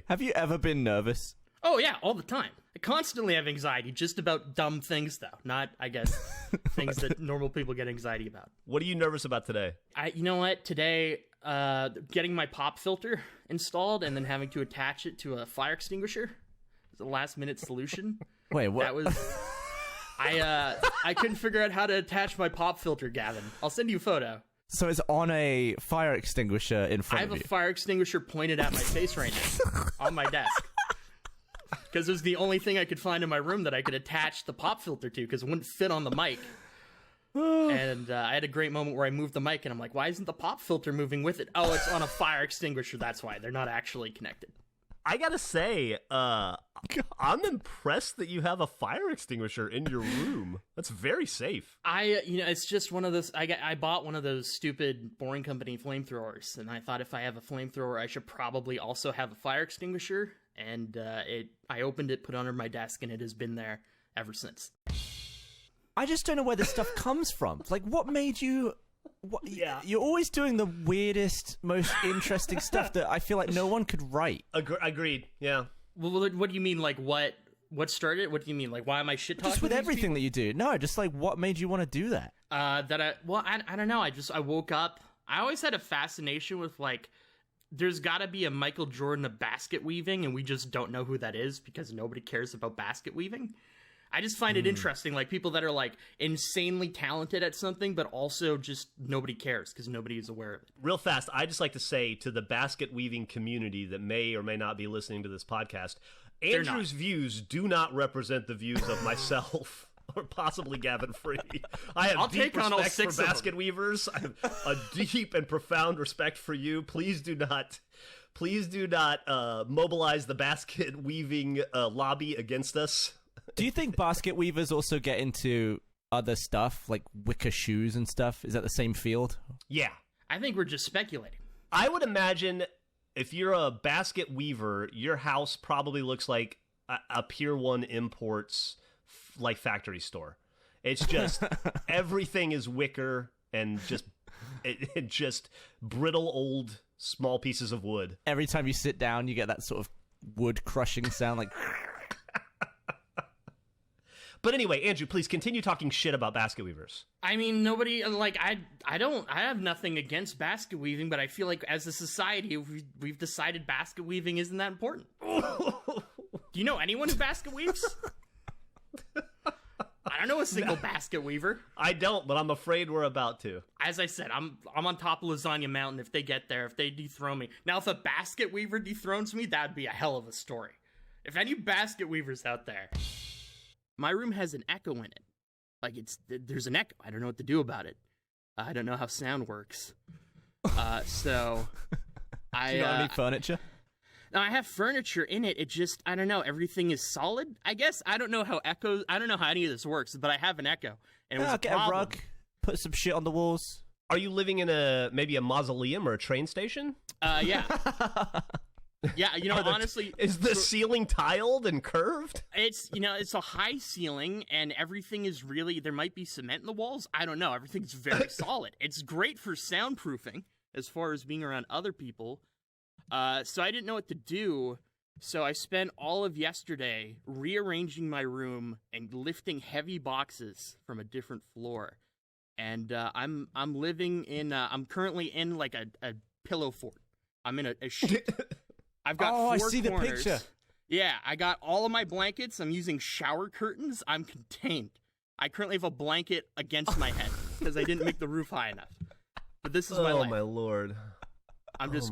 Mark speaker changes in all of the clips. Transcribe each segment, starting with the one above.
Speaker 1: Have you ever been nervous?
Speaker 2: Oh, yeah, all the time. I constantly have anxiety, just about dumb things, though. Not, I guess, things that normal people get anxiety about.
Speaker 3: What are you nervous about today?
Speaker 2: You know what? Today, getting my pop filter installed and then having to attach it to a fire extinguisher is a last-minute solution.
Speaker 1: Wait, what?
Speaker 2: That was... I couldn't figure out how to attach my pop filter, Gavin. I'll send you a photo.
Speaker 1: So it's on a fire extinguisher in front of you?
Speaker 2: I have a fire extinguisher pointed at my face right now on my desk. Because it was the only thing I could find in my room that I could attach the pop filter to, because it wouldn't fit on the mic. And I had a great moment where I moved the mic, and I'm like, why isn't the pop filter moving with it? Oh, it's on a fire extinguisher, that's why. They're not actually connected.
Speaker 3: I gotta say, I'm impressed that you have a fire extinguisher in your room. That's very safe.
Speaker 2: It's just one of those, I bought one of those stupid Boring Company flamethrowers, and I thought if I have a flamethrower, I should probably also have a fire extinguisher. And I opened it, put it under my desk, and it has been there ever since.
Speaker 1: I just don't know where this stuff comes from. Like, what made you... Yeah. You're always doing the weirdest, most interesting stuff that I feel like no one could write.
Speaker 3: Agreed, yeah.
Speaker 2: Well, what do you mean, like, what started it? What do you mean? Like, why am I shit-talking?
Speaker 1: Just with everything that you do. No, just, like, what made you want to do that?
Speaker 2: I don't know. I woke up... I always had a fascination with, like... There's got to be a Michael Jordan of basket weaving, and we just don't know who that is because nobody cares about basket weaving. I just find it interesting, like people that are like insanely talented at something, but also just nobody cares because nobody is aware of it.
Speaker 3: Real fast, I just like to say to the basket weaving community that may or may not be listening to this podcast, Andrew's views do not represent the views of myself. Or possibly Gavin Free. I have deep respect for basket weavers. I have a deep and profound respect for you. Please do not mobilize the basket weaving lobby against us.
Speaker 1: Do you think basket weavers also get into other stuff, like wicker shoes and stuff? Is that the same field?
Speaker 3: Yeah.
Speaker 2: I think we're just speculating.
Speaker 3: I would imagine if you're a basket weaver, your house probably looks like a Pier 1 Imports like factory store. It's just everything is wicker and just brittle old small pieces of wood.
Speaker 1: Every time you sit down, you get that sort of wood crushing sound, like.
Speaker 3: But anyway, Andrew, please continue talking shit about basket weavers.
Speaker 2: I mean, nobody, like, I have nothing against basket weaving, but I feel like as a society, we've decided basket weaving isn't that important. Do you know anyone who basket weaves? I don't know a single basket weaver.
Speaker 3: I don't, but I'm afraid we're about to.
Speaker 2: As I said, I'm on top of Lasagna Mountain if they get there, if they dethrone me. Now, if a basket weaver dethrones me, that'd be a hell of a story. If any basket weavers out there, my room has an echo in it. Like, there's an echo. I don't know what to do about it. I don't know how sound works. So I...
Speaker 1: Do you got any furniture?
Speaker 2: Now, I have furniture in it. It just, I don't know, everything is solid, I guess. I don't know how any of this works, but I have an echo. And it was
Speaker 1: get a rug, put some shit on the walls.
Speaker 3: Are you living in maybe a mausoleum or a train station?
Speaker 2: Yeah. Yeah, honestly...
Speaker 3: Is the ceiling tiled and curved?
Speaker 2: It's a high ceiling, and everything is really... There might be cement in the walls. I don't know. Everything's very solid. It's great for soundproofing, as far as being around other people. So I didn't know what to do, so I spent all of yesterday rearranging my room and lifting heavy boxes from a different floor. And I'm currently in like a pillow fort. I'm in a sheet. I've got four
Speaker 1: I see
Speaker 2: corners.
Speaker 1: The picture.
Speaker 2: Yeah, I got all of my blankets. I'm using shower curtains. I'm contained. I currently have a blanket against my head because I didn't make the roof high enough. But this is my life.
Speaker 3: Oh, my Lord.
Speaker 2: I'm just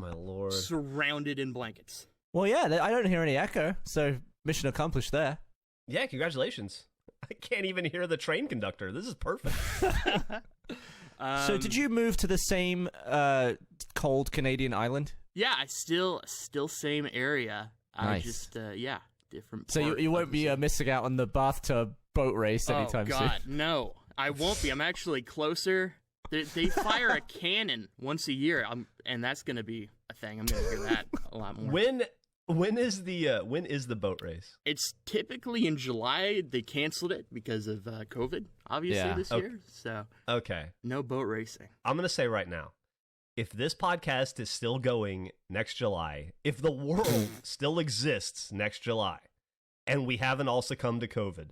Speaker 2: surrounded in blankets.
Speaker 1: Well, yeah, I don't hear any echo, so mission accomplished there.
Speaker 3: Yeah, congratulations. I can't even hear the train conductor. This is perfect.
Speaker 1: So did you move to the same cold Canadian island?
Speaker 2: Yeah, I still same area.
Speaker 1: Nice.
Speaker 2: I just, different.
Speaker 1: So you won't be missing out on the bathtub boat race anytime soon? Oh, God,
Speaker 2: no. I won't be. I'm actually closer. They fire a cannon once a year, and that's going to be a thing. I'm going to hear that a lot more.
Speaker 3: When is the boat race?
Speaker 2: It's typically in July. They canceled it because of COVID, obviously, this year. So
Speaker 3: okay,
Speaker 2: no boat racing.
Speaker 3: I'm going to say right now, if this podcast is still going next July, if the world still exists next July, and we haven't all succumbed to COVID,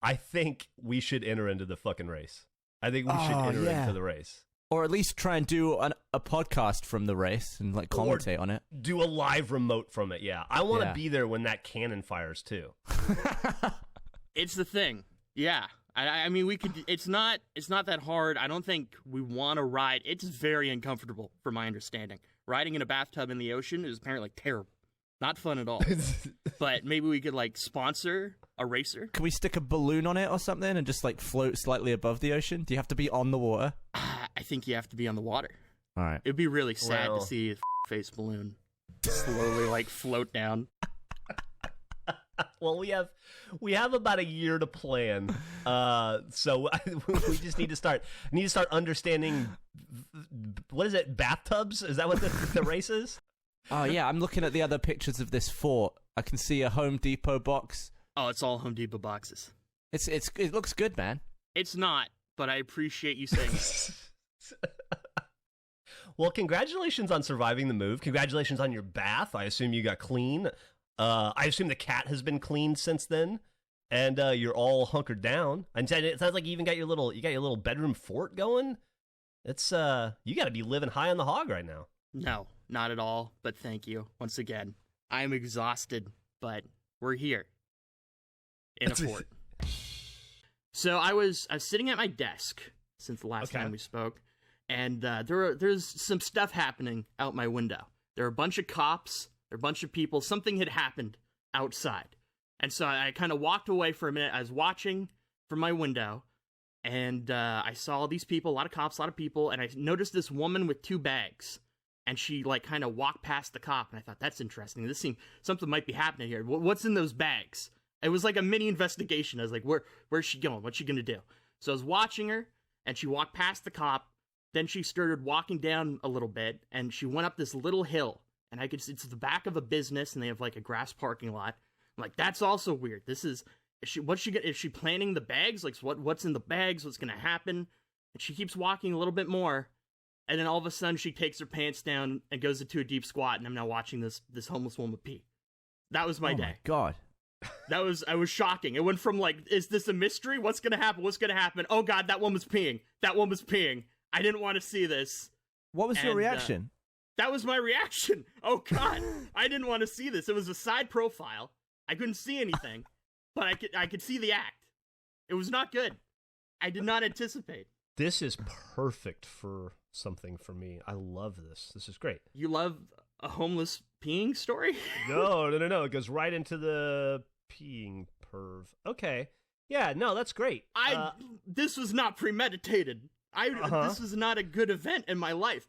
Speaker 3: I think we should enter into the fucking race. I think we should enter into the race.
Speaker 1: Or at least try and do a podcast from the race and like commentate on it.
Speaker 3: Do a live remote from it, yeah. I want to be there when that cannon fires too.
Speaker 2: It's the thing. Yeah. I mean, we could. It's not that hard. I don't think we want to ride. It's very uncomfortable, from my understanding. Riding in a bathtub in the ocean is apparently terrible. Not fun at all. But maybe we could, like, sponsor a racer.
Speaker 1: Can we stick a balloon on it or something and just, like, float slightly above the ocean? Do you have to be on the water?
Speaker 2: I think you have to be on the water.
Speaker 1: All right.
Speaker 2: It'd be really sad to see a face balloon slowly, like, float down.
Speaker 3: Well, we have about a year to plan, so we just need to start understanding. What is it? Bathtubs? Is that what the race is?
Speaker 1: Oh yeah, I'm looking at the other pictures of this fort. I can see a Home Depot box.
Speaker 2: Oh, it's all Home Depot boxes.
Speaker 1: It looks good, man.
Speaker 2: It's not, but I appreciate you saying it.
Speaker 3: Well, congratulations on surviving the move. Congratulations on your bath. I assume you got clean. I assume the cat has been cleaned since then, and you're all hunkered down. And it sounds like you even got your little bedroom fort going. It's you got to be living high on the hog right now.
Speaker 2: No, not at all. But thank you once again. I am exhausted, but we're here in a fort. So I was sitting at my desk since the last time we spoke, and there's some stuff happening out my window. There are a bunch of cops. There are a bunch of people. Something had happened outside. And so I kind of walked away for a minute. I was watching from my window, and I saw all these people, a lot of cops, a lot of people, and I noticed this woman with 2 bags. And she, like, kind of walked past the cop, and I thought, that's interesting. This seemed, something might be happening here. What's in those bags? It was like a mini investigation. I was like, where's she going? What's she going to do? So I was watching her, and she walked past the cop. Then she started walking down a little bit, and she went up this little hill. And I could see it's the back of a business, and they have, like, a grass parking lot. I'm like, that's also weird. Is she planning the bags? Like, what's in the bags? What's going to happen? And she keeps walking a little bit more. And then all of a sudden, she takes her pants down and goes into a deep squat, and I'm now watching this homeless woman pee. That was my day.
Speaker 1: Oh my god.
Speaker 2: I was shocking. It went from, like, is this a mystery? What's gonna happen? What's gonna happen? Oh god, that woman's peeing. That woman's peeing. I didn't want to see this.
Speaker 1: What was your reaction?
Speaker 2: That was my reaction. Oh god, I didn't want to see this. It was a side profile. I couldn't see anything, but I could see the act. It was not good. I did not anticipate.
Speaker 3: This is perfect for something for me. I love this. This is great.
Speaker 2: You love a homeless peeing story?
Speaker 3: No. It goes right into the peeing perv. Okay. Yeah, no, that's great.
Speaker 2: This was not premeditated. This was not a good event in my life.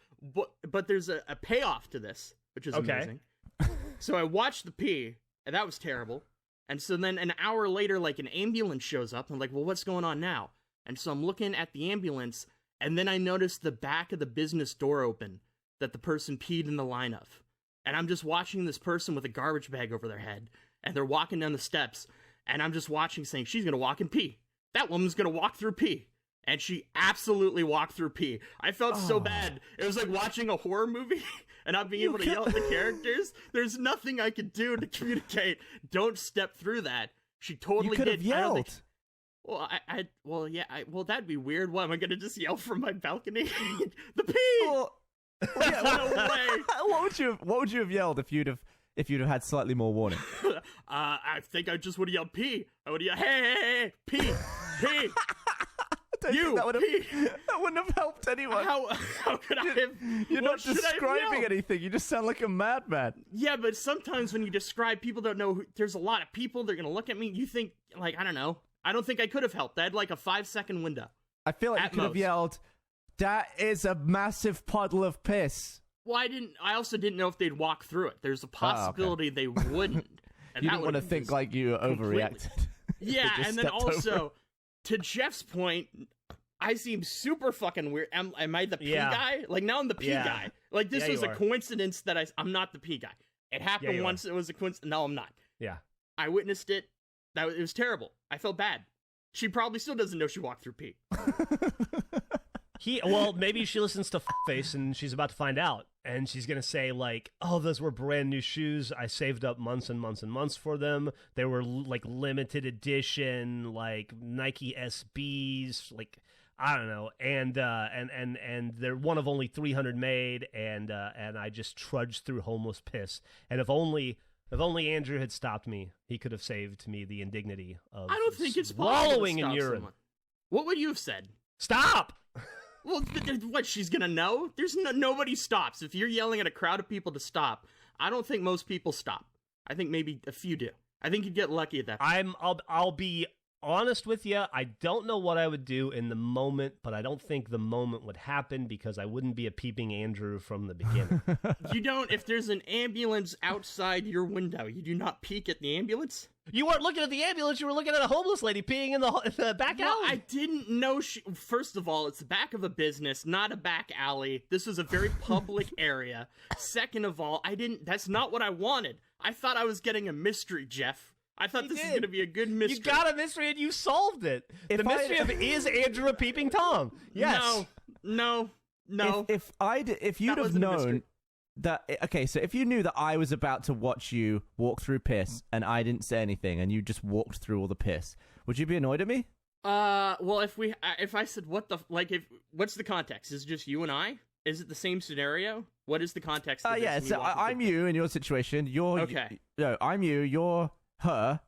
Speaker 2: But there's a payoff to this, which is amazing. So I watched the pee, and that was terrible. And so then an hour later, like, an ambulance shows up. I'm like, well, what's going on now? And so I'm looking at the ambulance, and then I noticed the back of the business door open that the person peed in the line of. And I'm just watching this person with a garbage bag over their head, and they're walking down the steps, and I'm just watching saying, she's going to walk and pee. That woman's going to walk through pee. And she absolutely walked through pee. I felt so bad. It was like watching a horror movie and not being able to yell at the characters. There's nothing I could do to communicate. Don't step through that. She totally
Speaker 1: you could have yelled.
Speaker 2: Well, well, that'd be weird. What, am I gonna just yell from my balcony? The pee!
Speaker 1: Well, yeah,
Speaker 2: no way.
Speaker 1: What would you have yelled if you'd have had slightly more warning?
Speaker 2: I think I just would have yelled pee. I would have yelled, hey, pee, pee.
Speaker 1: That wouldn't have helped anyone.
Speaker 2: How could I have?
Speaker 1: You're not describing anything. You just sound like a madman.
Speaker 2: Yeah, but sometimes when you describe, people don't know. There's a lot of people. They're gonna look at me. You think, like, I don't know. I don't think I could have helped. I had like a 5-second window.
Speaker 1: I feel like you could have yelled, "That is a massive puddle of piss."
Speaker 2: Well, I also didn't know if they'd walk through it. There's a possibility they wouldn't. And
Speaker 1: you didn't want to think like you overreacted.
Speaker 2: Yeah, and then also, to Jeff's point, I seem super fucking weird. Am I the pee guy? Like, now I'm the pee guy. Like, this was a coincidence that I'm not the pee guy. It happened once. It was a coincidence. No, I'm not.
Speaker 3: Yeah.
Speaker 2: I witnessed it. It was terrible. I felt bad. She probably still doesn't know she walked through pee.
Speaker 3: Well, maybe she listens to Face and she's about to find out. And she's going to say, like, oh, those were brand new shoes. I saved up months and months and months for them. They were, like, limited edition, like, Nike SBs, like, I don't know. And they're one of only 300 made, and I just trudged through homeless piss. And if only Andrew had stopped me, he could have saved me the indignity of
Speaker 2: I don't think it's
Speaker 3: swallowing in
Speaker 2: possible to stop
Speaker 3: urine.
Speaker 2: someone. What would you have said?
Speaker 3: Stop!
Speaker 2: Well, what, she's gonna know? There's nobody stops. If you're yelling at a crowd of people to stop, I don't think most people stop. I think maybe a few do. I think you'd get lucky at that point.
Speaker 3: I'll be honest with you. I don't know what I would do in the moment, but I don't think the moment would happen because I wouldn't be a peeping Andrew from the beginning.
Speaker 2: You don't, if there's an ambulance outside your window, you do not peek at the ambulance?
Speaker 3: You weren't looking at the ambulance, you were looking at a homeless lady peeing in the back alley.
Speaker 2: I didn't know first of all, it's the back of a business, not a back alley. This was a very public area. Second of all, that's not what I wanted. I thought I was getting a mystery, Jeff. I thought this was going to be a good mystery.
Speaker 3: You got a mystery and you solved it. The mystery of is Andrew a peeping Tom? Yes.
Speaker 2: No.
Speaker 1: If you'd have known that, okay, so if you knew that I was about to watch you walk through piss and I didn't say anything and you just walked through all the piss, would you be annoyed at me?
Speaker 2: Well, if I said what's the context? Is it just you and I? Is it the same scenario? What is the context?
Speaker 1: Yeah. So I'm you in your situation. You're
Speaker 2: okay.
Speaker 1: No, I'm you. You're her.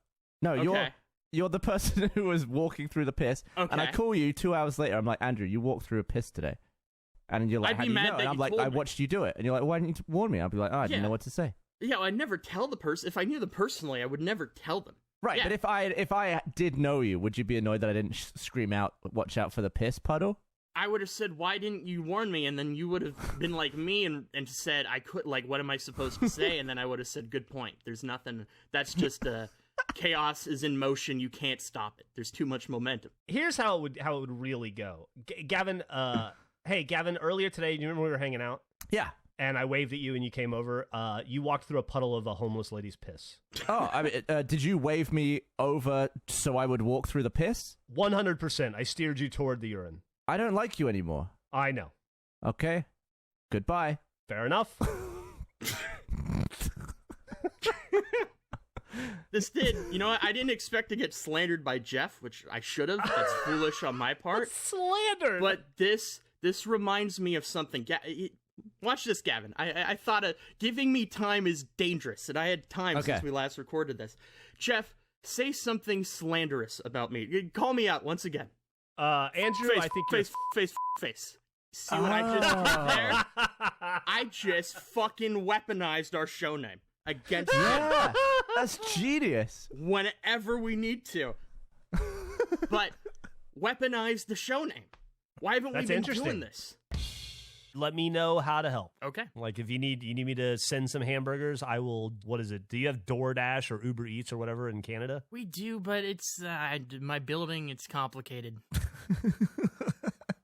Speaker 1: No,
Speaker 2: okay.
Speaker 1: You're the person who was walking through the piss.
Speaker 2: Okay.
Speaker 1: And I call you 2 hours later. I'm like, Andrew, you walked through a piss today. And you're like, how do you know? And I'm like, I watched you do it. And you're like, why didn't you warn me? I'll be like, oh, I didn't know what to say.
Speaker 2: Yeah, well, I'd never tell the person. If I knew them personally, I would never tell them.
Speaker 1: Right,
Speaker 2: yeah.
Speaker 1: But if I did know you, would you be annoyed that I didn't scream out, watch out for the piss puddle?
Speaker 2: I would have said, why didn't you warn me? And then you would have been like me and said, I could, like, what am I supposed to say? And then I would have said, good point. There's nothing. That's just chaos is in motion. You can't stop it. There's too much momentum.
Speaker 3: Here's how it would really go. Gavin, hey, Gavin, earlier today, do you remember we were hanging out?
Speaker 1: Yeah.
Speaker 3: And I waved at you and you came over. You walked through a puddle of a homeless lady's piss.
Speaker 1: Oh, I mean, did you wave me over so I would walk through the piss?
Speaker 3: 100%. I steered you toward the urine.
Speaker 1: I don't like you anymore.
Speaker 3: I know.
Speaker 1: Okay. Goodbye.
Speaker 3: Fair enough.
Speaker 2: You know what? I didn't expect to get slandered by Jeff, which I should have. That's foolish on my part.
Speaker 3: Slander.
Speaker 2: But this reminds me of something. Watch this, Gavin. I thought giving me time is dangerous, and I had time since we last recorded this. Jeff, say something slanderous about me. Call me out once again.
Speaker 3: Andrew, I think
Speaker 2: face. See what I just did there? I just fucking weaponized our show name against you.
Speaker 1: Yeah, that's genius.
Speaker 2: Whenever we need to. But weaponize the show name. Why haven't we been doing this?
Speaker 3: Let me know how to help.
Speaker 2: Okay.
Speaker 3: Like if you need me to send some hamburgers, I will. What is it? Do you have DoorDash or Uber Eats or whatever in Canada?
Speaker 2: We do, but it's my building. It's complicated.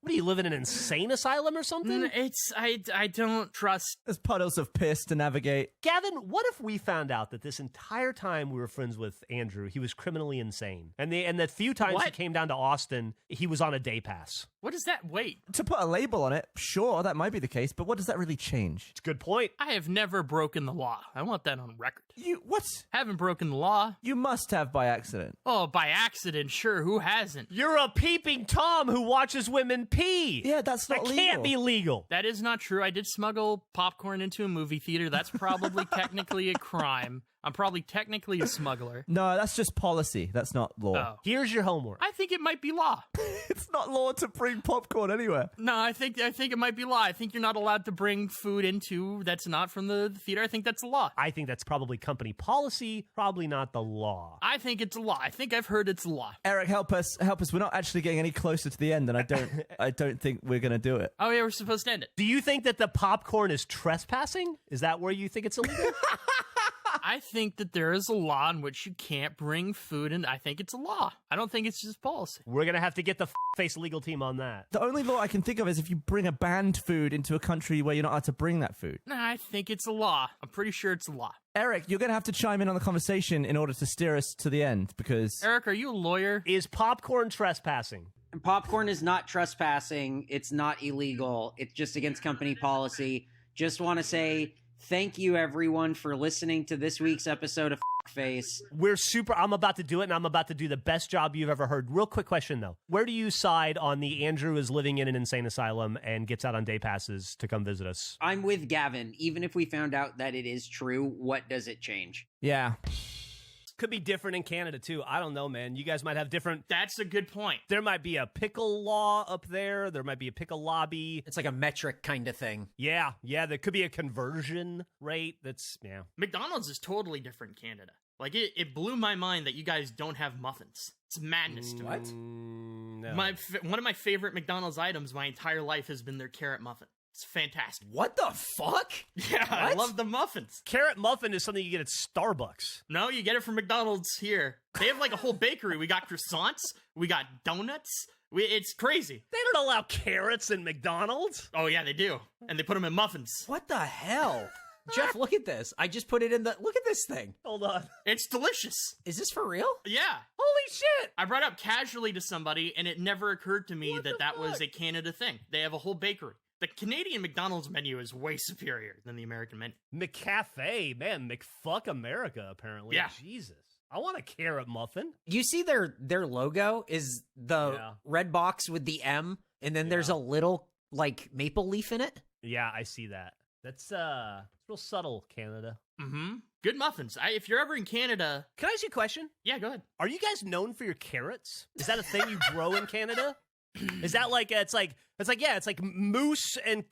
Speaker 3: What do you live in an insane asylum or something?
Speaker 2: I don't trust.
Speaker 1: There's puddles of piss to navigate.
Speaker 3: Gavin, what if we found out that this entire time we were friends with Andrew, he was criminally insane, and that few times he came down to Austin, he was on a day pass?
Speaker 2: What does that wait?
Speaker 1: To put a label on it, sure, that might be the case, but what does that really change?
Speaker 3: It's a good point.
Speaker 2: I have never broken the law. I want that on record.
Speaker 1: What?
Speaker 2: Haven't broken the law.
Speaker 1: You must have by accident.
Speaker 2: Oh, by accident, sure. Who hasn't?
Speaker 3: You're a peeping Tom who watches women pee.
Speaker 1: Yeah, that's not legal.
Speaker 3: That can't be legal.
Speaker 2: That is not true. I did smuggle popcorn into a movie theater. That's probably technically a crime. I'm probably technically a smuggler.
Speaker 1: No, that's just policy. That's not law.
Speaker 2: Oh.
Speaker 3: Here's your homework.
Speaker 2: I think it might be law.
Speaker 1: It's not law to bring popcorn anywhere.
Speaker 2: No, I think it might be law. I think you're not allowed to bring food into that's not from the theater. I think that's the law.
Speaker 3: I think that's probably company policy, probably not the law.
Speaker 2: I think it's a law. I think I've heard it's a law.
Speaker 1: Eric, help us. We're not actually getting any closer to the end, and I don't think we're going to do it.
Speaker 2: Oh, yeah, we're supposed to end it.
Speaker 3: Do you think that the popcorn is trespassing? Is that where you think it's illegal?
Speaker 2: I think that there is a law in which you can't bring food in. I think it's a law. I don't think it's just policy.
Speaker 3: We're going to have to get the face legal team on that.
Speaker 1: The only law I can think of is if you bring a banned food into a country where you're not allowed to bring that food.
Speaker 2: No, I think it's a law. I'm pretty sure it's a law.
Speaker 1: Eric, you're going to have to chime in on the conversation in order to steer us to the end, because...
Speaker 2: Eric, are you a lawyer?
Speaker 3: Is popcorn trespassing?
Speaker 4: Popcorn is not trespassing. It's not illegal. It's just against company policy. Just want to say thank you, everyone, for listening to this week's episode of Face.
Speaker 3: I'm about to do it, and I'm about to do the best job you've ever heard. Real quick question, though. Where do you side on the Andrew is living in an insane asylum and gets out on day passes to come visit us?
Speaker 4: I'm with Gavin. Even if we found out that it is true, what does it change?
Speaker 1: Yeah.
Speaker 3: Could be different in Canada, too. I don't know, man. You guys might have different...
Speaker 2: That's a good point.
Speaker 3: There might be a pickle law up there. There might be a pickle lobby.
Speaker 5: It's like a metric kind of thing.
Speaker 3: Yeah. There could be a conversion rate.
Speaker 2: McDonald's is totally different in Canada. Like, it blew my mind that you guys don't have muffins. It's madness to me.
Speaker 5: What?
Speaker 3: No.
Speaker 2: One of my favorite McDonald's items my entire life has been their carrot muffin. It's fantastic.
Speaker 5: What the fuck?
Speaker 2: Yeah,
Speaker 5: What?
Speaker 2: I love the muffins.
Speaker 3: Carrot muffin is something you get at Starbucks.
Speaker 2: No, you get it from McDonald's here. They have like a whole bakery. We got croissants. We got donuts. It's crazy.
Speaker 3: They don't allow carrots in McDonald's.
Speaker 2: Oh, yeah, they do. And they put them in muffins.
Speaker 5: What the hell? Jeff, look at this. I just put it in the... Look at this thing.
Speaker 3: Hold on.
Speaker 2: It's delicious.
Speaker 5: Is this for real?
Speaker 2: Yeah.
Speaker 3: Holy shit.
Speaker 2: I brought up casually to somebody, and it never occurred to me that was a Canada thing. They have a whole bakery. The Canadian McDonald's menu is way superior than the American menu.
Speaker 3: McCafe, man, McFuck America, apparently.
Speaker 2: Yeah.
Speaker 3: Jesus. I want a carrot muffin.
Speaker 5: You see their logo is the red box with the M, and then there's a little, like, maple leaf in it?
Speaker 3: Yeah, I see that. That's real subtle, Canada.
Speaker 2: Mm-hmm. Good muffins. If you're ever in Canada...
Speaker 3: Can I ask you a question?
Speaker 2: Yeah, go ahead.
Speaker 3: Are you guys known for your carrots? Is that a thing you grow in Canada? Is that like it's like mousse and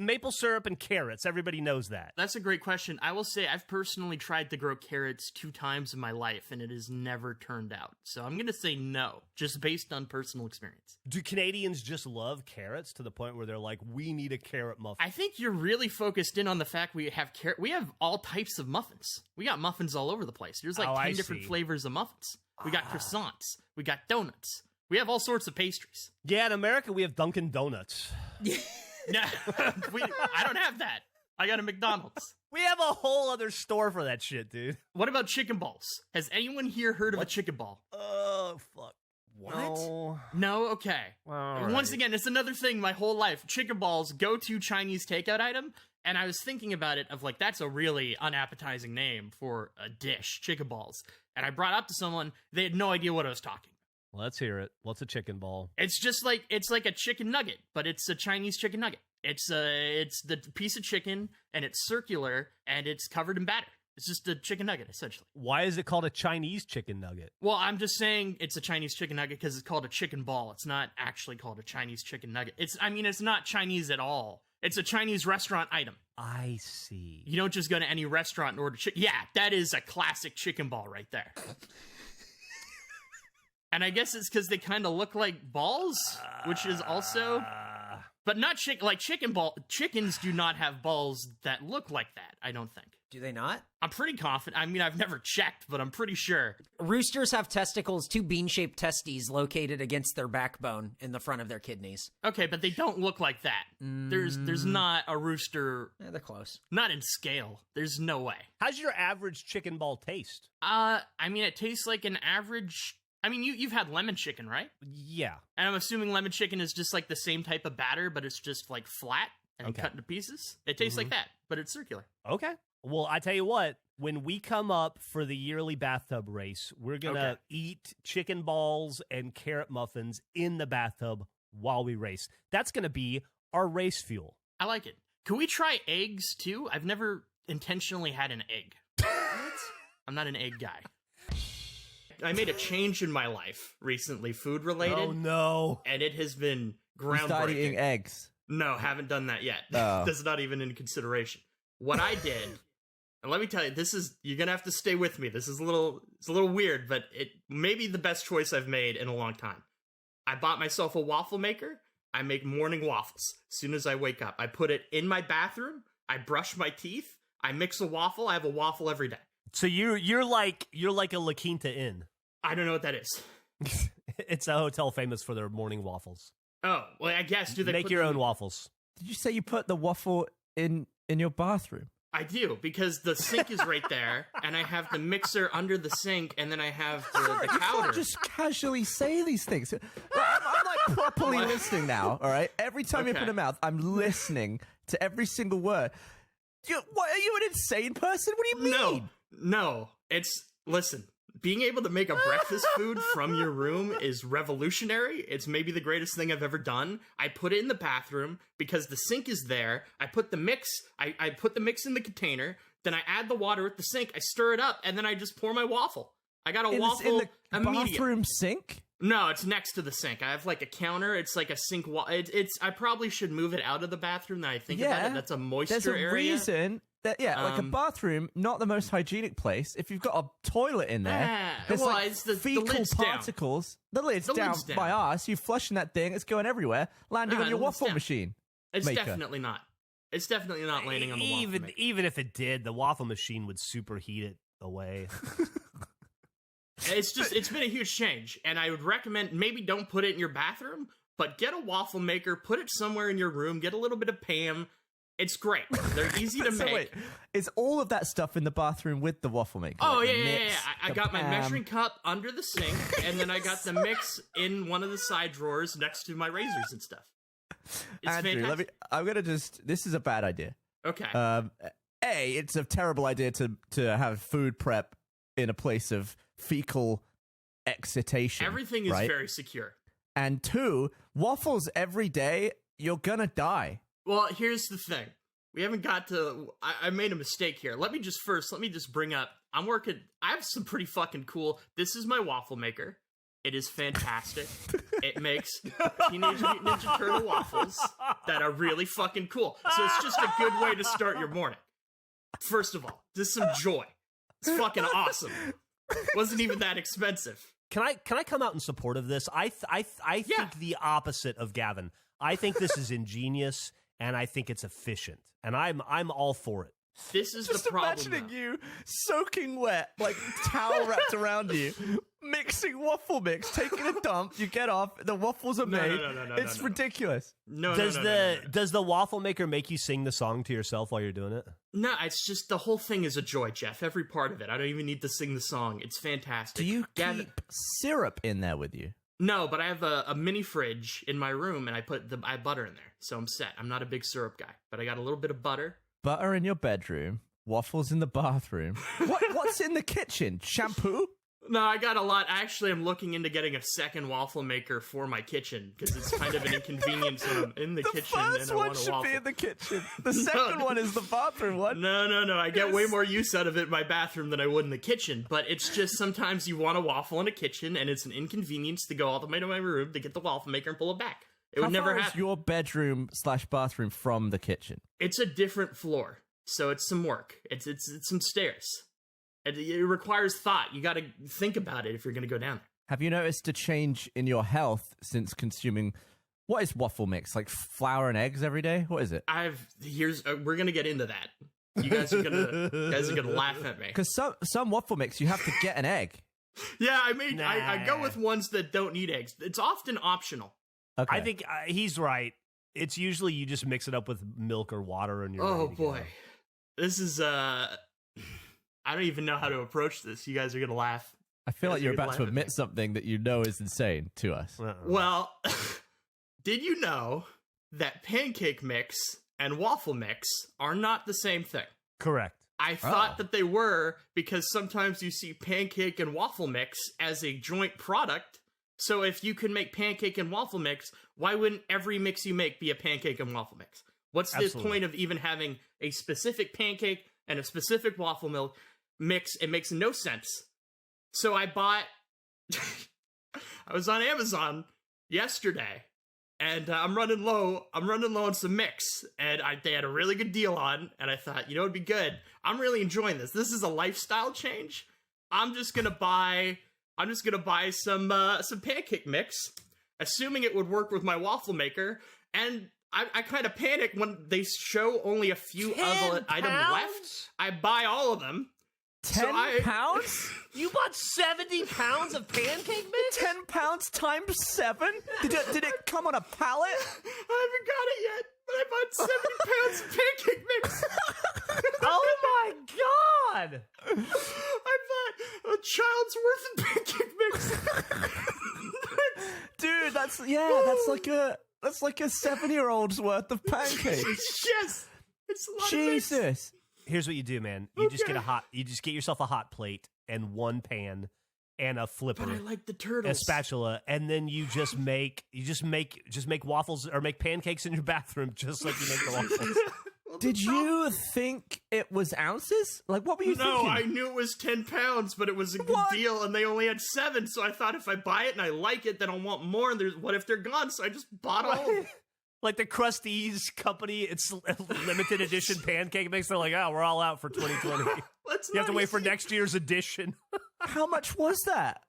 Speaker 3: maple syrup and carrots? Everybody knows that.
Speaker 2: That's a great question. I will say I've personally tried to grow carrots 2 times in my life, and it has never turned out. So I'm going to say no, just based on personal experience.
Speaker 3: Do Canadians just love carrots to the point where they're like, we need a carrot muffin?
Speaker 2: I think you're really focused in on the fact we have We have all types of muffins. We got muffins all over the place. There's like 10 different flavors of muffins. We got croissants. We got donuts. We have all sorts of pastries.
Speaker 3: Yeah, in America, we have Dunkin' Donuts.
Speaker 2: No, I don't have that. I got a McDonald's.
Speaker 3: We have a whole other store for that shit, dude.
Speaker 2: What about chicken balls? Has anyone here heard of a chicken ball?
Speaker 3: Oh, fuck. What?
Speaker 2: No? Okay.
Speaker 3: All
Speaker 2: Once
Speaker 3: right.
Speaker 2: again, it's another thing my whole life. Chicken balls, go-to Chinese takeout item. And I was thinking about it of like, that's a really unappetizing name for a dish, chicken balls. And I brought it up to someone. They had no idea what I was talking.
Speaker 3: Let's hear it. What's a chicken ball?
Speaker 2: It's just like a chicken nugget, but it's a Chinese chicken nugget. It's the piece of chicken, and it's circular, and it's covered in batter. It's just a chicken nugget, essentially.
Speaker 3: Why is it called a Chinese chicken nugget?
Speaker 2: Well, I'm just saying it's a Chinese chicken nugget because it's called a chicken ball. It's not actually called a Chinese chicken nugget. It's not Chinese at all. It's a Chinese restaurant item.
Speaker 3: I see.
Speaker 2: You don't just go to any restaurant and order chicken. Yeah, that is a classic chicken ball right there. And I guess it's because they kind of look like balls, which is also... But not chicken ball. Chickens do not have balls that look like that, I don't think.
Speaker 5: Do they not?
Speaker 2: I'm pretty confident. I mean, I've never checked, but I'm pretty sure.
Speaker 5: Roosters have testicles, 2 bean-shaped testes located against their backbone in the front of their kidneys.
Speaker 2: Okay, but they don't look like that. There's not a rooster...
Speaker 5: They're close.
Speaker 2: Not in scale. There's no way.
Speaker 3: How's your average chicken ball taste?
Speaker 2: I mean, it tastes like an average... I mean, you've had lemon chicken, right?
Speaker 3: Yeah.
Speaker 2: And I'm assuming lemon chicken is just like the same type of batter, but it's just like flat and cut into pieces. It tastes like that, but it's circular.
Speaker 3: Okay. Well, I tell you what, when we come up for the yearly bathtub race, we're going to eat chicken balls and carrot muffins in the bathtub while we race. That's going to be our race fuel.
Speaker 2: I like it. Could we try eggs too? I've never intentionally had an egg. I'm not an egg guy. I made a change in my life recently, food related.
Speaker 3: Oh no.
Speaker 2: And it has been groundbreaking.
Speaker 1: You started eating eggs.
Speaker 2: No, haven't done that yet.
Speaker 1: Oh.
Speaker 2: That's not even in consideration. What I did, and let me tell you, you're gonna have to stay with me. It's a little weird, but it may be the best choice I've made in a long time. I bought myself a waffle maker. I make morning waffles. As soon as I wake up, I put it in my bathroom. I brush my teeth. I mix a waffle. I have a waffle every day.
Speaker 3: So you're like a La Quinta Inn.
Speaker 2: I don't know what that is.
Speaker 3: It's a hotel famous for their morning waffles.
Speaker 2: Oh, well, I guess. Do they
Speaker 3: make your own waffles?
Speaker 1: Did you say you put the waffle in your bathroom?
Speaker 2: I do, because the sink is right there, and I have the mixer under the sink, and then I have the counter.
Speaker 1: You can't just casually say these things. I'm like properly listening now, all right? Every time you open your mouth, I'm listening to every single word. What, are you an insane person? What do you mean?
Speaker 2: No. Listen, being able to make a breakfast food from your room is revolutionary. It's maybe the greatest thing I've ever done. I put it in the bathroom because the sink is there. I put the mix, I put the mix in the container. Then I add the water at the sink. I stir it up, and then I just pour my waffle. I got a waffle
Speaker 1: in the bathroom sink?
Speaker 2: No, it's next to the sink. I have like a counter. It's like a sink. I probably should move it out of the bathroom. Now I think about it. That's a moisture area.
Speaker 1: There's a reason that like a bathroom, not the most hygienic place. If you've got a toilet in there, there's
Speaker 2: it's the
Speaker 1: fecal
Speaker 2: lid's
Speaker 1: particles. The lid's down by us. You flushing that thing, it's going everywhere, landing on your waffle machine.
Speaker 2: It's definitely not. It's definitely not landing on the waffle maker.
Speaker 3: Even if it did, the waffle machine would superheat it away.
Speaker 2: It's been a huge change, and I would recommend maybe don't put it in your bathroom, but get a waffle maker, put it somewhere in your room, get a little bit of Pam. It's great. They're easy to make.
Speaker 1: Wait, is all of that stuff in the bathroom with the waffle maker?
Speaker 2: Oh, like yeah. I got my measuring cup under the sink, and then I got the mix in one of the side drawers next to my razors and stuff. It's
Speaker 1: Andrew,
Speaker 2: fantastic.
Speaker 1: I'm going to this is a bad idea.
Speaker 2: Okay.
Speaker 1: It's a terrible idea to have food prep in a place of fecal excitation.
Speaker 2: Everything is very secure.
Speaker 1: And 2, waffles every day, you're going to die.
Speaker 2: Well, here's the thing. We haven't got to... I made a mistake here. Let me just bring up... I have some pretty fucking cool... This is my waffle maker. It is fantastic. It makes Teenage Mutant Ninja Turtle waffles that are really fucking cool. So it's just a good way to start your morning. First of all, just some joy. It's fucking awesome. Wasn't even that expensive.
Speaker 3: Can I come out in support of this? I think the opposite of Gavin. I think this is ingenious, and I think it's efficient, and I'm all for it.
Speaker 2: This is the problem.
Speaker 1: Just imagining you soaking wet, like towel wrapped around you, mixing waffle mix, taking a dump, you get off, the waffles are made. No, it's ridiculous.
Speaker 3: Does the waffle maker make you sing the song to yourself while you're doing it?
Speaker 2: No, it's just the whole thing is a joy, Jeff. Every part of it. I don't even need to sing the song. It's fantastic.
Speaker 1: Do you keep syrup in there with you?
Speaker 2: No, but I have a mini fridge in my room, and I have butter in there, so I'm set. I'm not a big syrup guy, but I got a little bit of butter.
Speaker 1: Butter in your bedroom, waffles in the bathroom. What's in the kitchen? Shampoo?
Speaker 2: No, I got a lot. Actually, I'm looking into getting a second waffle maker for my kitchen because it's kind of an inconvenience when I'm in the kitchen and I want a waffle.
Speaker 1: The first one should be in the kitchen. The second one is the bathroom one.
Speaker 2: No. I get way more use out of it in my bathroom than I would in the kitchen. But it's just sometimes you want a waffle in a kitchen and it's an inconvenience to go all the way to my room to get the waffle maker and pull it back. It would never happen.
Speaker 1: How far is your bedroom/bathroom from the kitchen?
Speaker 2: It's a different floor, so it's some work. It's some stairs. It requires thought. You got to think about it if you're going to go down there.
Speaker 1: Have you noticed a change in your health since consuming... What is waffle mix? Like flour and eggs every day? What is it?
Speaker 2: We're going to get into that. You guys are gonna laugh at me.
Speaker 1: Because some waffle mix, you have to get an egg.
Speaker 2: Yeah, I go with ones that don't need eggs. It's often optional.
Speaker 3: Okay. I think he's right. It's usually you just mix it up with milk or water and you're
Speaker 2: Oh boy. This is I don't even know how to approach this. You guys are going to laugh.
Speaker 1: I feel like you're about to admit something that you know is insane to us.
Speaker 2: Well, did you know that pancake mix and waffle mix are not the same thing?
Speaker 3: Correct.
Speaker 2: I thought that they were because sometimes you see pancake and waffle mix as a joint product. So if you can make pancake and waffle mix, why wouldn't every mix you make be a pancake and waffle mix? What's the point of even having a specific pancake and a specific waffle milk mix? It makes no sense. So I bought... I was on Amazon yesterday, and I'm running low on some mix, and they had a really good deal on, and I thought, it'd be good. I'm really enjoying this. This is a lifestyle change. I'm just gonna buy some pancake mix, assuming it would work with my waffle maker, and I kind of panic when they show only a few of the items left. I buy all of them.
Speaker 1: 10 pounds?
Speaker 3: You bought 70 pounds of pancake mix?
Speaker 1: 10 pounds times 7? Did it come on a pallet?
Speaker 2: I haven't got it yet, but I bought 70 pounds of pancake mix.
Speaker 3: Oh my god!
Speaker 2: I bought a child's worth of pancake mix.
Speaker 1: Dude, that's like a 7-year-old's worth of pancakes.
Speaker 2: Yes, it's a lot of mix.
Speaker 1: Jesus.
Speaker 3: Here's what you do, man. You just get yourself a hot plate and one pan and a flipper.
Speaker 2: But I like the turtles.
Speaker 3: A spatula, and then you just make waffles or make pancakes in your bathroom, just like you make the waffles.
Speaker 1: Did you think it was ounces? Like, what were you thinking?
Speaker 2: No, I knew it was 10 pounds, but it was a good deal, and they only had 7, so I thought if I buy it and I like it, then I'll want more, and what if they're gone? So I just bought all of them.
Speaker 3: Like the Krusteaz company, it's limited edition pancake mix. They're like, oh, we're all out for 2020. You have to wait for next year's edition.
Speaker 1: How much was that?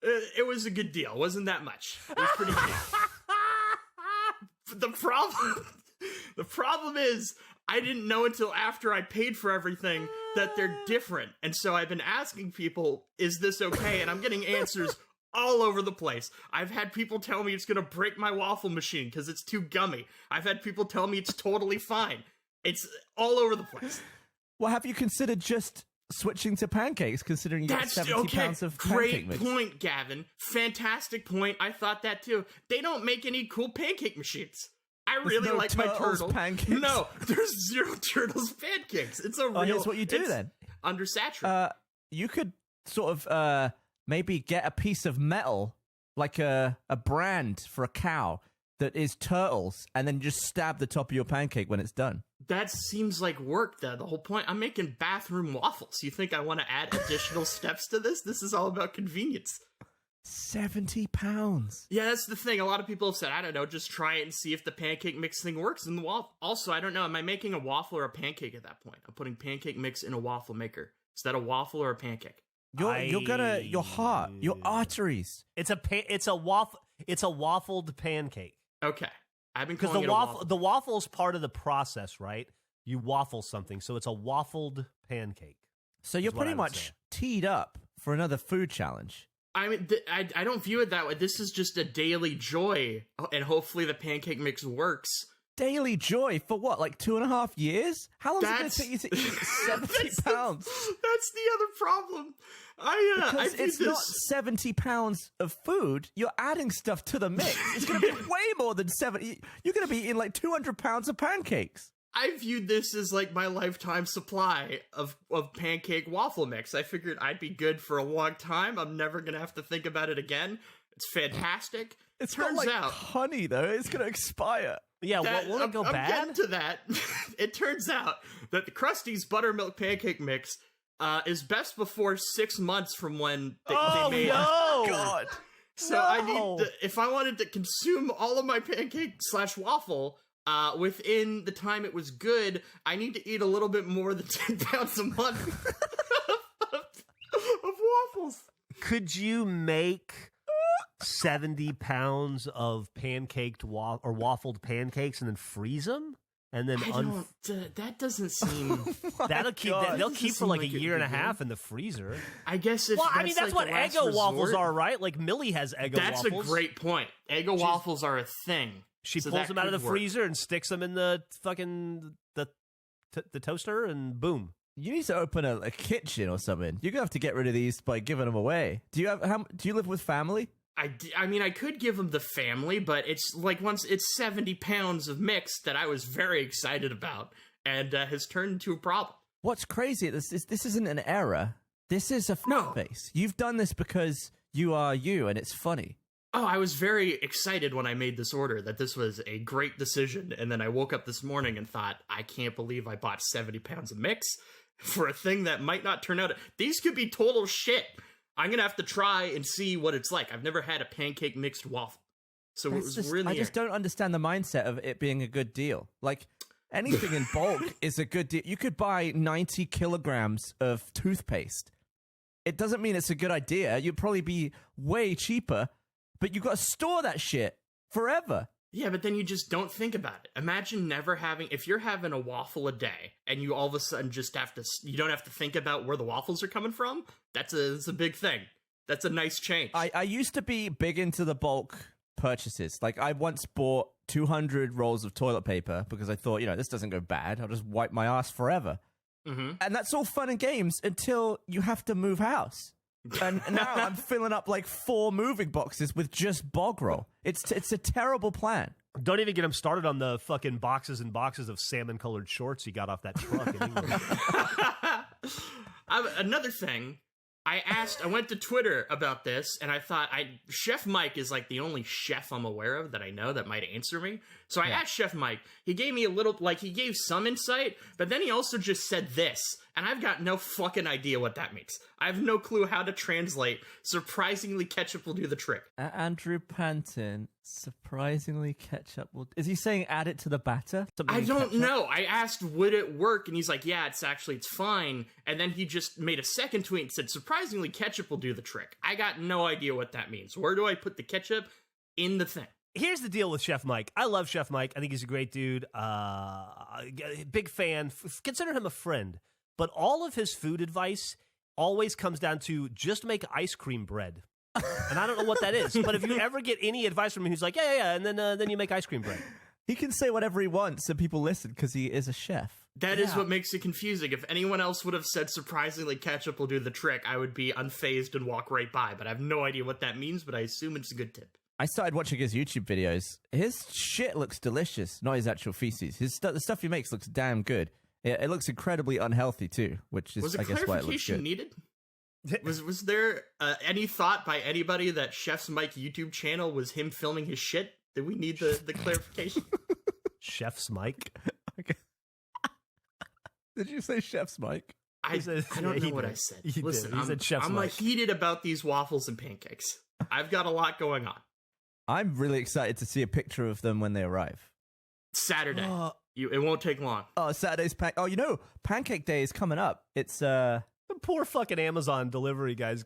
Speaker 2: It was a good deal. It wasn't that much. It was pretty good. The problem is, I didn't know until after I paid for everything that they're different. And so I've been asking people, is this okay? And I'm getting answers all over the place. I've had people tell me it's going to break my waffle machine because it's too gummy. I've had people tell me it's totally fine. It's all over the place.
Speaker 1: Well, have you considered just switching to pancakes, considering you got 70 pounds of pancake mix?
Speaker 2: Great point, Gavin. Fantastic point. I thought that too. They don't make any cool pancake machines. I really like my turtle
Speaker 1: pancakes.
Speaker 2: No, there's 0 turtles pancakes. It's a real.
Speaker 1: Here's what you do then.
Speaker 2: Undersaturated.
Speaker 1: You could sort of maybe get a piece of metal, like a brand for a cow that is turtles, and then just stab the top of your pancake when it's done.
Speaker 2: That seems like work, though. The whole point. I'm making bathroom waffles. You think I want to add additional steps to this? This is all about convenience.
Speaker 1: 70 pounds.
Speaker 2: Yeah, that's the thing. A lot of people have said, I don't know, just try it and see if the pancake mix thing works in the waffle. Also, I don't know, am I making a waffle or a pancake at that point? I'm putting pancake mix in a waffle maker. Is that a waffle or a pancake?
Speaker 1: Your heart, your arteries.
Speaker 3: It's a waffled pancake.
Speaker 2: Okay. I've been
Speaker 3: because the waffle is part of the process, right? You waffle something, so it's a waffled pancake.
Speaker 1: So you're pretty much teed up for another food challenge.
Speaker 2: I mean, I don't view it that way. This is just a daily joy, and hopefully the pancake mix works.
Speaker 1: Daily joy for what, like 2.5 years? How long is it going to take you to eat 70 pounds?
Speaker 2: That's the other problem.
Speaker 1: Because it's not 70 pounds of food. You're adding stuff to the mix. It's going to be way more than 70. You're going to be eating like 200 pounds of pancakes.
Speaker 2: I viewed this as like my lifetime supply of pancake waffle mix. I figured I'd be good for a long time. I'm never going to have to think about it again. It's fantastic.
Speaker 1: It turns out honey, though. It's going to expire.
Speaker 3: Yeah, won't it go bad?
Speaker 2: I'm getting to that. It turns out that the Krusteaz buttermilk pancake mix is best before 6 months from when they made it.
Speaker 3: Oh, no!
Speaker 1: God.
Speaker 2: So I need if I wanted to consume all of my pancake / waffle within the time it was good, I need to eat a little bit more than 10 pounds a month of waffles.
Speaker 3: Could you make 70 pounds of pancaked or waffled pancakes and then freeze them? And then
Speaker 2: that doesn't seem
Speaker 3: that'll keep they'll keep for like a year and a half in the freezer.
Speaker 2: I guess if
Speaker 3: that's
Speaker 2: like
Speaker 3: what Eggo waffles are, right? Like Millie has Eggo waffles.
Speaker 2: That's a great point. Eggo waffles are a thing.
Speaker 3: She pulls them out of the freezer and sticks them in the fucking the toaster, and boom.
Speaker 1: You need to open a kitchen or something. You're gonna have to get rid of these by giving them away. Do you live with family?
Speaker 2: I mean, I could give them the family, but it's like it's 70 pounds of mix that I was very excited about and has turned into a problem.
Speaker 1: What's crazy? This isn't an error. This is a face. You've done this because you are you, and it's funny.
Speaker 2: Oh, I was very excited when I made this order that this was a great decision, and then I woke up this morning and thought, I can't believe I bought 70 pounds of mix for a thing that might not turn out. These could be total shit. I'm going to have to try and see what it's like. I've never had a pancake mixed waffle. So I
Speaker 1: just don't understand the mindset of it being a good deal. Like, anything in bulk is a good deal. You could buy 90 kilograms of toothpaste. It doesn't mean it's a good idea. You'd probably be way cheaper, but you've got to store that shit forever.
Speaker 2: Yeah, but then you just don't think about it. Imagine never having, if you're having a waffle a day and you all of a sudden just you don't have to think about where the waffles are coming from. That's a big thing. That's a nice change.
Speaker 1: I used to be big into the bulk purchases. Like, I once bought 200 rolls of toilet paper because I thought, this doesn't go bad. I'll just wipe my ass forever.
Speaker 2: Mm-hmm.
Speaker 1: And that's all fun and games until you have to move house. And now I'm filling up like 4 moving boxes with just bog roll. It's a terrible plan.
Speaker 3: Don't even get him started on the fucking boxes and boxes of salmon-colored shorts he got off that truck in England.
Speaker 2: Another thing, I went to Twitter about this, and I thought Chef Mike is like the only chef I'm aware of that I know that might answer me. So I asked Chef Mike. He gave me he gave some insight, but then he also just said this, and I've got no fucking idea what that means. I have no clue how to translate. Surprisingly, ketchup will do the trick.
Speaker 1: Andrew Pantons, surprisingly ketchup will... Is he saying add it to the batter?
Speaker 2: I don't know. I asked, would it work? And he's like, yeah, it's fine. And then he just made a second tweet and said, surprisingly, ketchup will do the trick. I got no idea what that means. Where do I put the ketchup? In the thing.
Speaker 3: Here's the deal with Chef Mike. I love Chef Mike. I think he's a great dude. Big fan. Consider him a friend. But all of his food advice always comes down to just make ice cream bread. And I don't know what that is. But if you ever get any advice from him, he's like, yeah, and then you make ice cream bread.
Speaker 1: He can say whatever he wants and people listen because he is a chef.
Speaker 2: That is what makes it confusing. If anyone else would have said surprisingly ketchup will do the trick, I would be unfazed and walk right by. But I have no idea what that means, but I assume it's a good tip.
Speaker 1: I started watching his YouTube videos. His shit looks delicious, not his actual feces. The stuff he makes looks damn good. It looks incredibly unhealthy too, which is, I guess, why it looks good.
Speaker 2: Needed? Was there any thought by anybody that Chef's Mike YouTube channel was him filming his shit? Did we need the clarification?
Speaker 3: Chef's Mike?
Speaker 1: Okay. Did you say Chef's Mike?
Speaker 2: I don't know what I said. Listen, I'm
Speaker 3: Mike.
Speaker 2: heated about these waffles and pancakes. I've got a lot going on.
Speaker 1: I'm really excited to see a picture of them when they arrive.
Speaker 2: Saturday. It won't take long.
Speaker 1: Oh, Saturday's Pancake Day is coming up. It's
Speaker 3: the poor fucking Amazon delivery guy's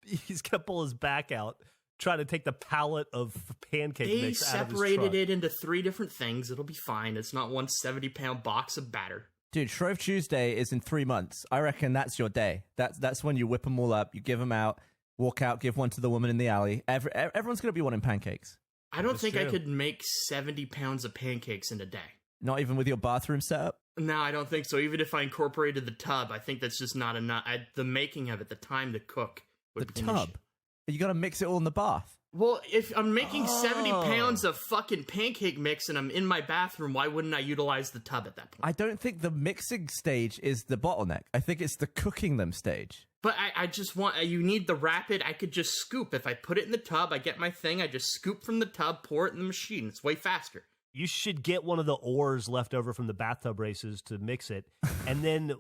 Speaker 3: he's gonna pull his back out trying to take the pallet of pancake mix out of his truck.
Speaker 2: They separated it into 3 different things. It'll be fine. It's not one 70-pound box of batter.
Speaker 1: Dude, Shrove Tuesday is in 3 months. I reckon that's your day. That's when you whip them all up, you give them out, walk out, give one to the woman in the alley. Everyone's going to be wanting pancakes.
Speaker 2: I don't think I could make 70 pounds of pancakes in a day.
Speaker 1: Not even with your bathroom setup?
Speaker 2: No, I don't think so. Even if I incorporated the tub, I think that's just not enough. The making of it, the time to cook would be an issue.
Speaker 1: You got to mix it all in the bath.
Speaker 2: Well, if I'm making 70 pounds of fucking pancake mix and I'm in my bathroom, why wouldn't I utilize the tub at that point?
Speaker 1: I don't think the mixing stage is the bottleneck. I think it's the cooking them stage.
Speaker 2: But I just want, you need the rapid, I could just scoop. If I put it in the tub, I get my thing, I just scoop from the tub, pour it in the machine. It's way faster.
Speaker 3: You should get one of the oars left over from the bathtub races to mix it. And then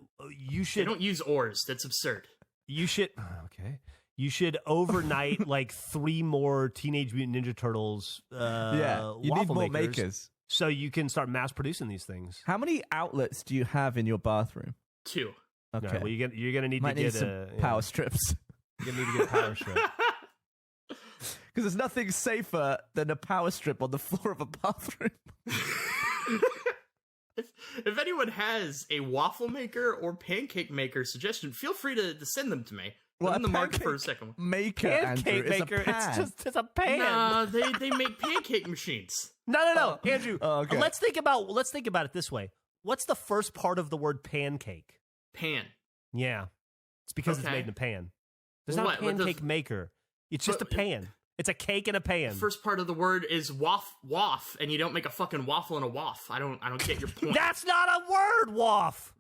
Speaker 3: you should...
Speaker 2: They don't use oars. That's absurd.
Speaker 3: You should... Okay. You should overnight like 3 more Teenage Mutant Ninja Turtles
Speaker 1: you
Speaker 3: waffle
Speaker 1: need more makers.
Speaker 3: So you can start mass producing these things.
Speaker 1: How many outlets do you have in your bathroom?
Speaker 2: 2.
Speaker 1: Okay.
Speaker 3: Right, well, you're gonna need to get
Speaker 1: some power strips.
Speaker 3: You're gonna need to get a power strip.
Speaker 1: Because there's nothing safer than a power strip on the floor of a bathroom.
Speaker 2: If anyone has a waffle maker or pancake maker suggestion, feel free to send them to me.
Speaker 1: Well,
Speaker 2: in the market for a second.
Speaker 1: Pancake maker,
Speaker 3: it's a pan.
Speaker 2: No, they make pancake machines.
Speaker 3: No, Andrew.
Speaker 1: Okay.
Speaker 3: Let's think about it this way. What's the first part of the word pancake?
Speaker 2: Pan.
Speaker 3: Yeah, it's because it's made in a pan. There's
Speaker 2: Well,
Speaker 3: not a pancake maker. It's just a pan. It's a cake in a pan.
Speaker 2: First part of the word is waff, and you don't make a fucking waffle in a waff. I don't get your point.
Speaker 3: That's not a word, waff.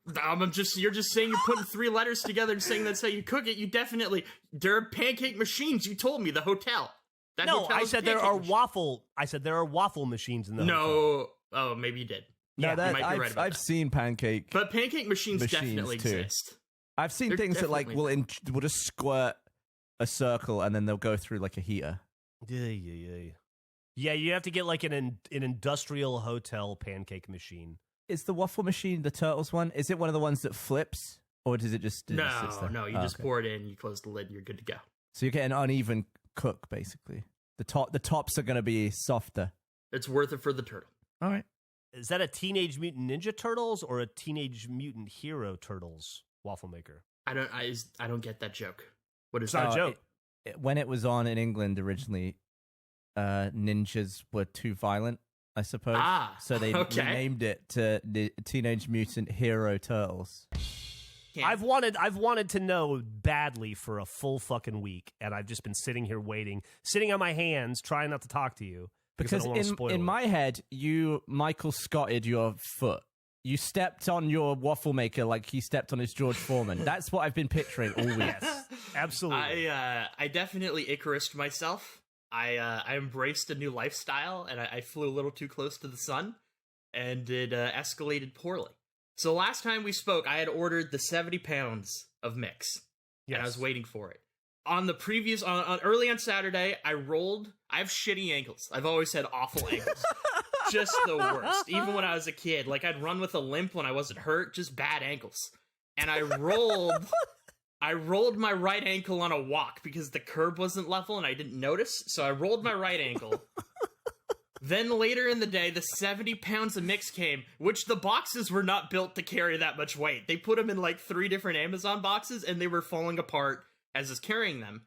Speaker 2: You're just saying you're putting 3 letters together and saying that's how you cook it. You definitely, there are pancake machines. You told me the hotel.
Speaker 3: I said there are waffle. I said there are waffle machines in the hotel.
Speaker 2: Oh, maybe you did.
Speaker 1: Yeah,
Speaker 2: you might be right about
Speaker 1: I've seen pancake,
Speaker 2: but pancake machines definitely
Speaker 1: too.
Speaker 2: exist.
Speaker 1: I've seen things that like will just squirt a circle and then they'll go through like a heater.
Speaker 3: Yeah, you have to get like an industrial hotel pancake machine.
Speaker 1: Is the waffle machine the Turtles one? Is it one of the ones that flips, or does it just?
Speaker 2: No. You just pour it in, you close the lid, and you're good to go.
Speaker 1: So you get an uneven cook, basically. The tops are going to be softer.
Speaker 2: It's worth it for the turtle.
Speaker 1: All right.
Speaker 3: Is that a Teenage Mutant Ninja Turtles or a Teenage Mutant Hero Turtles waffle maker?
Speaker 2: I don't get that joke. What is
Speaker 3: that? It's not a joke.
Speaker 1: When it was on in England originally, ninjas were too violent, I suppose. So they renamed it to the Teenage Mutant Hero Turtles.
Speaker 3: I've wanted to know badly for a full fucking week, and I've just been sitting here waiting, sitting on my hands, trying not to talk to you because I don't want to spoil
Speaker 1: in
Speaker 3: it.
Speaker 1: my head, you Michael Scotted your foot. You stepped on your waffle maker like he stepped on his George Foreman. That's what I've been picturing all week.
Speaker 3: Yes, absolutely.
Speaker 2: I definitely Icarused myself. I embraced a new lifestyle, and I flew a little too close to the sun, and it escalated poorly. So last time we spoke, I had ordered the 70 pounds of mix, and I was waiting for it. On the previous, early on Saturday, I have shitty ankles. I've always had awful ankles. Just the worst. Even when I was a kid, like I'd run with a limp when I wasn't hurt, just bad ankles. And I rolled my right ankle on a walk because the curb wasn't level and I didn't notice. So I rolled my right ankle. Then later in the day, the 70 pounds of mix came, which the boxes were not built to carry that much weight. They put them in like 3 different Amazon boxes and they were falling apart as I was carrying them.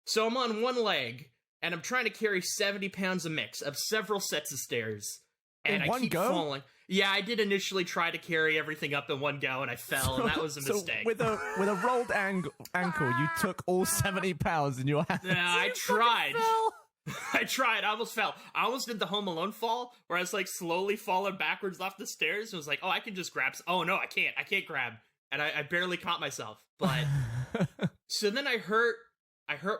Speaker 2: So I'm on one leg and I'm trying to carry 70 pounds of mix up several sets of stairs. And I keep falling. Yeah, I did initially try to carry everything up in one go, and I fell, and that was a mistake.
Speaker 1: With a rolled ankle, you took all 70 pounds in your hand.
Speaker 2: Yeah, I tried. I tried. I almost fell. I almost did the Home Alone fall, where I was like slowly falling backwards off the stairs. And was like, oh, I can just grab. Oh no, I can't. I can't grab. And I barely caught myself. But so then I hurt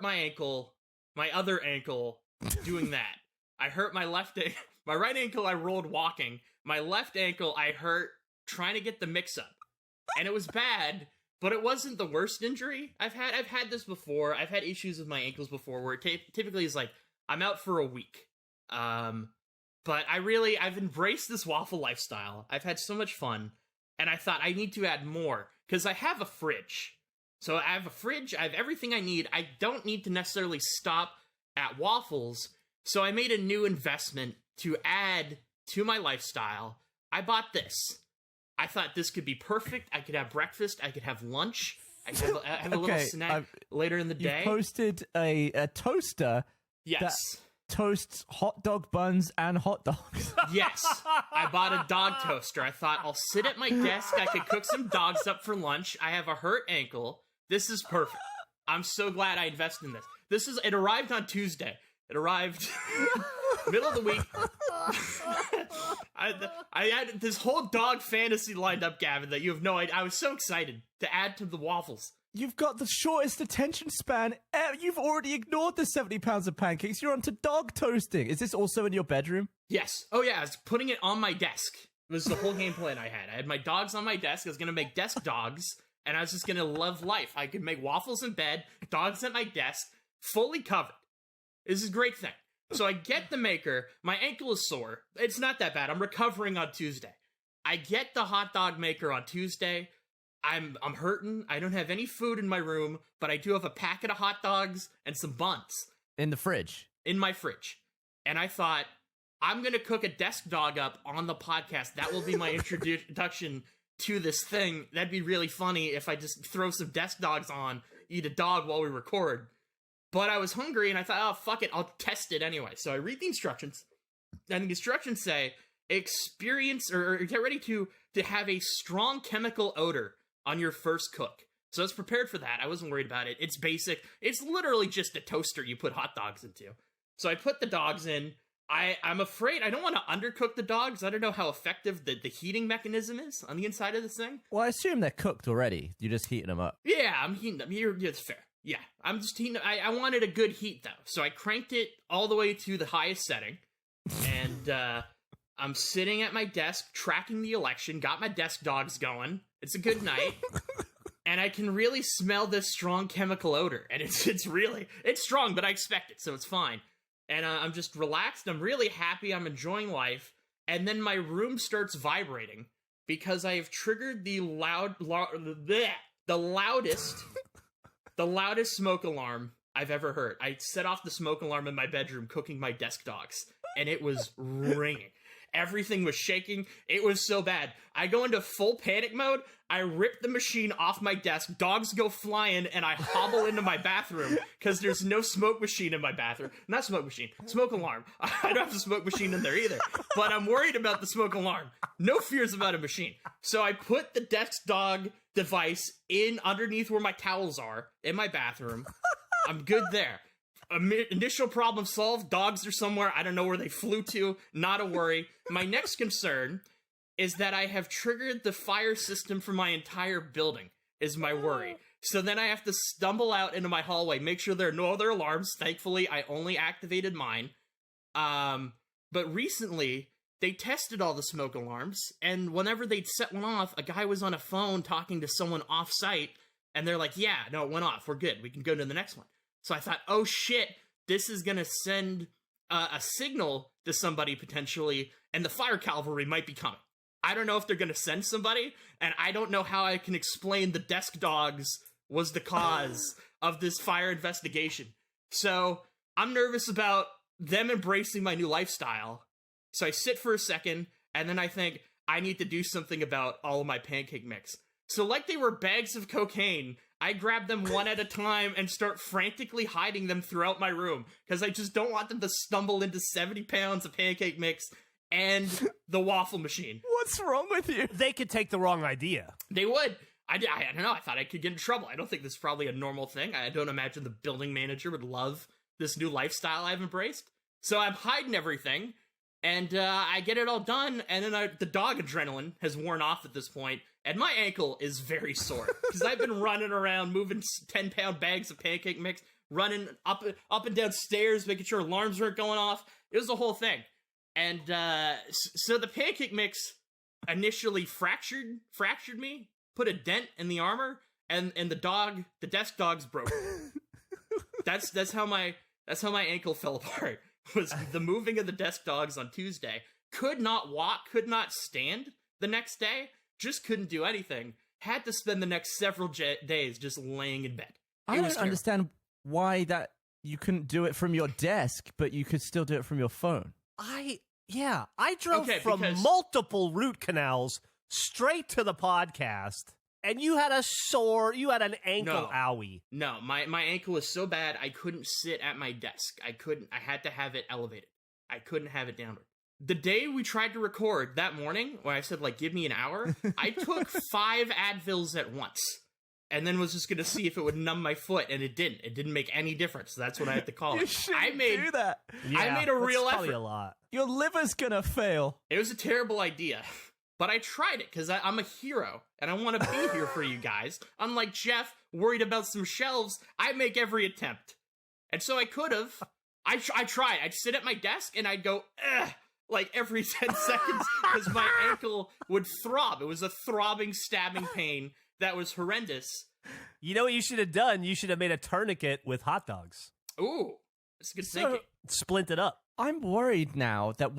Speaker 2: my ankle, my other ankle, doing that. I hurt my left ankle. My right ankle, I rolled walking. My left ankle, I hurt trying to get the mix up. And it was bad, but it wasn't the worst injury I've had. I've had this before. I've had issues with my ankles before where it typically is like, I'm out for a week. But I've embraced this waffle lifestyle. I've had so much fun. And I thought I need to add more because I have a fridge. So I have a fridge. I have everything I need. I don't need to necessarily stop at waffles. So I made a new investment to add to my lifestyle. I bought this. I thought this could be perfect. I could have breakfast. I could have lunch. I could have a little snack later in the day.
Speaker 1: You posted a toaster that toasts hot dog buns and hot dogs.
Speaker 2: Yes. I bought a dog toaster. I thought I'll sit at my desk. I could cook some dogs up for lunch. I have a hurt ankle. This is perfect. I'm so glad I invested in this. It arrived on Tuesday. It arrived middle of the week. I had this whole dog fantasy lined up, Gavin, that you have no idea. I was so excited to add to the waffles.
Speaker 1: You've got the shortest attention span. You've already ignored the 70 pounds of pancakes. You're on to dog toasting. Is this also in your bedroom?
Speaker 2: Yes. Oh, yeah. I was putting it on my desk. It was the whole game plan I had. I had my dogs on my desk. I was going to make desk dogs, and I was just going to love life. I could make waffles in bed, dogs at my desk, fully covered. This is a great thing. So I get the maker. My ankle is sore. It's not that bad. I'm recovering on Tuesday. I get the hot dog maker on Tuesday. I'm hurting. I don't have any food in my room, but I do have a packet of hot dogs and some buns.
Speaker 1: In the fridge?
Speaker 2: In my fridge. And I thought, I'm going to cook a desk dog up on the podcast. That will be my introduction to this thing. That'd be really funny if I just throw some desk dogs on, eat a dog while we record. But I was hungry, and I thought, oh, fuck it, I'll test it anyway. So I read the instructions, and the instructions say, experience, or get ready to have a strong chemical odor on your first cook. So I was prepared for that. I wasn't worried about it. It's basic. It's literally just a toaster you put hot dogs into. So I put the dogs in. I'm afraid I don't want to undercook the dogs. I don't know how effective the heating mechanism is on the inside of this thing.
Speaker 1: Well, I assume they're cooked already. You're just heating them up.
Speaker 2: Yeah, I'm heating them. It's fair. Yeah, I'm just heating. I wanted a good heat, though. So I cranked it all the way to the highest setting. And I'm sitting at my desk, tracking the election, got my desk dogs going. It's a good night. And I can really smell this strong chemical odor. And it's strong, but I expect it, so it's fine. And I'm just relaxed. I'm really happy. I'm enjoying life. And then my room starts vibrating because I have triggered the loudest smoke alarm I've ever heard. I set off the smoke alarm in my bedroom cooking my desk dogs, and it was ringing. Everything was shaking. It was so bad. I go into full panic mode. I rip the machine off my desk. Dogs go flying, and I hobble into my bathroom because there's no smoke machine in my bathroom. Not smoke machine. Smoke alarm. I don't have a smoke machine in there either. But I'm worried about the smoke alarm. No fears about a machine. So I put the desk dog device in underneath where my towels are in my bathroom. I'm good there. Initial problem solved. Dogs are somewhere. I don't know where they flew to. Not a worry. My next concern is that I have triggered the fire system for my entire building, is my worry. So then I have to stumble out into my hallway, make sure there are no other alarms. Thankfully, I only activated mine. But recently, they tested all the smoke alarms, and whenever they'd set one off, a guy was on a phone talking to someone off-site, and they're like, yeah, no, it went off. We're good. We can go to the next one. So I thought, oh shit, this is going to send a signal to somebody potentially, and the fire cavalry might be coming. I don't know if they're going to send somebody, and I don't know how I can explain the desk dogs was the cause of this fire investigation. So I'm nervous about them embracing my new lifestyle. So I sit for a second, and then I think I need to do something about all of my pancake mix. So like they were bags of cocaine, I grab them one at a time and start frantically hiding them throughout my room, because I just don't want them to stumble into 70 pounds of pancake mix and the waffle machine.
Speaker 1: What's wrong with you?
Speaker 3: They could take the wrong idea.
Speaker 2: They would. I don't know. I thought I could get in trouble. I don't think this is probably a normal thing. I don't imagine the building manager would love this new lifestyle I've embraced. So I'm hiding everything, and I get it all done, and then the dog adrenaline has worn off at this point, and my ankle is very sore, because I've been running around, moving 10-pound bags of pancake mix, running up and down stairs, making sure alarms weren't going off. It was the whole thing. And so the pancake mix initially fractured me, put a dent in the armor, and the desk dogs broke. That's how my ankle fell apart. Was the moving of the desk dogs on Tuesday. Could not walk, could not stand the next day, just couldn't do anything. Had to spend the next several days just laying in bed.
Speaker 1: I don't understand why that you couldn't do it from your desk, but you could still do it from your phone.
Speaker 3: I drove from multiple root canals straight to the podcast, and you had an ankle owie.
Speaker 2: No, my ankle was so bad I couldn't sit at my desk. I had to have it elevated. I couldn't have it downward. The day we tried to record that morning, when I said, like, give me an hour, I took 5 Advils at once. And then was just going to see if it would numb my foot, and it didn't. It didn't make any difference. That's what I had to call it.
Speaker 1: I do that.
Speaker 3: Yeah,
Speaker 2: I made a real effort.
Speaker 3: A lot.
Speaker 1: Your liver's going to fail.
Speaker 2: It was a terrible idea. But I tried it, because I'm a hero, and I want to be here for you guys. Unlike Jeff, worried about some shelves, I make every attempt. And so I could have. I tried. I'd sit at my desk, and I'd go, ugh, like every 10 seconds, because my ankle would throb. It was a throbbing, stabbing pain that was horrendous.
Speaker 3: You know what you should have done? You should have made a tourniquet with hot dogs.
Speaker 2: Ooh, that's good thinking.
Speaker 3: Splint it up.
Speaker 1: I'm worried now that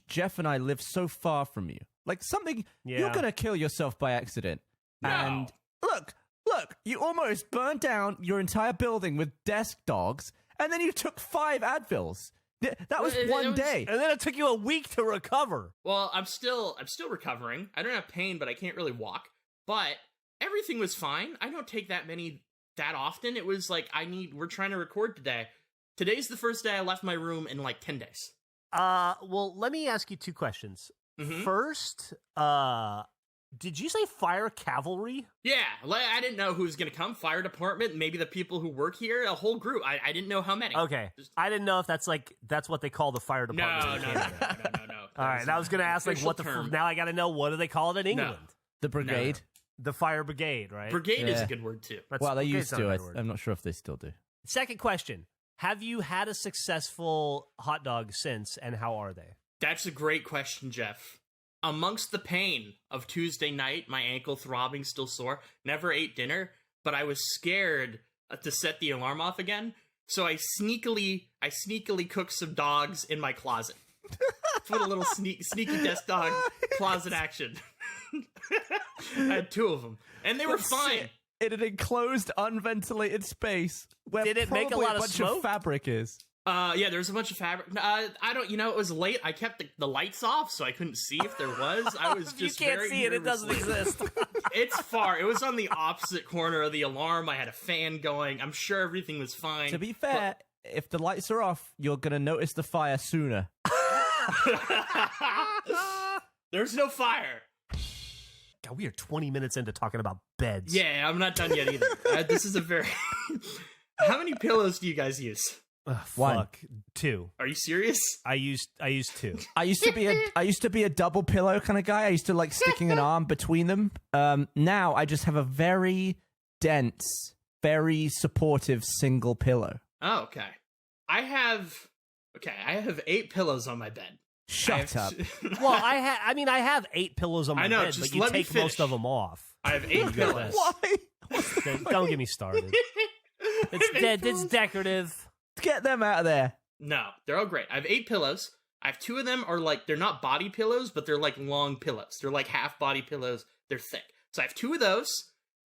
Speaker 1: Jeff and I live so far from you. Like something, you're going to kill yourself by accident.
Speaker 2: No.
Speaker 1: And look, you almost burned down your entire building with desk dogs, and then you took 5 Advils. That was one day.
Speaker 3: And then it took you a week to recover.
Speaker 2: Well, I'm still recovering. I don't have pain, but I can't really walk. But everything was fine. I don't take that often. It was like, we're trying to record today. Today's the first day I left my room in like 10 days.
Speaker 3: Well, let me ask you 2 questions.
Speaker 2: Mm-hmm.
Speaker 3: First, did you say fire cavalry?
Speaker 2: Yeah, I didn't know who was going to come. Fire department, maybe the people who work here, a whole group. I didn't know how many.
Speaker 3: Okay. I didn't know if that's what they call the fire department.
Speaker 2: No.
Speaker 3: All right, I was going to ask, like, what now I got to know, what do they call it in England?
Speaker 2: No.
Speaker 1: The brigade?
Speaker 2: No.
Speaker 3: The fire brigade, right?
Speaker 2: Brigade is a good word, too.
Speaker 1: Well, they used to. I'm not sure if they still do.
Speaker 3: Second question. Have you had a successful hot dog since, and how are they?
Speaker 2: That's a great question, Jeff. Amongst the pain of Tuesday night, my ankle throbbing, still sore, never ate dinner, but I was scared to set the alarm off again, so I sneakily cooked some dogs in my closet. Put a little sneaky desk dog closet action. I had 2 of them, and they were fine.
Speaker 1: In an enclosed, unventilated space where
Speaker 3: did it make a lot of
Speaker 1: bunch
Speaker 3: smoke?
Speaker 1: Of fabric is.
Speaker 2: Yeah, there's a bunch of fabric. It was late. I kept the lights off, so I couldn't see if there was. I was just
Speaker 3: you can't see it. It doesn't exist.
Speaker 2: It's far. It was on the opposite corner of the alarm. I had a fan going. I'm sure everything was fine.
Speaker 1: To be fair, if the lights are off, you're going to notice the fire sooner.
Speaker 2: There's no fire.
Speaker 3: God, we are 20 minutes into talking about beds.
Speaker 2: Yeah, I'm not done yet either. This is a very. How many pillows do you guys use?
Speaker 1: One.
Speaker 3: Fuck. 2.
Speaker 2: Are you serious?
Speaker 3: I used 2.
Speaker 1: I used to be a double pillow kind of guy. I used to like sticking an arm between them. Now I just have a very dense, very supportive single pillow.
Speaker 2: Oh, okay. I have 8 pillows on my bed.
Speaker 1: Shut up.
Speaker 3: Well, I have 8 pillows on my bed,
Speaker 2: just
Speaker 3: but you
Speaker 2: let me
Speaker 3: take
Speaker 2: finish.
Speaker 3: most of them off.
Speaker 2: I have 8 pillows.
Speaker 1: Why?
Speaker 3: Don't get me started. It's decorative.
Speaker 1: Get them out of there.
Speaker 2: No, they're all great. I have 8 pillows. I have 2 of them are like, they're not body pillows, but they're like long pillows. They're like half body pillows. They're thick. So I have 2 of those,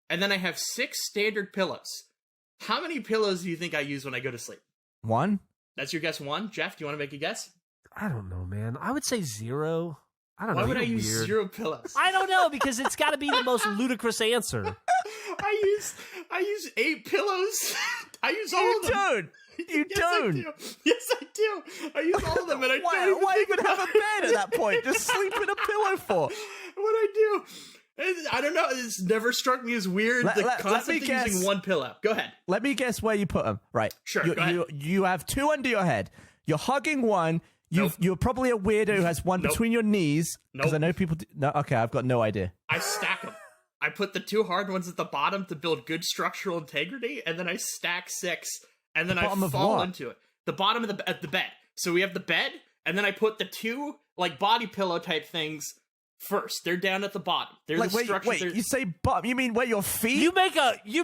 Speaker 2: and then I have 6 standard pillows. How many pillows do you think I use when I go to sleep?
Speaker 1: 1?
Speaker 2: That's your guess 1? Jeff, do you want to make a guess?
Speaker 3: I don't know, man. I would say 0. I don't know.
Speaker 2: Why would I
Speaker 3: You're
Speaker 2: use
Speaker 3: weird.
Speaker 2: 0 pillows?
Speaker 3: I don't know, because it's got to be the most ludicrous answer.
Speaker 2: I use 8 pillows. I use all of them.
Speaker 1: Don't. You
Speaker 2: Yes,
Speaker 1: don't.
Speaker 2: I do. Yes, I do. I use all of them, and I don't
Speaker 1: Why even have a bed at that point? Just sleep in a pillow fort.
Speaker 2: what I do. I don't know. It's never struck me as weird. The
Speaker 1: let
Speaker 2: concept
Speaker 1: me
Speaker 2: of
Speaker 1: guess.
Speaker 2: using 1 pillow. Go ahead.
Speaker 1: Let me guess where you put them. Right.
Speaker 2: Sure,
Speaker 1: You,
Speaker 2: go ahead.
Speaker 1: you have 2 under your head. You're hugging one.
Speaker 2: Nope.
Speaker 1: You're probably a weirdo who has one
Speaker 2: Nope.
Speaker 1: between your knees. Because
Speaker 2: Nope.
Speaker 1: I know people. No, okay, I've got no idea.
Speaker 2: I stack them. I put the 2 hard ones at the bottom to build good structural integrity, and then I stack 6, and then I
Speaker 1: bottom of
Speaker 2: fall
Speaker 1: what?
Speaker 2: into it. The bottom of the bed. So we have the bed, and then I put the 2 like body pillow type things first. They're down at the bottom. They're
Speaker 1: Like,
Speaker 2: the structure.
Speaker 1: wait. You say bottom? You mean where your feet?
Speaker 3: You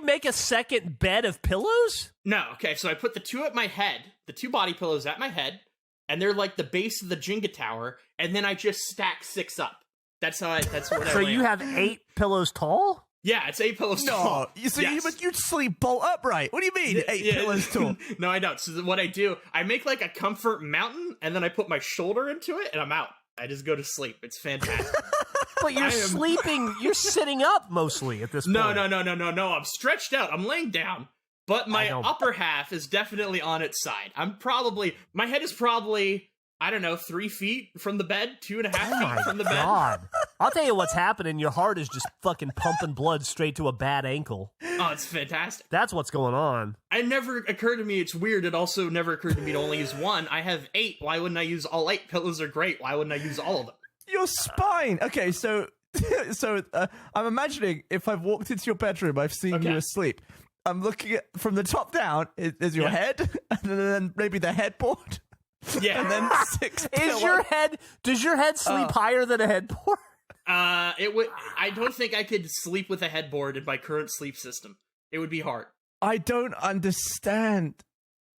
Speaker 3: make a second bed of pillows?
Speaker 2: No, okay. So I put the 2 at my head, the 2 body pillows at my head, and they're like the base of the Jenga tower, and then I just stack 6 up. That's what I.
Speaker 3: So
Speaker 2: lay
Speaker 3: you
Speaker 2: on.
Speaker 3: have 8 pillows tall?
Speaker 2: Yeah, it's 8 pillows
Speaker 1: No.
Speaker 2: tall.
Speaker 1: So
Speaker 2: Yes.
Speaker 1: you sleep bolt upright. What do you mean? 8
Speaker 2: Yeah.
Speaker 1: pillows tall.
Speaker 2: No, I don't. So what I do, I make like a comfort mountain, and then I put my shoulder into it, and I'm out. I just go to sleep. It's fantastic.
Speaker 3: But you're sleeping, you're sitting up mostly at this point.
Speaker 2: No. I'm stretched out. I'm laying down, but my upper half is definitely on its side. My head is probably, I don't know, 3 feet from the bed, 2.5 feet from the bed.
Speaker 3: God. I'll tell you what's happening. Your heart is just fucking pumping blood straight to a bad ankle.
Speaker 2: Oh, it's fantastic.
Speaker 3: That's what's going on.
Speaker 2: It never occurred to me. It's weird. It also never occurred to me to only use 1. I have 8. Why wouldn't I use all 8? Pillows are great. Why wouldn't I use all of them?
Speaker 1: Your spine. Okay, so I'm imagining if I've walked into your bedroom, I've seen you asleep. I'm looking at from the top down. Is your head, and then maybe the headboard.
Speaker 2: Yeah,
Speaker 1: and then 6
Speaker 3: pillows. Does your head sleep higher than a headboard?
Speaker 2: It would. I don't think I could sleep with a headboard in my current sleep system. It would be hard.
Speaker 1: I don't understand.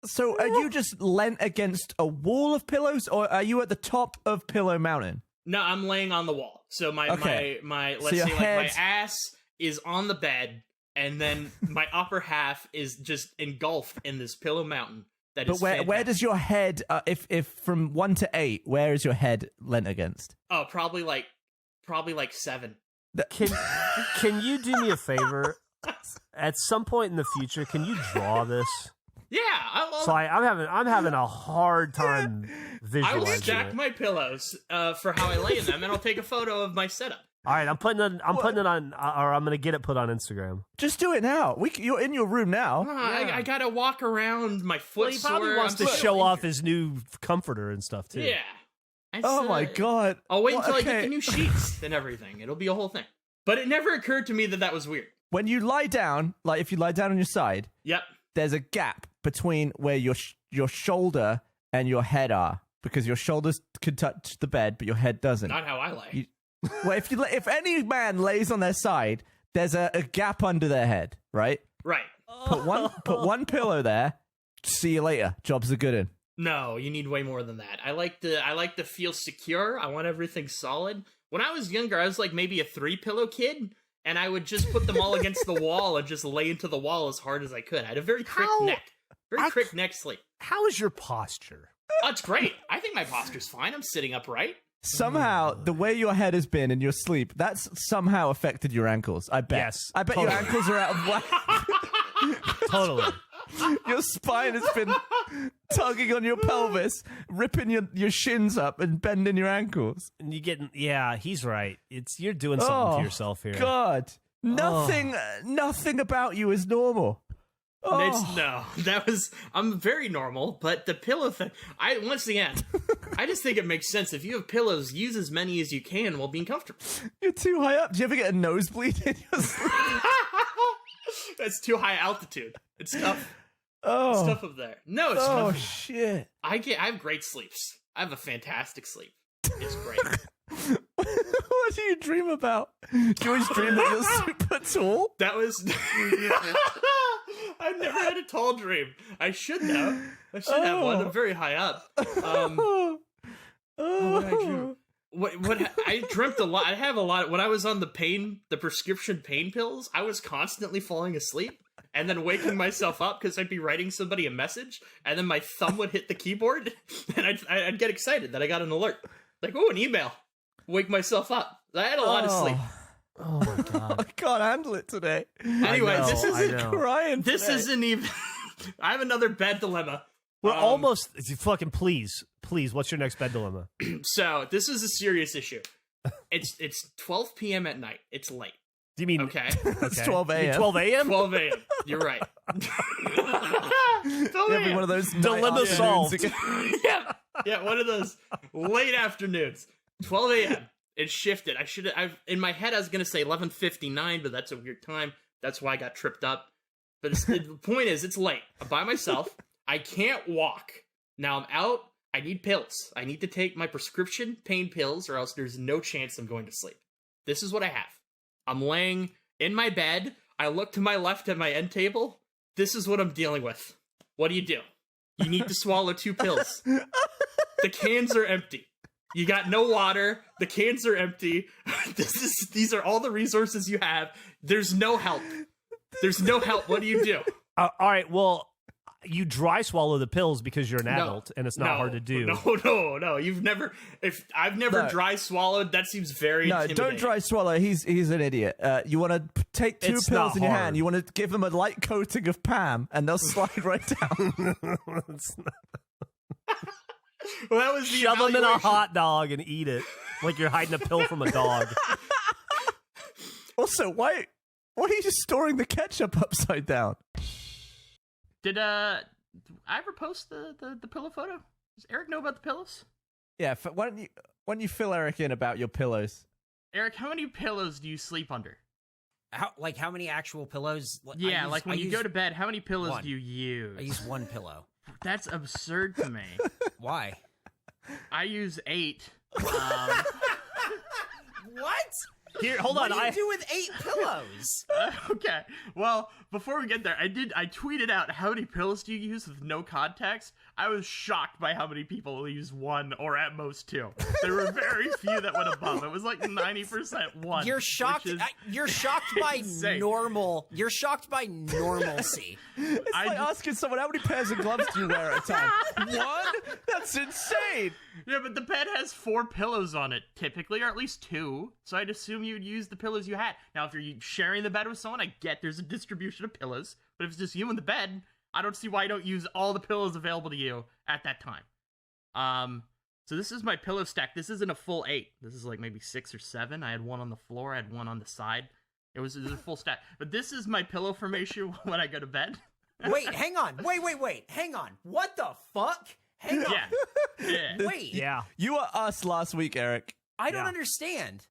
Speaker 1: So are you just leant against a wall of pillows, or are you at the top of Pillow Mountain?
Speaker 2: No, I'm laying on the wall. So my let's say
Speaker 1: your
Speaker 2: like
Speaker 1: head-
Speaker 2: my ass is on the bed, and then my upper half is just engulfed in this pillow mountain.
Speaker 1: But where does your head, if from 1 to 8, where is your head leant against?
Speaker 2: Oh, probably like 7.
Speaker 3: Can you do me a favor? At some point in the future, can you draw this?
Speaker 2: Yeah,
Speaker 3: So I'm having a hard time
Speaker 2: I
Speaker 3: visualizing
Speaker 2: will stack
Speaker 3: it.
Speaker 2: my pillows for how I lay in them, and I'll take a photo of my setup.
Speaker 3: All right, I'm putting it on, or I'm gonna get it put on Instagram.
Speaker 1: Just do it now. You're in your room now.
Speaker 2: I gotta walk around. My foot
Speaker 3: Well, he probably
Speaker 2: sore.
Speaker 3: wants to show off his new comforter and stuff too.
Speaker 2: Yeah.
Speaker 1: Oh my god.
Speaker 2: I'll wait until I
Speaker 1: okay.
Speaker 2: get the new sheets and everything. It'll be a whole thing. But it never occurred to me that was weird.
Speaker 1: When you lie down, like if you lie down on your side,
Speaker 2: Yep.
Speaker 1: there's a gap between where your shoulder and your head are, because your shoulders can touch the bed, but your head doesn't.
Speaker 2: Not how I lay.
Speaker 1: Well, if any man lays on their side, there's a gap under their head, right?
Speaker 2: Right.
Speaker 1: Put one pillow there. See you later. Jobs are good in.
Speaker 2: No, you need way more than that. I like to feel secure. I want everything solid. When I was younger, I was like maybe a 3-pillow kid, and I would just put them all against the wall and just lay into the wall as hard as I could. I had a very crick neck. Crick neck sleep.
Speaker 3: How is your posture?
Speaker 2: Oh, it's great. I think my posture's fine. I'm sitting upright.
Speaker 1: Somehow, the way your head has been in your sleep, that's somehow affected your ankles. I bet.
Speaker 3: Yes,
Speaker 1: I bet
Speaker 3: totally.
Speaker 1: your ankles are out of whack.
Speaker 3: Totally.
Speaker 1: Your spine has been tugging on your pelvis, ripping your shins up and bending your ankles.
Speaker 3: And you getting, yeah, he's right. You're doing something to yourself here.
Speaker 1: God, nothing about you is normal.
Speaker 2: I'm very normal, but the pillow thing, once again, I just think it makes sense. If you have pillows, use as many as you can while being comfortable.
Speaker 1: You're too high up. Do you ever get a nosebleed in your sleep?
Speaker 2: That's too high altitude. It's tough.
Speaker 1: Oh.
Speaker 2: It's tough up there. No, it's
Speaker 1: Oh,
Speaker 2: nothing.
Speaker 1: shit.
Speaker 2: I have great sleeps. I have a fantastic sleep. It's great.
Speaker 1: What do you dream about? Do you always dream that you're super tall?
Speaker 2: That was... I've never had a tall dream. I should though. I should have one. I'm very high up. What did I dream? What I dreamt a lot. I have a lot. When I was on the prescription pain pills, I was constantly falling asleep and then waking myself up because I'd be writing somebody a message and then my thumb would hit the keyboard and I'd get excited that I got an alert. Like, oh, an email. Wake myself up. I had a lot of sleep.
Speaker 3: Oh my God.
Speaker 1: I can't handle it today.
Speaker 2: Anyway, this isn't
Speaker 1: crying.
Speaker 2: This
Speaker 1: today.
Speaker 2: isn't even. I have another bed dilemma.
Speaker 3: We're almost, fucking please, what's your next bed dilemma?
Speaker 2: So this is a serious issue. It's 12 p.m. at night. It's late.
Speaker 3: Do you mean
Speaker 2: okay?
Speaker 1: It's 12 a.m.
Speaker 3: 12 a.m.
Speaker 2: 12 a.m. You're right. 12
Speaker 1: Every one of those
Speaker 3: dilemma solved.
Speaker 2: yeah, one of those late afternoons. 12 a.m. It shifted. In my head I was gonna say 11:59, but that's a weird time. That's why I got tripped up. But the point is, it's late. I'm by myself. I can't walk. Now I'm out. I need pills. I need to take my prescription pain pills, or else there's no chance I'm going to sleep. This is what I have. I'm laying in my bed. I look to my left at my end table. This is what I'm dealing with. What do? You need to swallow 2 pills. The cans are empty. You got no water. The cans are empty. These are all the resources you have. There's no help. What do you do?
Speaker 3: All right. Well, you dry swallow the pills because you're an adult and it's not hard to do.
Speaker 2: No. I've never dry swallowed. That seems very intimidating.
Speaker 1: Don't dry swallow. He's an idiot. You want to take 2 pills in your hand. You want to give them a light coating of Pam, and they'll slide right down.
Speaker 2: Well, that was the
Speaker 3: shove them in a hot dog and eat it like you're hiding a pill from a dog.
Speaker 1: Also, why are you just storing the ketchup upside down?
Speaker 2: Did I ever post the pillow photo? Does Eric know about the pillows?
Speaker 1: Yeah. Why don't you fill Eric in about your pillows?
Speaker 2: Eric, how many pillows do you sleep under?
Speaker 5: How many actual pillows?
Speaker 2: Yeah, when you go to bed, how many pillows do you use?
Speaker 5: I use 1 pillow.
Speaker 2: That's absurd to me.
Speaker 5: Why?
Speaker 2: I use 8.
Speaker 5: What?
Speaker 3: Here, hold on.
Speaker 5: What do you do with 8 pillows?
Speaker 2: Okay. Well, before we get there, I tweeted out how many pillows do you use with no context. I was shocked by how many people use 1 or at most 2. There were very few that went above. It was like 90% 1.
Speaker 5: You're shocked. You're shocked by
Speaker 2: insane.
Speaker 5: normal. You're shocked by normalcy.
Speaker 1: It's like asking someone, how many pairs of gloves do you wear at a time? 1? That's insane.
Speaker 2: Yeah, but the bed has 4 pillows on it, typically, or at least 2. So I'd assume you would use the pillows you had. Now, if you're sharing the bed with someone, I get there's a distribution of pillows. But if it's just you in the bed, I don't see why you don't use all the pillows available to you at that time. So this is my pillow stack. This isn't a full 8. This is like maybe 6 or 7. I had 1 on the floor. I had 1 on the side. It was a full stack. But this is my pillow formation when I go to bed.
Speaker 5: Wait, hang on. Wait. Hang on. What the fuck? Hang on.
Speaker 2: Yeah.
Speaker 5: Wait.
Speaker 3: Yeah.
Speaker 1: You were us last week, Eric.
Speaker 5: I don't understand.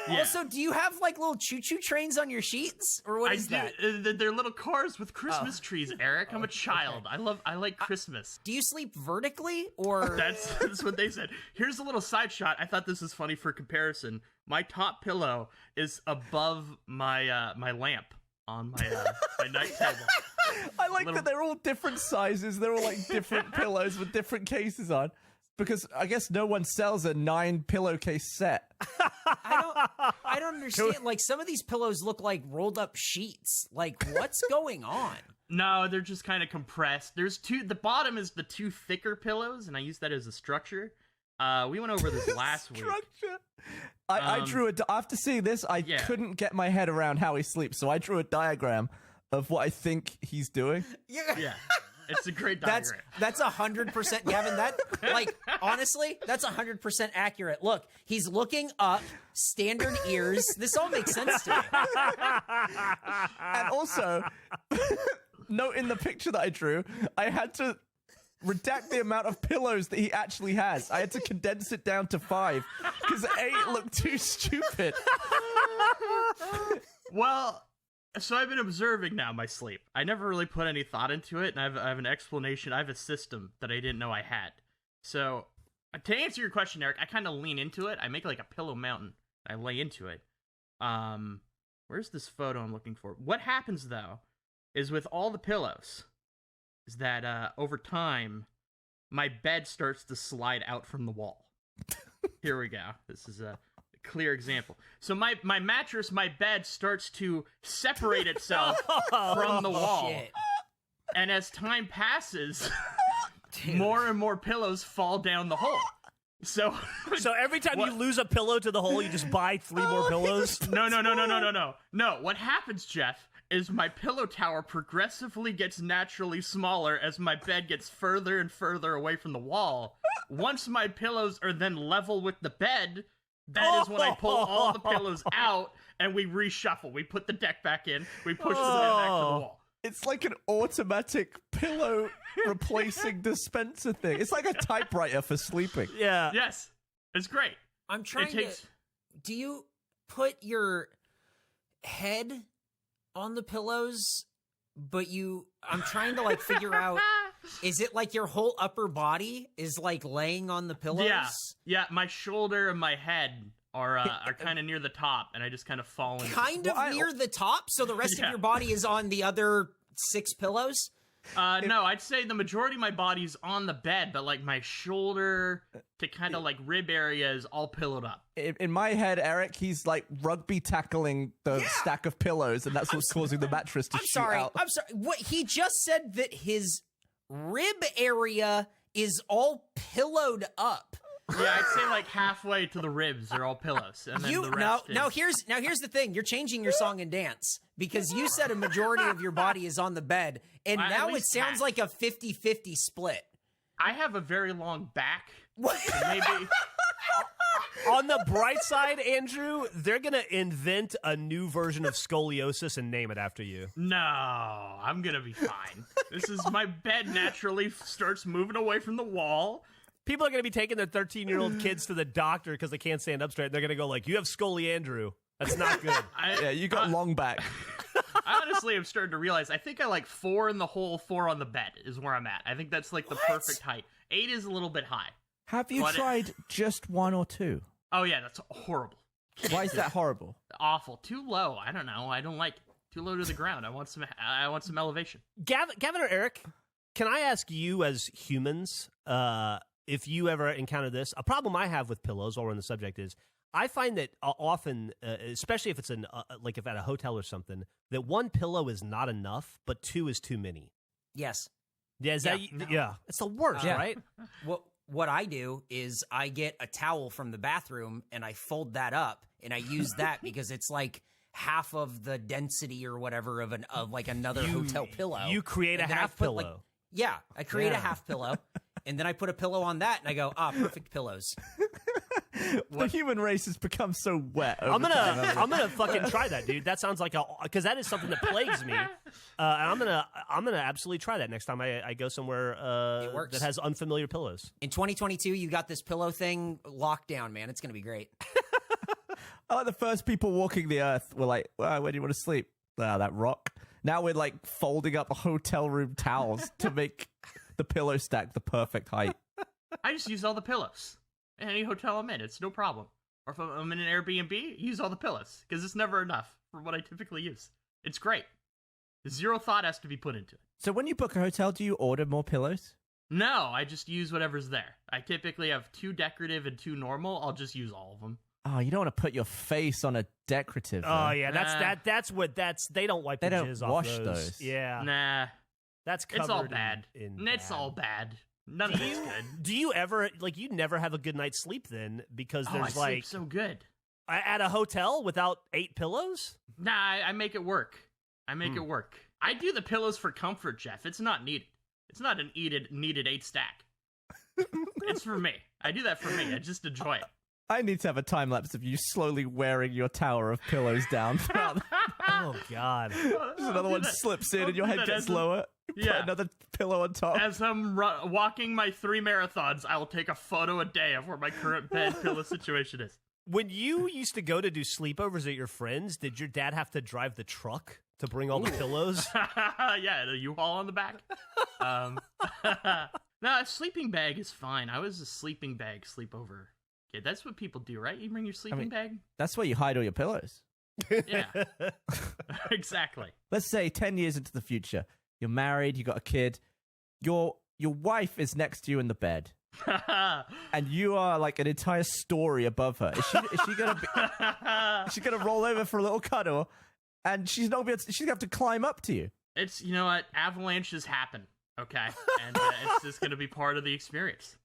Speaker 2: Yeah.
Speaker 5: Also, do you have like little choo-choo trains on your sheets, or what is that?
Speaker 2: They're little cars with Christmas trees, Eric. I'm a child.
Speaker 5: Okay.
Speaker 2: I like Christmas.
Speaker 5: Do you sleep vertically, or
Speaker 2: That's what they said. Here's a little side shot. I thought this was funny for comparison. My top pillow is above my my lamp on my night table.
Speaker 1: I like that they're all different sizes. They're all like different pillows with different cases on. Because I guess no one sells a 9 pillowcase set.
Speaker 5: I don't understand. Like, some of these pillows look like rolled up sheets. Like, what's going on?
Speaker 2: No, they're just kind of compressed. There's 2. The bottom is the 2 thicker pillows, and I use that as a structure. We went over this last week.
Speaker 1: I drew after seeing this, I couldn't get my head around how he sleeps, so I drew a diagram of what I think he's doing.
Speaker 2: Yeah. It's a great diagram.
Speaker 5: That's 100%, Gavin. That, like, honestly, that's 100% accurate. Look, he's looking up, standard ears. This all makes sense to me.
Speaker 1: And also, note in the picture that I drew, I had to redact the amount of pillows that he actually has. I had to condense it down to 5 because 8 looked too stupid.
Speaker 2: Well, so I've been observing now my sleep. I never really put any thought into it, and I have an explanation. I have a system that I didn't know I had. So, to answer your question, Eric, I kind of lean into it. I make like a pillow mountain. I lay into it. Where's this photo I'm looking for? What happens, though, is with all the pillows, is that over time, my bed starts to slide out from the wall. Here we go. This is a clear example. So my mattress, my bed starts to separate itself from the wall.
Speaker 5: Shit.
Speaker 2: And as time passes, more and more pillows fall down the hole. So
Speaker 3: every time you lose a pillow to the hole, you just buy 3 more pillows?
Speaker 2: No. No, what happens, Jeff, is my pillow tower progressively gets naturally smaller as my bed gets further and further away from the wall. Once my pillows are then level with the bed, that is when I pull all the pillows out and we reshuffle. We put the deck back in. We push the bed back to the wall.
Speaker 1: It's like an automatic pillow replacing dispenser thing. It's like a typewriter for sleeping.
Speaker 3: Yeah.
Speaker 2: Yes. It's great.
Speaker 5: I'm trying to... Do you put your head on the pillows, but I'm trying to, like, figure out... Is it like your whole upper body is like laying on the pillows?
Speaker 2: Yeah. My shoulder and my head are kind of near the top, and I just kind of fall in.
Speaker 5: Near the top, so the rest of your body is on the other 6 pillows?
Speaker 2: No, I'd say the majority of my body's on the bed, but like my shoulder to kind of like rib area is all pillowed up.
Speaker 1: In my head, Eric, he's like rugby tackling the stack of pillows, and that's what's causing the mattress to shoot out.
Speaker 5: I'm sorry. What he just said that his rib area is all pillowed up.
Speaker 2: Yeah, I'd say like halfway to the ribs are all pillows, and then the rest
Speaker 5: now here's the thing. You're changing your song and dance because you said a majority of your body is on the bed, and now it sounds like a 50-50 split.
Speaker 2: I have a very long back.
Speaker 5: What?
Speaker 2: So maybe.
Speaker 3: On the bright side, Andrew, they're going to invent a new version of scoliosis and name it after you.
Speaker 2: No, I'm going to be fine. This is my bed naturally starts moving away from the wall.
Speaker 3: People are going to be taking their 13-year-old kids to the doctor because they can't stand up straight. They're going to go like, you have Andrew. That's not good.
Speaker 1: Yeah, you got long back.
Speaker 2: I honestly am starting to realize I think I like 4 in the hole, 4 on the bed is where I'm at. I think that's like the perfect height. 8 is a little bit high.
Speaker 1: Have you tried just 1 or 2?
Speaker 2: Oh, yeah, that's horrible.
Speaker 1: Why is that horrible?
Speaker 2: Awful. Too low. I don't know. I don't like it. Too low to the ground. I want some elevation.
Speaker 3: Gavin or Eric, can I ask you as humans, if you ever encounter this? A problem I have with pillows, while we're on the subject, is I find that often, especially if it's like if at a hotel or something, that 1 pillow is not enough, but 2 is too many.
Speaker 5: Yes.
Speaker 3: Yeah, it's the worst, right?
Speaker 5: What I do is I get a towel from the bathroom and I fold that up and I use that because it's like half of the density or whatever of like another hotel pillow.
Speaker 3: You create a half pillow.
Speaker 5: I create a half pillow and then I put a pillow on that and I go, perfect pillows.
Speaker 1: The human race has become so wet.
Speaker 3: I'm gonna fucking try that, dude. That sounds like because that is something that plagues me. And I'm gonna absolutely try that next time I go somewhere that has unfamiliar pillows.
Speaker 5: In 2022, you got this pillow thing locked down, man. It's gonna be great.
Speaker 1: The first people walking the earth were like, where do you want to sleep? That rock. Now we're like folding up hotel room towels to make the pillow stack the perfect height.
Speaker 2: I just use all the pillows. Any hotel I'm in, it's no problem. Or if I'm in an Airbnb, use all the pillows, because it's never enough for what I typically use. It's great. Zero thought has to be put into it.
Speaker 1: So when you book a hotel, do you order more pillows?
Speaker 2: No, I just use whatever's there. I typically have 2 decorative and 2 normal. I'll just use all of them.
Speaker 1: Oh, you don't want to put your face on a decorative.
Speaker 3: Oh, yeah, they don't wipe the jizz off those.
Speaker 1: They don't wash those.
Speaker 3: Yeah.
Speaker 2: Nah.
Speaker 3: That's covered
Speaker 2: It's all bad.
Speaker 3: It's
Speaker 2: all bad. None of it's good.
Speaker 3: Do you ever, like, you never have a good night's sleep then? Because there's
Speaker 2: I sleep so good.
Speaker 3: At a hotel without 8 pillows?
Speaker 2: Nah, I make it work. It work. I do the pillows for comfort, Jeff. It's not needed. It's not an needed 8 stack. It's for me. I do that for me. I just enjoy it.
Speaker 1: I need to have a time lapse of you slowly wearing your tower of pillows down.
Speaker 3: Oh God!
Speaker 1: Just another one slips in and your head gets lower. Put another pillow on top.
Speaker 2: As I'm walking my 3 marathons, I will take a photo a day of where my current bed pillow situation is.
Speaker 3: When you used to go to do sleepovers at your friends, did your dad have to drive the truck to bring all the pillows?
Speaker 2: Yeah, the U-Haul on the back. No, a sleeping bag is fine. I was a sleeping bag sleepover kid. That's what people do, right? You bring your sleeping bag?
Speaker 1: That's where you hide all your pillows.
Speaker 2: Yeah. Exactly.
Speaker 1: Let's say 10 years into the future, you're married, you got a kid, your wife is next to you in the bed. And you are like an entire story above her. Is she gonna roll over for a little cuddle, and she's gonna have to climb up to you?
Speaker 2: It's, you know what, avalanches happen, okay, and it's just gonna be part of the experience.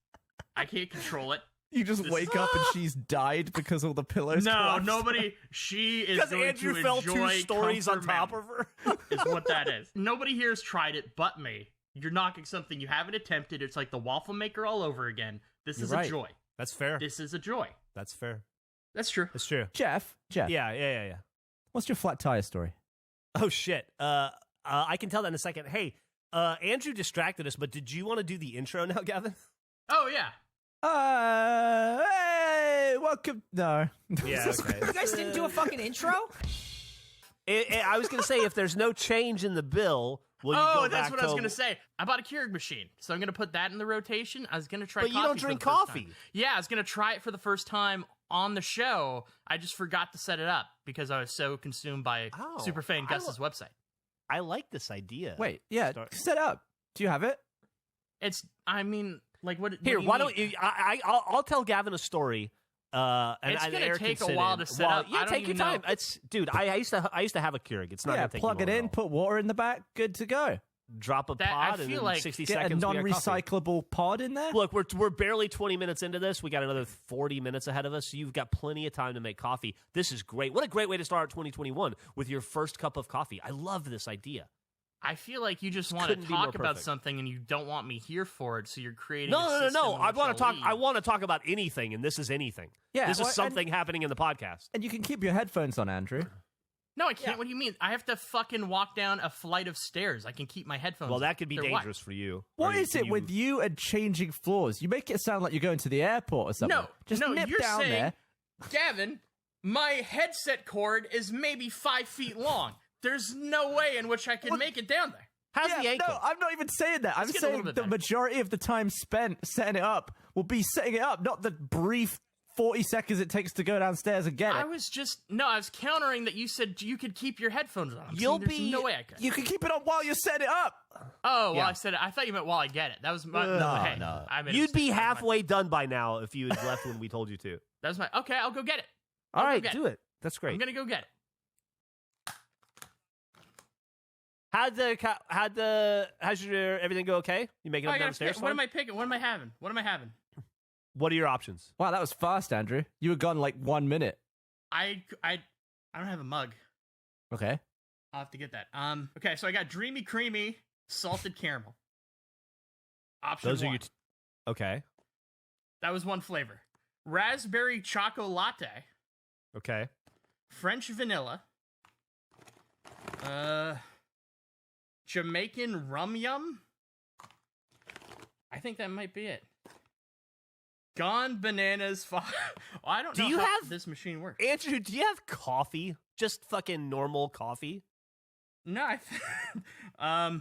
Speaker 2: I can't control it.
Speaker 1: You just wake up and she's died because all the pillows.
Speaker 2: No,
Speaker 1: collapsed.
Speaker 2: nobody. She is
Speaker 3: Because
Speaker 2: going
Speaker 3: Andrew
Speaker 2: to
Speaker 3: fell
Speaker 2: enjoy
Speaker 3: 2 stories on
Speaker 2: comfort
Speaker 3: top
Speaker 2: memory,
Speaker 3: of her.
Speaker 2: is what that is. Nobody here has tried it but me. You're knocking something you haven't attempted. It's like the waffle maker all over again. This is
Speaker 1: right.
Speaker 2: a joy.
Speaker 3: That's fair.
Speaker 2: This is a joy.
Speaker 3: That's fair.
Speaker 2: That's true.
Speaker 3: That's true.
Speaker 1: Jeff.
Speaker 3: Yeah.
Speaker 1: What's your flat tire story?
Speaker 3: Oh shit. I can tell that in a second. Hey, Andrew distracted us, but did you want to do the intro now, Gavin?
Speaker 2: Oh yeah.
Speaker 1: Hey, welcome. No.
Speaker 3: Yeah. Okay.
Speaker 5: You guys didn't do a fucking intro?
Speaker 3: I was gonna say, if there's no change in the bill, will you go
Speaker 2: that's
Speaker 3: back
Speaker 2: what I was gonna say. I bought a Keurig machine, so I'm gonna put that in the rotation. I was gonna try.
Speaker 3: But you
Speaker 2: coffee
Speaker 3: don't
Speaker 2: for
Speaker 3: drink
Speaker 2: the first
Speaker 3: coffee.
Speaker 2: time. Yeah, I was gonna try it for the first time on the show. I just forgot to set it up because I was so consumed by Superfan Gus's website.
Speaker 3: I like this idea.
Speaker 1: Wait, yeah, set up. Do you have it?
Speaker 2: It's. I mean, like what?
Speaker 3: Here,
Speaker 2: what
Speaker 3: why
Speaker 2: do
Speaker 3: don't
Speaker 2: you?
Speaker 3: you? I'll tell Gavin a story. And
Speaker 2: It's gonna
Speaker 3: Eric
Speaker 2: take
Speaker 3: can
Speaker 2: a
Speaker 3: sit
Speaker 2: while
Speaker 3: in.
Speaker 2: to set up.
Speaker 3: Yeah,
Speaker 2: I don't
Speaker 3: take your
Speaker 2: even know.
Speaker 3: time. It's dude. I used to have a Keurig. It's not
Speaker 1: Yeah,
Speaker 3: gonna take
Speaker 1: plug
Speaker 3: you
Speaker 1: it
Speaker 3: long
Speaker 1: in,
Speaker 3: at all.
Speaker 1: put water in the back, good to go.
Speaker 3: Drop a
Speaker 2: That- I
Speaker 3: pod, and
Speaker 2: feel
Speaker 3: in
Speaker 2: like
Speaker 3: 60
Speaker 1: Get a
Speaker 3: seconds. we got coffee.
Speaker 1: non-recyclable pod in there.
Speaker 3: Look, we're barely 20 minutes into this. We got another 40 minutes ahead of us. So you've got plenty of time to make coffee. This is great. What a great way to start 2021 with your first cup of coffee. I love this idea.
Speaker 2: I feel like you just want
Speaker 3: couldn't
Speaker 2: to
Speaker 3: be more
Speaker 2: talk about
Speaker 3: perfect.
Speaker 2: something and you don't want me here for it, so you're creating.
Speaker 3: No.
Speaker 2: a system in
Speaker 3: I
Speaker 2: which
Speaker 3: want
Speaker 2: I'll
Speaker 3: to talk.
Speaker 2: leave.
Speaker 3: I want to talk about anything, and this is anything.
Speaker 1: Yeah,
Speaker 3: this
Speaker 1: well,
Speaker 3: is something happening in the podcast.
Speaker 1: And you can keep your headphones on, Andrew.
Speaker 2: No, I can't. What do you mean? I have to fucking walk down a flight of stairs. I can keep my headphones.
Speaker 3: Well,
Speaker 2: on.
Speaker 3: that could be
Speaker 2: They're
Speaker 3: dangerous for you.
Speaker 1: What
Speaker 3: Or
Speaker 1: is it with you and changing floors? You make it sound like you're going to the airport or something.
Speaker 2: No,
Speaker 1: just
Speaker 2: no,
Speaker 1: nip
Speaker 2: you're
Speaker 1: down
Speaker 2: saying,
Speaker 1: there.
Speaker 2: Gavin, my headset cord is maybe 5 feet long. There's no way in which I can make it down there.
Speaker 3: How's the ankle?
Speaker 1: No, I'm not even saying that. I'm
Speaker 2: Let's get a little
Speaker 1: saying
Speaker 2: bit
Speaker 1: the
Speaker 2: better.
Speaker 1: majority of the time spent setting it up will be setting it up, not the brief 40 seconds it takes to go downstairs and get it.
Speaker 2: I was countering that you said you could keep your headphones on. I'm
Speaker 3: You'll
Speaker 2: saying there's
Speaker 3: be-
Speaker 2: no way I could.
Speaker 1: You can keep it on while you're setting it up.
Speaker 2: Oh, well,
Speaker 3: Yeah.
Speaker 2: I said it. I thought you meant while I get it. That was my.
Speaker 1: No,
Speaker 2: hey,
Speaker 1: no.
Speaker 2: I made a
Speaker 3: You'd be
Speaker 2: mistake. That was my-
Speaker 3: halfway done by now if you had left when we told you to.
Speaker 2: That was my. Okay, I'll go get it.
Speaker 3: All
Speaker 2: I'll go
Speaker 3: right,
Speaker 2: get
Speaker 3: do it. That's great.
Speaker 2: I'm gonna go get it.
Speaker 3: How's your everything go? Okay, you making
Speaker 2: Oh,
Speaker 3: up
Speaker 2: I gotta
Speaker 3: downstairs?
Speaker 2: pick, what am I picking? What am I having? What am I having?
Speaker 3: What are your options?
Speaker 1: Wow, that was fast, Andrew. You were gone like 1 minute.
Speaker 2: I don't have a mug.
Speaker 1: Okay.
Speaker 2: I'll have to get that. Okay, so I got Dreamy Creamy Salted Caramel. Option
Speaker 3: Those are
Speaker 2: one.
Speaker 3: your. Okay.
Speaker 2: That was one flavor. Raspberry Choco Latte.
Speaker 3: Okay.
Speaker 2: French Vanilla. Jamaican Rum Yum. I think that might be it. Gone Bananas. I don't
Speaker 3: Do
Speaker 2: know
Speaker 3: you
Speaker 2: how
Speaker 3: have-
Speaker 2: this machine works.
Speaker 3: Andrew, do you have coffee? Just fucking normal coffee?
Speaker 2: No,
Speaker 3: Like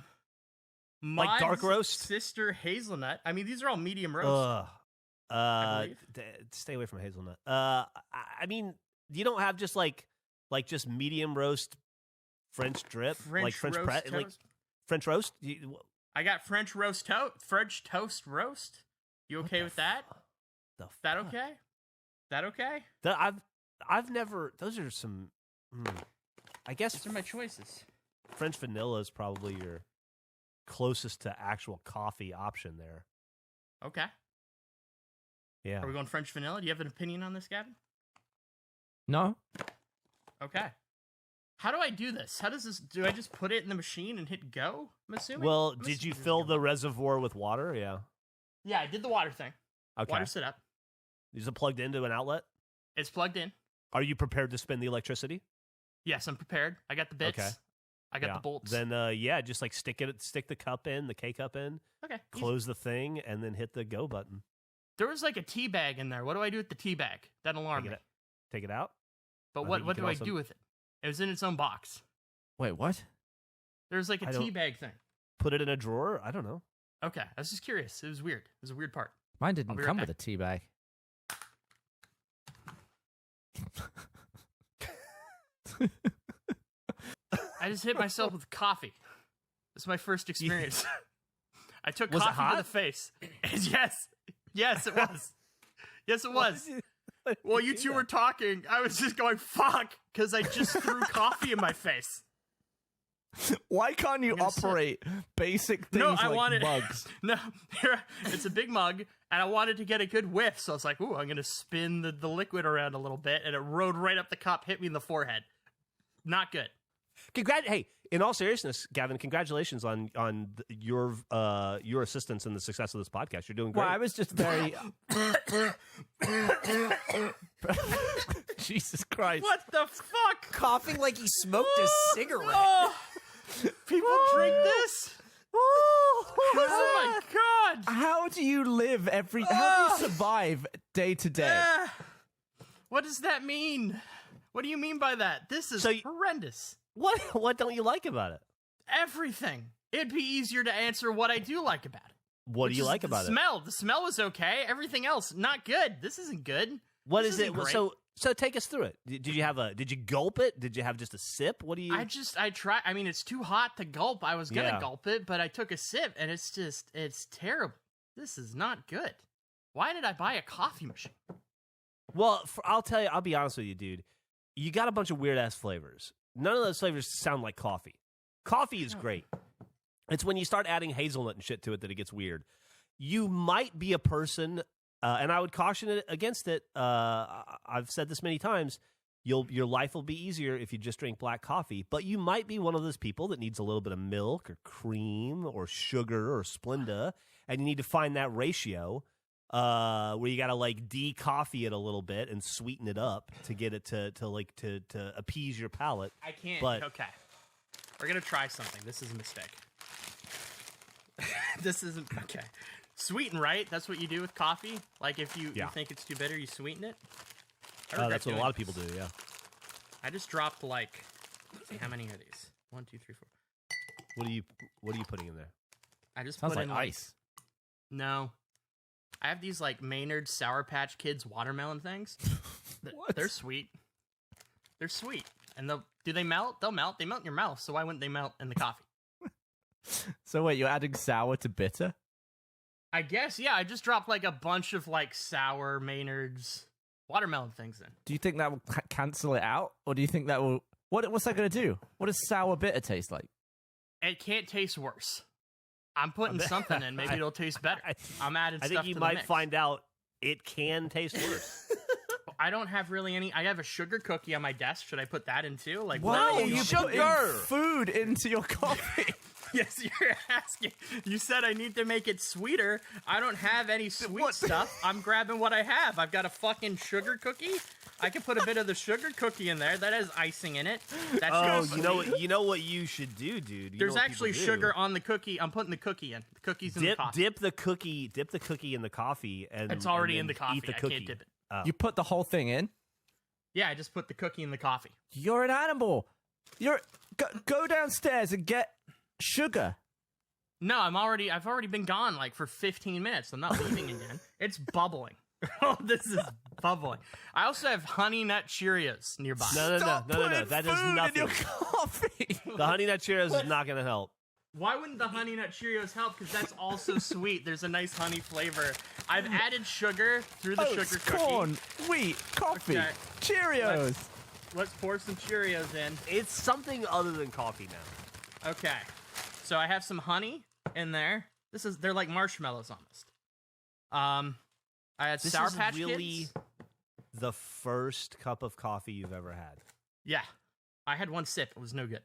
Speaker 2: Maud's
Speaker 3: dark roast?
Speaker 2: Sister Hazelnut. I mean, these are all medium roast.
Speaker 3: Ugh.
Speaker 2: I believe.
Speaker 3: Stay away from hazelnut. I mean, you don't have just like just medium roast French drip, like French
Speaker 2: roast
Speaker 3: like
Speaker 2: toast.
Speaker 3: French roast.
Speaker 2: I got French toast roast. You okay with that?
Speaker 3: The
Speaker 2: That
Speaker 3: fuck?
Speaker 2: okay? That okay?
Speaker 3: I've never. Those are some. I guess
Speaker 2: Those are my choices.
Speaker 3: French vanilla is probably your closest to actual coffee option there.
Speaker 2: Okay.
Speaker 3: Yeah.
Speaker 2: Are we going French vanilla? Do you have an opinion on this, Gavin?
Speaker 1: No?
Speaker 2: Okay. How do I do this? How does this? Do I just put it in the machine and hit go? I'm assuming.
Speaker 3: Well,
Speaker 2: I'm
Speaker 3: did you
Speaker 2: assuming
Speaker 3: fill
Speaker 2: it's
Speaker 3: the
Speaker 2: go.
Speaker 3: reservoir with water? Yeah.
Speaker 2: Yeah, I did the water thing.
Speaker 3: Okay.
Speaker 2: Water set up.
Speaker 3: Is it plugged into an outlet?
Speaker 2: It's plugged in.
Speaker 3: Are you prepared to spin the electricity?
Speaker 2: Yes, I'm prepared. I got the bits.
Speaker 3: Okay.
Speaker 2: I got the bolts.
Speaker 3: Then, just like stick the cup in, the K cup in,
Speaker 2: okay. Easy.
Speaker 3: close the thing, and then hit the go button.
Speaker 2: There was like a tea bag in there. What do I do with the tea bag? That alarmed me.
Speaker 3: Take it out.
Speaker 2: But
Speaker 3: I
Speaker 2: what
Speaker 3: think you
Speaker 2: do
Speaker 3: can
Speaker 2: I
Speaker 3: also-
Speaker 2: do with it? It was in its own box.
Speaker 1: Wait, what?
Speaker 2: There's like
Speaker 3: I
Speaker 2: a
Speaker 3: don't-
Speaker 2: tea bag thing.
Speaker 3: Put it in a drawer. I don't know.
Speaker 2: Okay, I was just curious. It was weird. It was a weird part.
Speaker 1: Mine
Speaker 2: I'll
Speaker 1: didn't
Speaker 2: be right
Speaker 1: come
Speaker 2: back.
Speaker 1: with a tea bag.
Speaker 2: I just hit myself with coffee. This is my first experience. I took
Speaker 3: Was it
Speaker 2: coffee to
Speaker 3: hot?
Speaker 2: the face. Yes, it was. Yes, it was. While you two were talking, I was just going, fuck, because I just threw coffee in my face.
Speaker 1: Why can't you
Speaker 2: I'm gonna say-
Speaker 1: operate basic things
Speaker 2: No, I
Speaker 1: like
Speaker 2: wanted
Speaker 1: mugs?
Speaker 2: No, here, it's a big mug, and I wanted to get a good whiff, so I was like, ooh, I'm going to spin the liquid around a little bit, and it rode right up the cup, hit me in the forehead. Not good.
Speaker 3: Hey, in all seriousness, Gavin, congratulations on your assistance in the success of this podcast. You're doing great.
Speaker 1: Well, I was just very. Jesus Christ!
Speaker 2: What the fuck?
Speaker 5: Coughing like he smoked a cigarette.
Speaker 2: Oh, people drink this? Oh my god!
Speaker 1: How do you live every? How do you survive day to day?
Speaker 2: What does that mean? What do you mean by that? This is
Speaker 3: So
Speaker 2: horrendous.
Speaker 3: What don't you like about it?
Speaker 2: Everything. It'd be easier to answer what I do like about it.
Speaker 3: What do
Speaker 2: which
Speaker 3: you
Speaker 2: is
Speaker 3: like
Speaker 2: the
Speaker 3: about it?
Speaker 2: smell. The smell was okay. Everything else, not good. This isn't good.
Speaker 3: What
Speaker 2: This
Speaker 3: is it?
Speaker 2: isn't great.
Speaker 3: So take us through it. Did you gulp it? Did you have just a sip? What do you?
Speaker 2: I tried. I mean, it's too hot to gulp. I was gonna
Speaker 3: Yeah.
Speaker 2: gulp it, but I took a sip, and it's terrible. This is not good. Why did I buy a coffee machine?
Speaker 3: Well, I'll tell you. I'll be honest with you, dude. You got a bunch of weird ass flavors. None of those flavors sound like coffee. Coffee is great. It's when you start adding hazelnut and shit to it that it gets weird. You might be a person, and I would caution it against it. I've said this many times. Your life will be easier if you just drink black coffee. But you might be one of those people that needs a little bit of milk or cream or sugar or Splenda, and you need to find that ratio. Where you gotta like de-coffee it a little bit and sweeten it up to get it to appease your palate.
Speaker 2: I can't.
Speaker 3: But-
Speaker 2: Okay, we're gonna try something. This is a mistake. This isn't okay. Sweeten, right? That's what you do with coffee. Like if you think it's too bitter, you sweeten it. I regret
Speaker 3: That's what a
Speaker 2: doing
Speaker 3: lot of
Speaker 2: this.
Speaker 3: people do. Yeah.
Speaker 2: I just dropped like. Let's see, how many are these? 1, 2, 3, 4.
Speaker 3: What are you putting in there?
Speaker 2: I just
Speaker 1: Sounds
Speaker 2: put
Speaker 1: like
Speaker 2: in
Speaker 1: ice.
Speaker 2: No. I have these like Maynard Sour Patch Kids watermelon things.
Speaker 1: What?
Speaker 2: They're sweet. They're sweet. And do they melt? They'll melt. They melt in your mouth, so why wouldn't they melt in the coffee?
Speaker 1: So wait, you're adding sour to bitter?
Speaker 2: I guess, yeah. I just dropped like a bunch of like sour Maynard's watermelon things in.
Speaker 1: Do you think that will cancel it out, or do you think that will? What's that going to do? What does sour bitter taste like?
Speaker 2: It can't taste worse. I'm putting something in. Maybe it'll taste better. I'm adding
Speaker 3: I
Speaker 2: stuff
Speaker 3: think you
Speaker 2: to
Speaker 3: might
Speaker 2: the mix.
Speaker 3: find out it can taste worse.
Speaker 2: I don't have really any. I have a sugar cookie on my desk. Should I put that in too? Like,
Speaker 1: Wow,
Speaker 2: what do
Speaker 1: you
Speaker 2: want me to
Speaker 1: put
Speaker 2: do?
Speaker 1: food into your coffee.
Speaker 2: Yes, you're asking. You said I need to make it sweeter. I don't have any sweet stuff. I'm grabbing what I have. I've got a fucking sugar cookie. I can put a bit of the sugar cookie in there. That has icing in it. That's
Speaker 3: Oh,
Speaker 2: good.
Speaker 3: you know what you should do, dude. You
Speaker 2: There's
Speaker 3: know what
Speaker 2: actually
Speaker 3: people do.
Speaker 2: sugar on the cookie. I'm putting the cookie in. The cookie's in the coffee.
Speaker 3: Dip the cookie in the coffee, and
Speaker 2: It's already
Speaker 3: and
Speaker 2: in the
Speaker 3: then
Speaker 2: coffee.
Speaker 3: Eat the
Speaker 2: I
Speaker 3: cookie.
Speaker 2: can't dip it.
Speaker 3: Oh.
Speaker 1: You put the whole thing in.
Speaker 2: Yeah, I just put the cookie in the coffee.
Speaker 1: You're an animal. Go downstairs and get sugar.
Speaker 2: No, I've already been gone like for 15 minutes. I'm not leaving again. It's bubbling. Oh, this is bubbling. I also have Honey Nut Cheerios nearby.
Speaker 3: No.
Speaker 1: Stop
Speaker 3: That
Speaker 1: putting
Speaker 3: does
Speaker 1: food in
Speaker 3: nothing.
Speaker 1: your coffee.
Speaker 3: The Honey Nut Cheerios is not going to help.
Speaker 2: Why wouldn't the Honey Nut Cheerios help? Because that's also sweet. There's a nice honey flavor. I've added sugar through the
Speaker 1: Oats,
Speaker 2: sugar cookie.
Speaker 1: corn, wheat, coffee,
Speaker 2: Okay.
Speaker 1: Cheerios.
Speaker 2: Let's pour some Cheerios in.
Speaker 3: It's something other than coffee now.
Speaker 2: Okay. So I have some honey in there. They're like marshmallows almost. I had
Speaker 3: This
Speaker 2: Sour
Speaker 3: is
Speaker 2: Patch
Speaker 3: really
Speaker 2: Kids.
Speaker 3: the first cup of coffee you've ever had.
Speaker 2: Yeah. I had one sip. It was no good.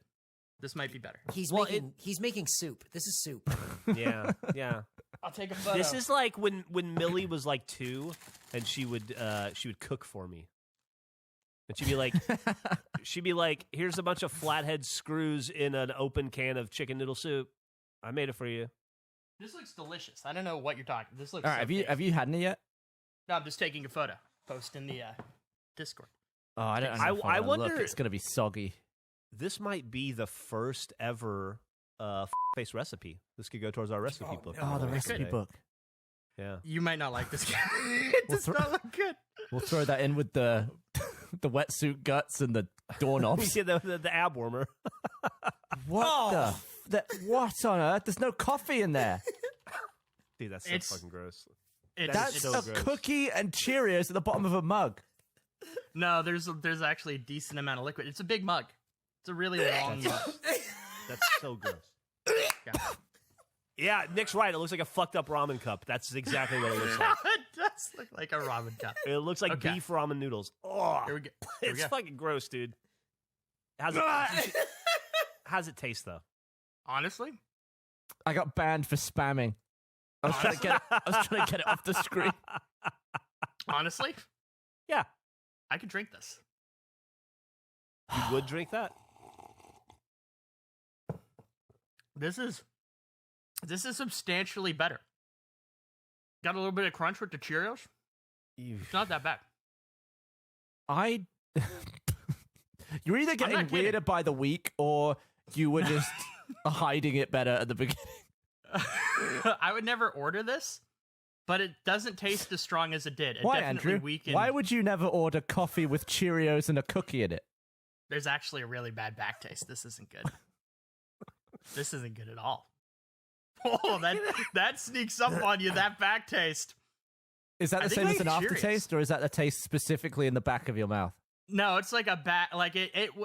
Speaker 2: This might be better.
Speaker 5: He's making soup. This is soup.
Speaker 3: Yeah, yeah.
Speaker 2: I'll take a photo.
Speaker 3: This is like when Millie was like 2, and she would cook for me, and she'd be like, "Here's a bunch of flathead screws in an open can of chicken noodle soup. I made it for you."
Speaker 2: This looks delicious. I don't know what you're talking. This looks.
Speaker 1: All right, have you had any yet?
Speaker 2: No, I'm just taking a photo. Post in the Discord.
Speaker 1: Oh, I don't.
Speaker 3: I wonder.
Speaker 1: Look, it's gonna be soggy.
Speaker 3: This might be the first ever face recipe. This could go towards our recipe book.
Speaker 1: Oh, the recipe book.
Speaker 3: Yeah.
Speaker 2: You might not like this. It does not look good.
Speaker 1: We'll throw that in with the wetsuit guts and the doorknobs.
Speaker 3: Yeah, the ab warmer.
Speaker 1: What what on earth? There's no coffee in there.
Speaker 3: Dude, that's so fucking gross.
Speaker 1: That's
Speaker 3: so
Speaker 1: a
Speaker 3: gross.
Speaker 1: Cookie and Cheerios at the bottom of a mug.
Speaker 2: No, there's actually a decent amount of liquid. It's a big mug. It's a really long mug.
Speaker 3: That's so gross.
Speaker 2: Yeah.
Speaker 3: Yeah, Nick's right. It looks like a fucked up ramen cup. That's exactly what it looks like.
Speaker 2: It does look like a ramen cup.
Speaker 3: It looks like beef ramen noodles. Oh,
Speaker 2: Here we go. Here we
Speaker 3: it's
Speaker 2: go.
Speaker 3: fucking gross, dude. How's it taste though?
Speaker 2: Honestly,
Speaker 1: I got banned for spamming. I was trying to get it off the screen.
Speaker 2: honestly,
Speaker 3: Yeah,
Speaker 2: I could drink this.
Speaker 3: you would drink that.
Speaker 2: This is substantially better. Got a little bit of crunch with the Cheerios. It's not that bad.
Speaker 1: You're either getting
Speaker 2: not kidding.
Speaker 1: weirder by the week, or you were just hiding it better at the beginning.
Speaker 2: I would never order this, but it doesn't taste as strong as it did. It
Speaker 1: Why,
Speaker 2: definitely
Speaker 1: Andrew?
Speaker 2: weakened.
Speaker 1: Why would you never order coffee with Cheerios and a cookie in it?
Speaker 2: There's actually a really bad back taste. This isn't good. This isn't good at all. Oh, that sneaks up on you, that back taste.
Speaker 1: Is that
Speaker 2: I
Speaker 1: the
Speaker 2: think
Speaker 1: same as
Speaker 2: like
Speaker 1: an
Speaker 2: Cheerios.
Speaker 1: aftertaste, or is that the taste specifically in the back of your mouth?
Speaker 2: No, it's like a bat. Like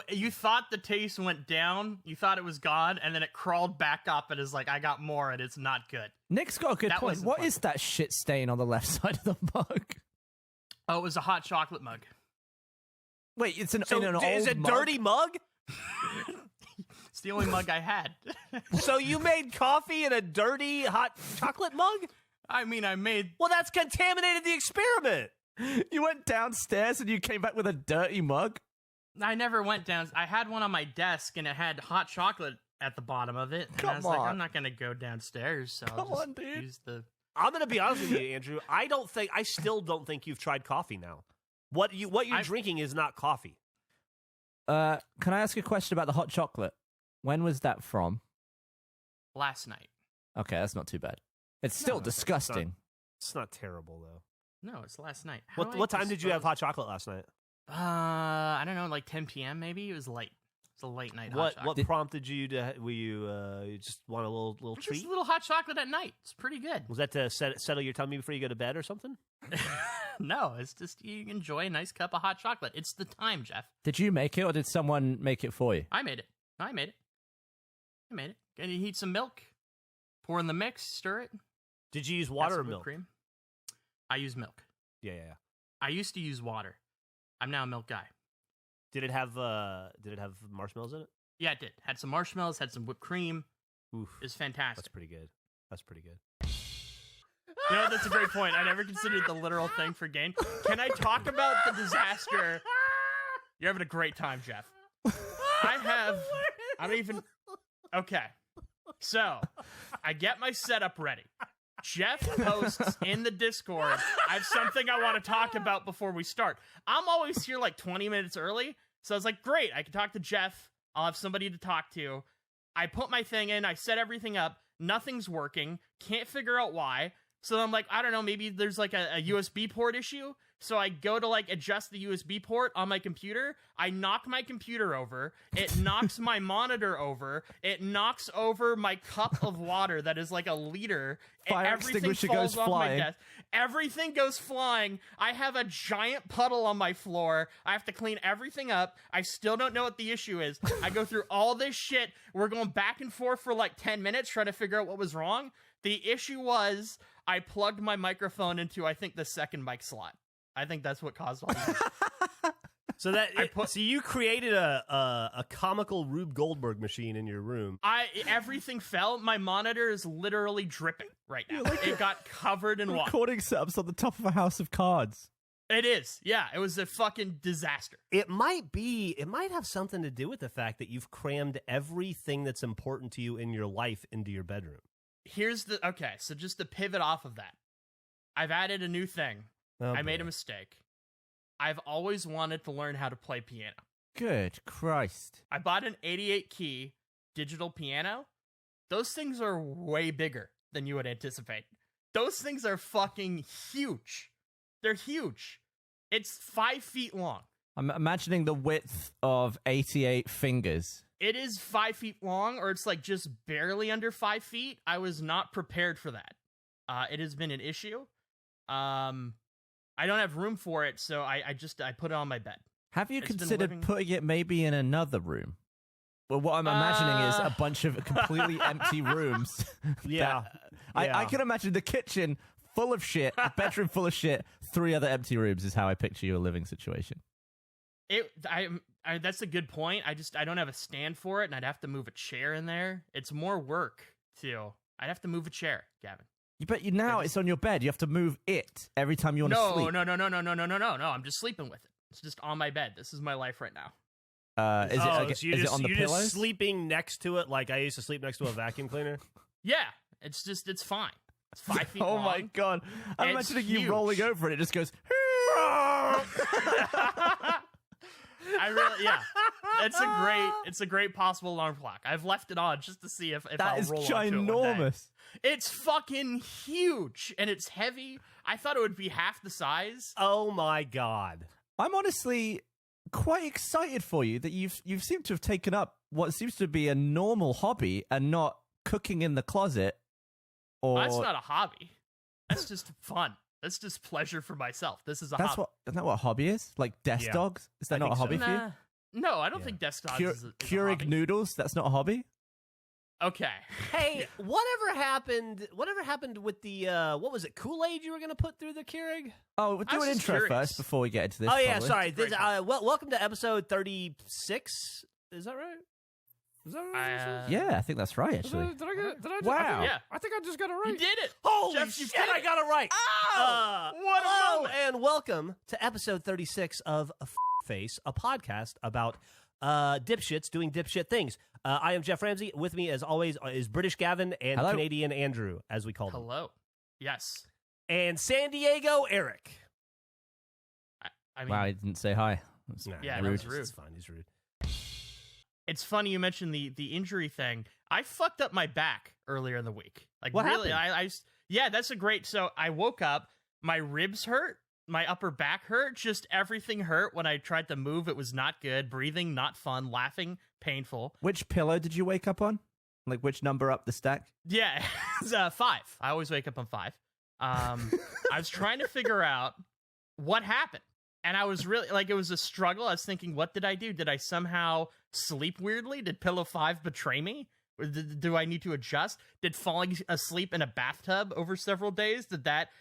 Speaker 2: you thought the taste went down, you thought it was gone, and then it crawled back up and is like, I got more, and it's not good.
Speaker 1: Nick's got a good
Speaker 2: That
Speaker 1: point.
Speaker 2: wasn't
Speaker 1: What
Speaker 2: fun.
Speaker 1: is that shit stain on the left side of the mug?
Speaker 2: Oh, it was a hot chocolate mug.
Speaker 1: Wait, it's in
Speaker 3: So
Speaker 1: an
Speaker 3: is
Speaker 1: old
Speaker 3: it
Speaker 1: mug?
Speaker 3: dirty mug?
Speaker 2: It's the only mug I had.
Speaker 3: So you made coffee in a dirty hot chocolate mug?
Speaker 2: I mean, I made.
Speaker 3: Well, that's contaminated the experiment.
Speaker 1: You went downstairs and you came back with a dirty mug?
Speaker 2: I never went down. I had one on my desk, and it had hot chocolate at the bottom of it. And I was like,
Speaker 1: on.
Speaker 2: I'm not gonna go downstairs, so I'll
Speaker 1: Come
Speaker 2: just
Speaker 1: on, dude.
Speaker 2: use the.
Speaker 3: I'm gonna be honest with you, Andrew. I still don't think you've tried coffee now. What you're drinking is not coffee.
Speaker 1: Can I ask a question about the hot chocolate? When was that from?
Speaker 2: Last night.
Speaker 1: Okay, that's not too bad. It's still disgusting.
Speaker 3: It's not terrible though.
Speaker 2: No, it's last night. How do I
Speaker 3: What time did you have
Speaker 2: dispose-
Speaker 3: hot chocolate last night?
Speaker 2: I don't know, like 10 p.m. maybe. It was late. It's a late night. Hot chocolate.
Speaker 3: What prompted you to? Were you just want a little
Speaker 2: Just
Speaker 3: treat?
Speaker 2: a little hot chocolate at night. It's pretty good.
Speaker 3: Was that to settle your tummy before you go to bed or something?
Speaker 2: No, it's just you enjoy a nice cup of hot chocolate. It's the time, Jeff.
Speaker 1: Did you make it, or did someone make it for you?
Speaker 2: I made it. I made it. And you heat some milk, pour in the mix, stir it.
Speaker 3: Did you use
Speaker 2: add
Speaker 3: water or
Speaker 2: some whipped
Speaker 3: milk?
Speaker 2: Cream. I use milk.
Speaker 3: Yeah.
Speaker 2: I used to use water. I'm now a milk guy.
Speaker 3: Did it have marshmallows in it?
Speaker 2: Yeah, it did. Had some marshmallows, had some whipped cream.
Speaker 3: Oof,
Speaker 2: It's fantastic.
Speaker 3: that's pretty good. That's pretty good.
Speaker 2: You know, that's a great point. I never considered the literal thing for gain. Can I talk about the disaster? You're having a great time, Jeff. Okay. So, I get my setup ready. Jeff posts in the Discord, I have something I want to talk about before we start. I'm always here like 20 minutes early. So I was like, great, I can talk to Jeff. I'll have somebody to talk to. I put my thing in, I set everything up. Nothing's working. Can't figure out why. So I'm like, I don't know, maybe there's like a USB port issue. So I go to like adjust the USB port on my computer. I knock my computer over. It knocks my monitor over. It knocks over my cup of water that is like a liter.
Speaker 1: Fire
Speaker 2: Everything
Speaker 1: extinguisher
Speaker 2: falls
Speaker 1: goes
Speaker 2: off
Speaker 1: flying.
Speaker 2: my desk. Everything goes flying. I have a giant puddle on my floor. I have to clean everything up. I still don't know what the issue is. I go through all this shit. We're going back and forth for like 10 minutes trying to figure out what was wrong. The issue was I plugged my microphone into, I think, the second mic slot. I think that's what caused all this.
Speaker 3: So so you created a comical Rube Goldberg machine in your room.
Speaker 2: Everything fell. My monitor is literally dripping right now. It got covered in water.
Speaker 1: Recording setups on the top of a house of cards.
Speaker 2: It is. Yeah, it was a fucking disaster.
Speaker 3: It might have something to do with the fact that you've crammed everything that's important to you in your life into your bedroom.
Speaker 2: Okay, so just to pivot off of that, I've added a new thing. I made a mistake. I've always wanted to learn how to play piano.
Speaker 1: Good Christ.
Speaker 2: I bought an 88-key digital piano. Those things are way bigger than you would anticipate. Those things are fucking huge. They're huge. It's 5 feet long.
Speaker 1: I'm imagining the width of 88 fingers.
Speaker 2: It is 5 feet long, or it's like just barely under 5 feet. I was not prepared for that. It has been an issue. I don't have room for it, so I put it on my bed.
Speaker 1: Have you considered putting it maybe in another room? Well, what I'm imagining is a bunch of completely empty rooms.
Speaker 3: Yeah.
Speaker 1: I can imagine the kitchen full of shit, a bedroom full of shit, 3 other empty rooms is how I picture your living situation.
Speaker 2: That's a good point. I don't have a stand for it, and I'd have to move a chair in there. It's more work, too. I'd have to move a chair, Gavin.
Speaker 1: But now it's on your bed. You have to move it every time you want to sleep.
Speaker 2: No. I'm just sleeping with it. It's just on my bed. This is my life right now.
Speaker 1: Is it on the pillows?
Speaker 3: Just sleeping next to it like I used to sleep next to a vacuum cleaner?
Speaker 2: Yeah, it's fine. It's 5 feet long.
Speaker 1: Oh my God. I'm imagining you rolling over and it just goes...
Speaker 2: Yeah. It's a great possible alarm clock. I've left it on just to see if I'll roll onto it one day.
Speaker 1: Ginormous.
Speaker 2: It's fucking huge and it's heavy. I thought it would be half the size.
Speaker 3: Oh my God.
Speaker 1: I'm honestly quite excited for you that you've seemed to have taken up what seems to be a normal hobby and not cooking in the closet. Or
Speaker 2: that's not a hobby. That's just fun. That's just pleasure for myself. This is a hobby.
Speaker 1: Isn't that what a hobby is? Like desk dogs? Is that not a hobby for you?
Speaker 2: No, I don't think desk dogs is a
Speaker 1: Keurig
Speaker 2: hobby.
Speaker 1: noodles? That's not a hobby?
Speaker 2: Okay.
Speaker 3: Hey, whatever happened with the what was it, Kool-Aid you were going to put through the Keurig?
Speaker 1: Oh, we'll do an intro first before we get into this.
Speaker 3: Oh yeah,
Speaker 1: probably.
Speaker 3: sorry. Welcome to episode 36. Is that right?
Speaker 1: Yeah, I think that's right, actually.
Speaker 5: Did I
Speaker 1: Wow.
Speaker 2: Yeah.
Speaker 5: I think I just got it right.
Speaker 2: You did it.
Speaker 3: Holy
Speaker 2: Jeff, you
Speaker 3: shit,
Speaker 2: did
Speaker 3: I
Speaker 2: it.
Speaker 3: got it right.
Speaker 2: What a
Speaker 3: Hello,
Speaker 2: moment.
Speaker 3: and welcome to episode 36 of Face, a podcast about dipshits doing dipshit things. I am Jeff Ramsey. With me, as always, is British Gavin and
Speaker 1: Hello.
Speaker 3: Canadian Andrew, as we call him.
Speaker 2: Hello. Yes.
Speaker 3: And San Diego Eric.
Speaker 2: I mean,
Speaker 1: Wow, he didn't say hi.
Speaker 2: Yeah,
Speaker 3: rude.
Speaker 2: that was rude.
Speaker 3: It's fine. He's rude.
Speaker 2: It's funny you mentioned the injury thing. I fucked up my back earlier in the week. Like,
Speaker 1: What
Speaker 2: really,
Speaker 1: happened?
Speaker 2: yeah, that's a great. So I woke up, my ribs hurt, my upper back hurt, just everything hurt. When I tried to move, it was not good. Breathing, not fun. Laughing, painful.
Speaker 1: Which pillow did you wake up on? Like, which number up the stack?
Speaker 2: Yeah, it's 5. I always wake up on 5. I was trying to figure out what happened. And I was really, like, it was a struggle. I was thinking, what did I do? Did I somehow sleep weirdly? Did pillow 5 betray me? Or do I need to adjust? Did falling asleep in a bathtub over several days,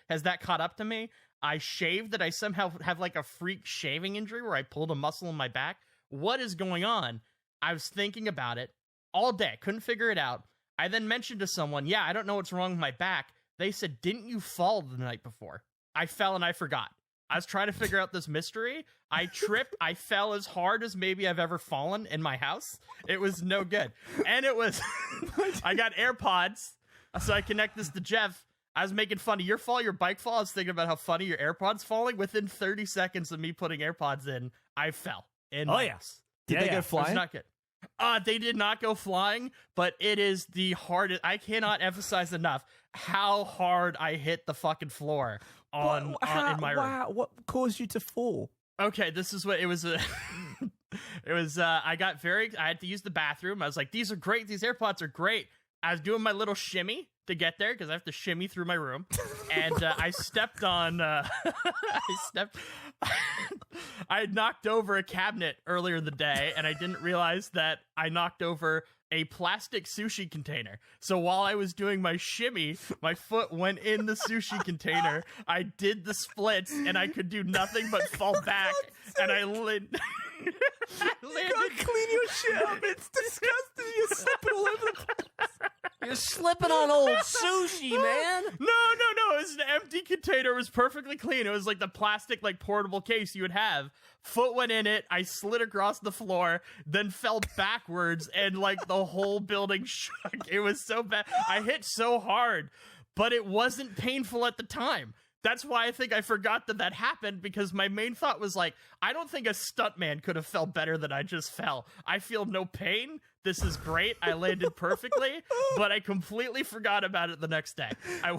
Speaker 2: has that caught up to me? I shaved. Did I somehow have like a freak shaving injury where I pulled a muscle in my back? What is going on? I was thinking about it all day. Couldn't figure it out. I then mentioned to someone, yeah, I don't know what's wrong with my back. They said, didn't you fall the night before? I fell and I forgot. I was trying to figure out this mystery. I tripped. I fell as hard as maybe I've ever fallen in my house. It was no good. And it was, I got AirPods, so I connect this to Jeff. I was making fun of your fall, your bike fall. I was thinking about how funny your AirPods falling. Within 30 seconds of me putting AirPods in, I fell. House.
Speaker 1: Did they go
Speaker 2: It was
Speaker 1: flying?
Speaker 2: not good. They did not go flying, but it is the hardest. I cannot emphasize enough how hard I hit the fucking floor in my room.
Speaker 1: Wow, what caused you to fall?
Speaker 2: Okay, this is what it was. It was. I had to use the bathroom. I was like, "These are great. These AirPods are great." I was doing my little shimmy to get there because I have to shimmy through my room, and I stepped on. I had knocked over a cabinet earlier in the day, and I didn't realize that I knocked over a plastic sushi container. So while I was doing my shimmy, my foot went in the sushi container. I did the splits, and I could do nothing but fall back, and I landed.
Speaker 1: You gotta clean your shit up. It's disgusting. You're slipping all over the place.
Speaker 3: You're slipping on old sushi, man.
Speaker 2: No. It was an empty container. It was perfectly clean. It was like the plastic, like, portable case you would have. Foot went in it. I slid across the floor, then fell backwards, and, like, the whole building shook. It was so bad. I hit so hard, but it wasn't painful at the time. That's why I think I forgot that happened, because my main thought was like, I don't think a stuntman could have felt better than I just fell. I feel no pain. This is great. I landed perfectly, but I completely forgot about it the next day. I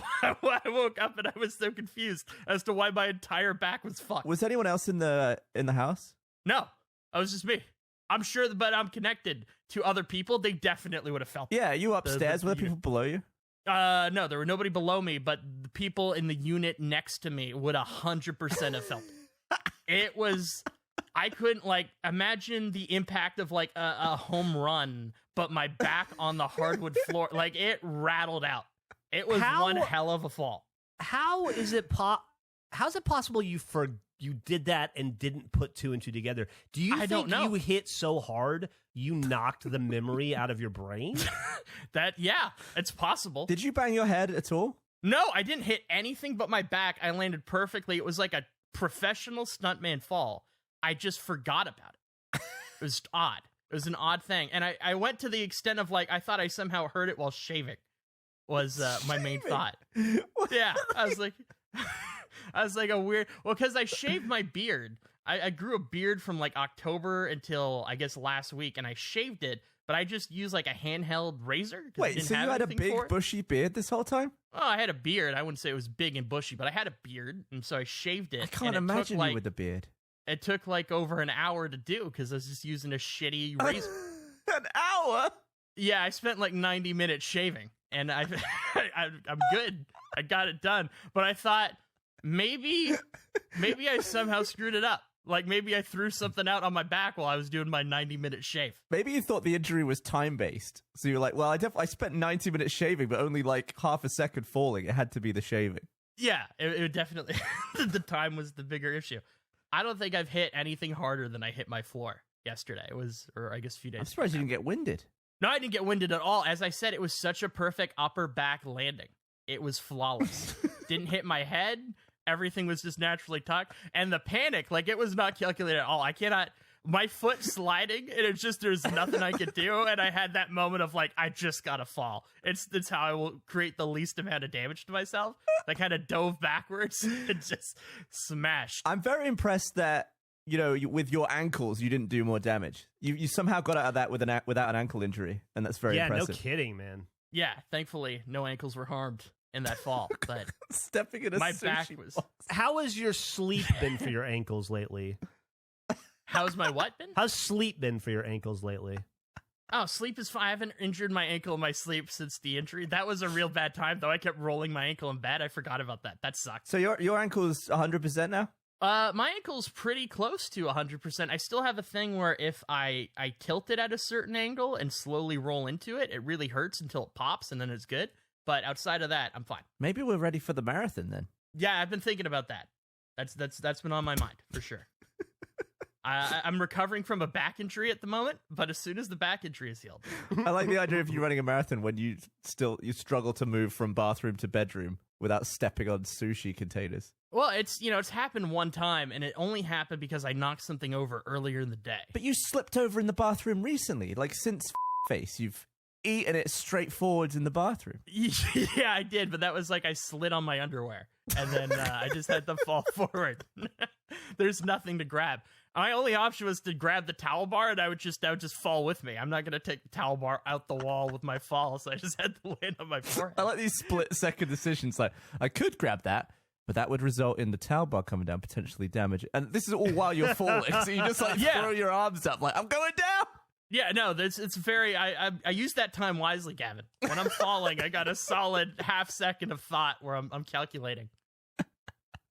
Speaker 2: woke up and I was so confused as to why my entire back was fucked.
Speaker 1: Was anyone else in the house?
Speaker 2: No, it was just me. I'm sure, but I'm connected to other people. They definitely would have felt.
Speaker 1: Yeah, you upstairs? Were there people below you?
Speaker 2: No, there were nobody below me, but the people in the unit next to me would 100% have felt it. It was, I couldn't, like, imagine the impact of, like, a home run, but my back on the hardwood floor, like, it rattled out. It was one hell of a fall.
Speaker 3: How is it how's it possible you did that and didn't put two and two together? Do you think you hit so hard you knocked the memory out of your brain?
Speaker 2: Yeah, it's possible.
Speaker 1: Did you bang your head at all?
Speaker 2: No, I didn't hit anything but my back. I landed perfectly. It was like a professional stuntman fall. I just forgot about it. It was odd. It was an odd thing. And I went to the extent of, like, I thought I somehow heard it while shaving was my main thought. Yeah, I was like a weird, well, because I shaved my beard. I grew a beard from, like, October until, I guess, last week, and I shaved it, but I just used, like, a handheld razor.
Speaker 1: Wait, so you had a big bushy beard this whole time?
Speaker 2: Oh, I had a beard. I wouldn't say it was big and bushy, but I had a beard, and so I shaved it.
Speaker 1: I can't imagine you with the beard.
Speaker 2: It took, like, over an hour to do, because I was just using a shitty razor.
Speaker 1: An hour?
Speaker 2: Yeah, I spent, like, 90 minutes shaving, and I'm good. I got it done, but I thought, maybe I somehow screwed it up. Like, maybe I threw something out on my back while I was doing my 90-minute shave.
Speaker 1: Maybe you thought the injury was time-based. So you were like, well, I spent 90 minutes shaving, but only, like, half a second falling. It had to be the shaving.
Speaker 2: Yeah, it definitely, the time was the bigger issue. I don't think I've hit anything harder than I hit my floor yesterday. It was, or I guess a few days ago.
Speaker 1: I'm surprised you didn't get winded.
Speaker 2: No, I didn't get winded at all. As I said, it was such a perfect upper back landing. It was flawless. Didn't hit my head. Everything was just naturally tucked. And the panic, like, it was not calculated at all. My foot sliding, and it's just, there's nothing I could do. And I had that moment of, like, I just gotta fall. It's how I will create the least amount of damage to myself. I kind of dove backwards and just smashed.
Speaker 1: I'm very impressed that, you know, with your ankles, you didn't do more damage. You somehow got out of that without an ankle injury, and that's very impressive.
Speaker 3: Yeah, no kidding, man.
Speaker 2: Yeah, thankfully, no ankles were harmed in that fall, but
Speaker 1: stepping in
Speaker 2: my back was.
Speaker 3: How has your sleep been for your ankles lately?
Speaker 2: How's my what been?
Speaker 3: How's sleep been for your ankles lately?
Speaker 2: Oh, sleep is fine. I haven't injured my ankle in my sleep since the injury. That was a real bad time, though. I kept rolling my ankle in bed. I forgot about that. That sucked.
Speaker 1: So your ankle's 100% now?
Speaker 2: My ankle's pretty close to 100%. I still have a thing where if I tilt it at a certain angle and slowly roll into it, it really hurts until it pops, and then it's good. But outside of that, I'm fine.
Speaker 1: Maybe we're ready for the marathon then.
Speaker 2: Yeah, I've been thinking about that. That's been on my mind for sure. I'm recovering from a back injury at the moment, but as soon as the back injury is healed,
Speaker 1: I like the idea of you running a marathon when you struggle to move from bathroom to bedroom without stepping on sushi containers.
Speaker 2: Well, it's happened one time, and it only happened because I knocked something over earlier in the day.
Speaker 1: But you slipped over in the bathroom recently, like since face, you've eaten it straight forwards in the bathroom.
Speaker 2: Yeah, I did, but that was like I slid on my underwear, and then I just had to fall forward. There's nothing to grab. My only option was to grab the towel bar, and that would just fall with me. I'm not going to take the towel bar out the wall with my fall, so I just had to land on my forehead.
Speaker 1: I like these split-second decisions. Like, I could grab that, but that would result in the towel bar coming down, potentially damage. And this is all while you're falling, so you just throw your arms up like, I'm going down!
Speaker 2: Yeah, no, it's very, I use that time wisely, Gavin. When I'm falling, I got a solid half second of thought where I'm calculating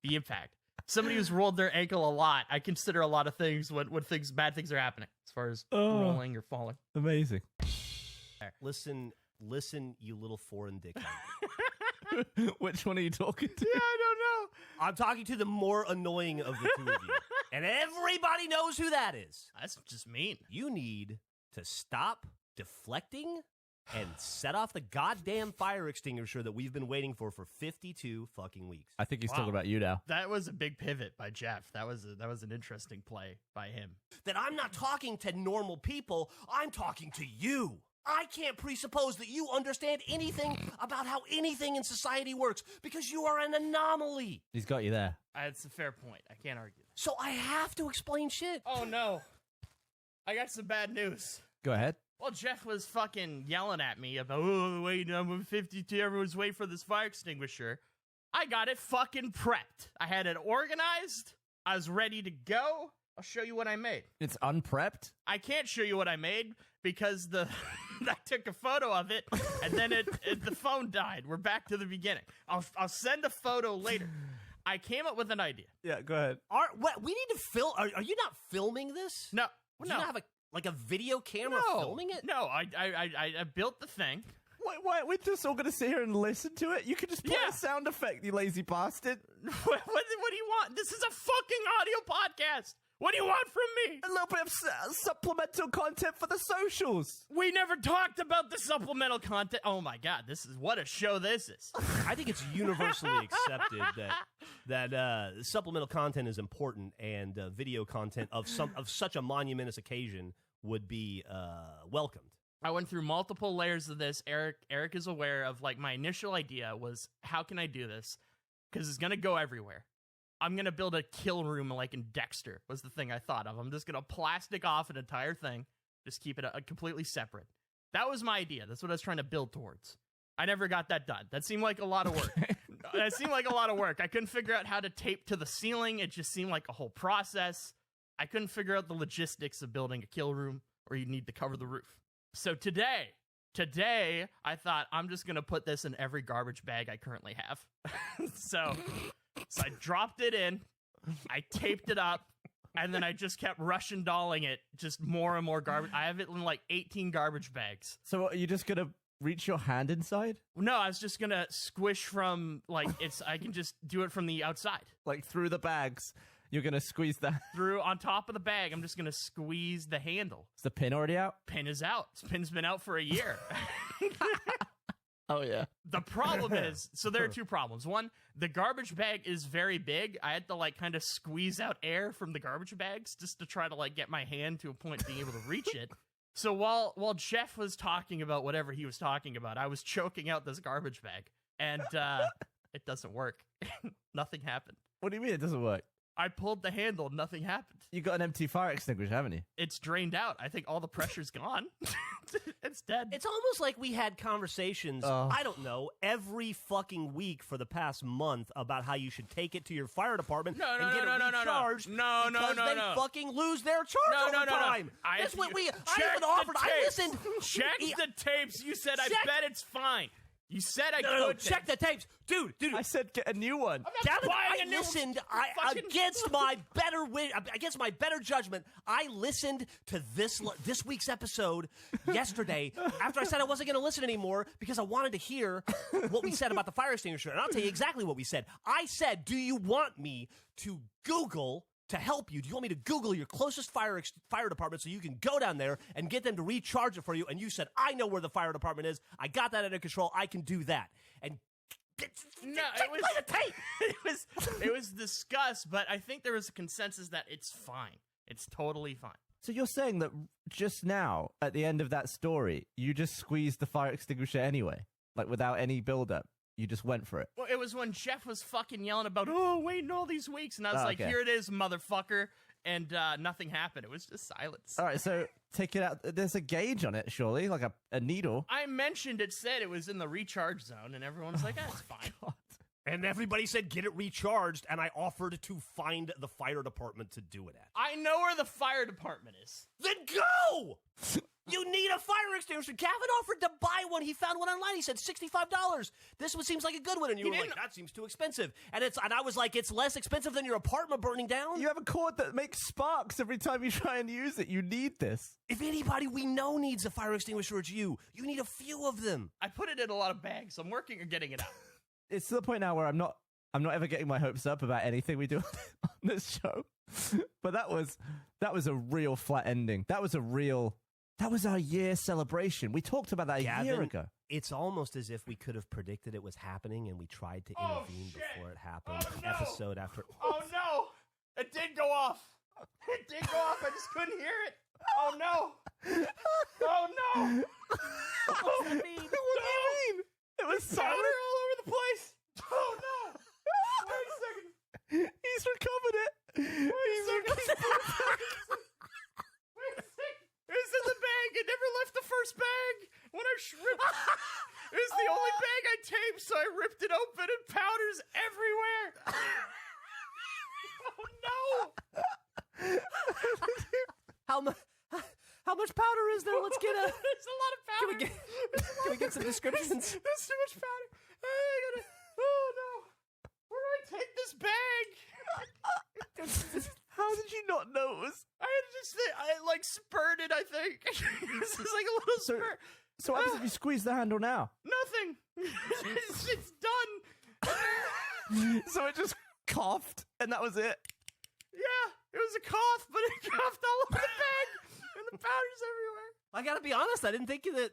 Speaker 2: the impact. somebody who's rolled their ankle a lot. I consider a lot of things when bad things are happening, as far as rolling or falling.
Speaker 1: Amazing.
Speaker 3: Listen, you little foreign dickhead.
Speaker 1: Which one are you talking to?
Speaker 2: Yeah, I don't know.
Speaker 3: I'm talking to the more annoying of the two of you. And everybody knows who that is.
Speaker 2: That's just mean.
Speaker 3: You need to stop deflecting and set off the goddamn fire extinguisher that we've been waiting for 52 fucking weeks.
Speaker 1: I think he's talking about you now.
Speaker 2: That was a big pivot by Jeff. That was an interesting play by him.
Speaker 3: That I'm not talking to normal people. I'm talking to you. I can't presuppose that you understand anything about how anything in society works because you are an anomaly.
Speaker 1: He's got you there.
Speaker 2: It's a fair point. I can't argue.
Speaker 3: So I have to explain shit.
Speaker 2: Oh, no. I got some bad news.
Speaker 1: Go ahead.
Speaker 2: Well, Jeff was fucking yelling at me about, oh, wait, I'm 52, everyone's waiting for this fire extinguisher. I got it fucking prepped. I had it organized. I was ready to go. I'll show you what I made.
Speaker 1: It's unprepped?
Speaker 2: I can't show you what I made because I took a photo of it, and then the phone died. We're back to the beginning. I'll send a photo later. I came up with an idea.
Speaker 1: Yeah, go ahead.
Speaker 3: We need to film. Are you not filming this?
Speaker 2: No.
Speaker 3: Do you not have a video camera filming it?
Speaker 2: No, I built the thing.
Speaker 1: Wait, we're just all going to sit here and listen to it? You could just play a sound effect, you lazy bastard.
Speaker 2: What do you want? This is a fucking audio podcast. What do you want from me?
Speaker 1: A little bit of supplemental content for the socials.
Speaker 2: We never talked about the supplemental content. Oh my god, what a show this is.
Speaker 3: I think it's universally accepted that supplemental content is important, and video content of such a monumentous occasion would be welcomed.
Speaker 2: I went through multiple layers of this. Eric is aware of, like, my initial idea was, how can I do this? Because it's gonna go everywhere. I'm going to build a kill room like in Dexter was the thing I thought of. I'm just going to plastic off an entire thing. Just keep it completely separate. That was my idea. That's what I was trying to build towards. I never got that done. That seemed like a lot of work. I couldn't figure out how to tape to the ceiling. It just seemed like a whole process. I couldn't figure out the logistics of building a kill room where you need to cover the roof. So today, I thought I'm just going to put this in every garbage bag I currently have. So I dropped it in, I taped it up, and then I just kept Russian dolling it, just more and more garbage. I have it in like 18 garbage bags.
Speaker 1: So are you just going to reach your hand inside?
Speaker 2: No, I was just going to squish from, I can just do it from the outside.
Speaker 1: Like through the bags, you're going to squeeze that?
Speaker 2: Through, on top of the bag, I'm just going to squeeze the handle.
Speaker 1: Is the pin already out?
Speaker 2: Pin is out. This pin's been out for a year.
Speaker 1: Oh, yeah.
Speaker 2: The problem is, so there are two problems. One, the garbage bag is very big. I had to, kind of squeeze out air from the garbage bags just to try to, get my hand to a point being able to reach it. So while Jeff was talking about whatever he was talking about, I was choking out this garbage bag. And it doesn't work. Nothing happened.
Speaker 1: What do you mean it doesn't work?
Speaker 2: I pulled the handle. Nothing happened.
Speaker 1: You got an empty fire extinguisher, haven't you?
Speaker 2: It's drained out. I think all the pressure's gone. It's dead.
Speaker 3: It's almost like we had conversations, I don't know, every fucking week for the past month about how you should take it to your fire department and get it recharged because they fucking lose their charge all the time. That's what I even offered. I listened.
Speaker 2: Check the tapes. You said, I bet it's fine. You said I could.
Speaker 3: No, check the tapes. Dude.
Speaker 1: I said get a new one.
Speaker 3: I listened. Against my better judgment, I listened to this week's episode yesterday after I said I wasn't going to listen anymore because I wanted to hear what we said about the fire extinguisher. And I'll tell you exactly what we said. I said, do you want me to Google to help you? Do you want me to Google your closest fire department so you can go down there and get them to recharge it for you? And you said, I know where the fire department is. I got that under control. I can do that. And
Speaker 2: no, it was discussed, but I think there was a consensus that it's fine. It's totally fine.
Speaker 1: So you're saying that just now, at the end of that story, you just squeezed the fire extinguisher anyway? Without any build-up? You just went for it?
Speaker 2: Well, it was when Jeff was fucking yelling about, waiting all these weeks. And I was
Speaker 1: okay.
Speaker 2: Here it is, motherfucker. And nothing happened. It was just silence.
Speaker 1: All right, so take it out. There's a gauge on it, surely, like a needle.
Speaker 2: I mentioned it said it was in the recharge zone, and everyone was like, it's fine.
Speaker 1: God.
Speaker 3: And everybody said, get it recharged, and I offered to find the fire department to do it at.
Speaker 2: I know where the fire department is.
Speaker 3: Then go! You need a fire extinguisher. Gavin offered to buy one. He found one online. He said $65. This one seems like a good one. And you were like, that seems too expensive. And I was like, it's less expensive than your apartment burning down.
Speaker 1: You have a cord that makes sparks every time you try and use it. You need this.
Speaker 3: If anybody we know needs a fire extinguisher, it's you. You need a few of them.
Speaker 2: I put it in a lot of bags. I'm working on getting it out.
Speaker 1: It's to the point now where I'm not ever getting my hopes up about anything we do on this show. But that was a real flat ending. That was our year celebration. We talked about that a year ago.
Speaker 3: It's almost as if we could have predicted it was happening and we tried to intervene before it happened.
Speaker 2: Oh, no.
Speaker 3: Episode after.
Speaker 2: Oh no! It did go off. It did go off. I just couldn't hear it. Oh no! Oh no!
Speaker 1: What do you mean? It was
Speaker 2: powder all over the place. Oh no! Wait a second.
Speaker 1: He's recovered it. He's recovered it.
Speaker 2: Wait a second. It was in the bag. It never left the first bag. When I ripped it was the only bag I taped, so I ripped it open and powder's everywhere. Oh no!
Speaker 3: How much powder is there? Let's get a.
Speaker 2: There's a lot of powder.
Speaker 3: Can we get some descriptions?
Speaker 2: There's too much powder. Oh no! Where do I take this bag?
Speaker 1: How did you not notice?
Speaker 2: I like spurted, I think. This is like a little spurt.
Speaker 1: So what happens if you squeeze the handle now?
Speaker 2: Nothing. It's done.
Speaker 1: So it just coughed, and that was it.
Speaker 2: Yeah, it was a cough, but it coughed all over the bag, and the powder's everywhere.
Speaker 3: I gotta be honest. I didn't think that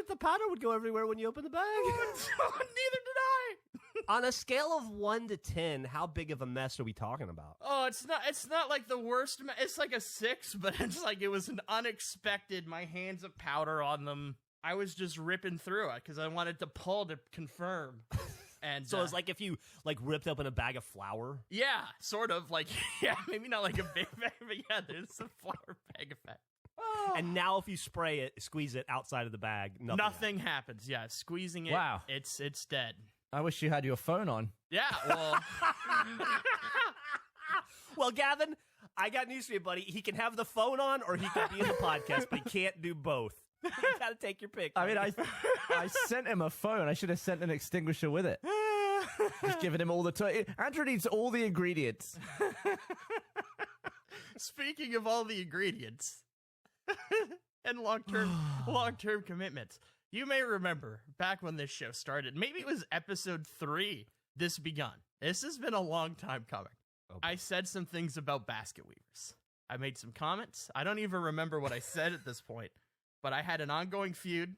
Speaker 3: the powder would go everywhere when you open the bag.
Speaker 2: Neither did I.
Speaker 3: On a scale of 1 to 10, how big of a mess are we talking about?
Speaker 2: Oh, it's not like the worst. It's like a 6, but it's like it was an unexpected. My hands have powder on them. I was just ripping through it because I wanted to pull to confirm. And
Speaker 3: so it's like if you like ripped open a bag of flour.
Speaker 2: Yeah, sort of like maybe not like a big bag, but yeah, there's a flour bag effect. Oh.
Speaker 3: And now if you squeeze it outside of the bag,
Speaker 2: nothing happens. Yeah, squeezing it. Wow, it's dead.
Speaker 1: I wish you had your phone on.
Speaker 2: Yeah, well.
Speaker 3: Well, Gavin, I got news for you, buddy. He can have the phone on or he can be in the podcast, but he can't do both. You gotta take your pick.
Speaker 1: I mean, I sent him a phone. I should have sent an extinguisher with it. Just giving him all the time. Andrew needs all the ingredients.
Speaker 2: Speaking of all the ingredients and long-term commitments, you may remember back when this show started, maybe it was episode 3, this begun. This has been a long time coming. Okay. I said some things about basket weavers. I made some comments. I don't even remember what I said at this point, but I had an ongoing feud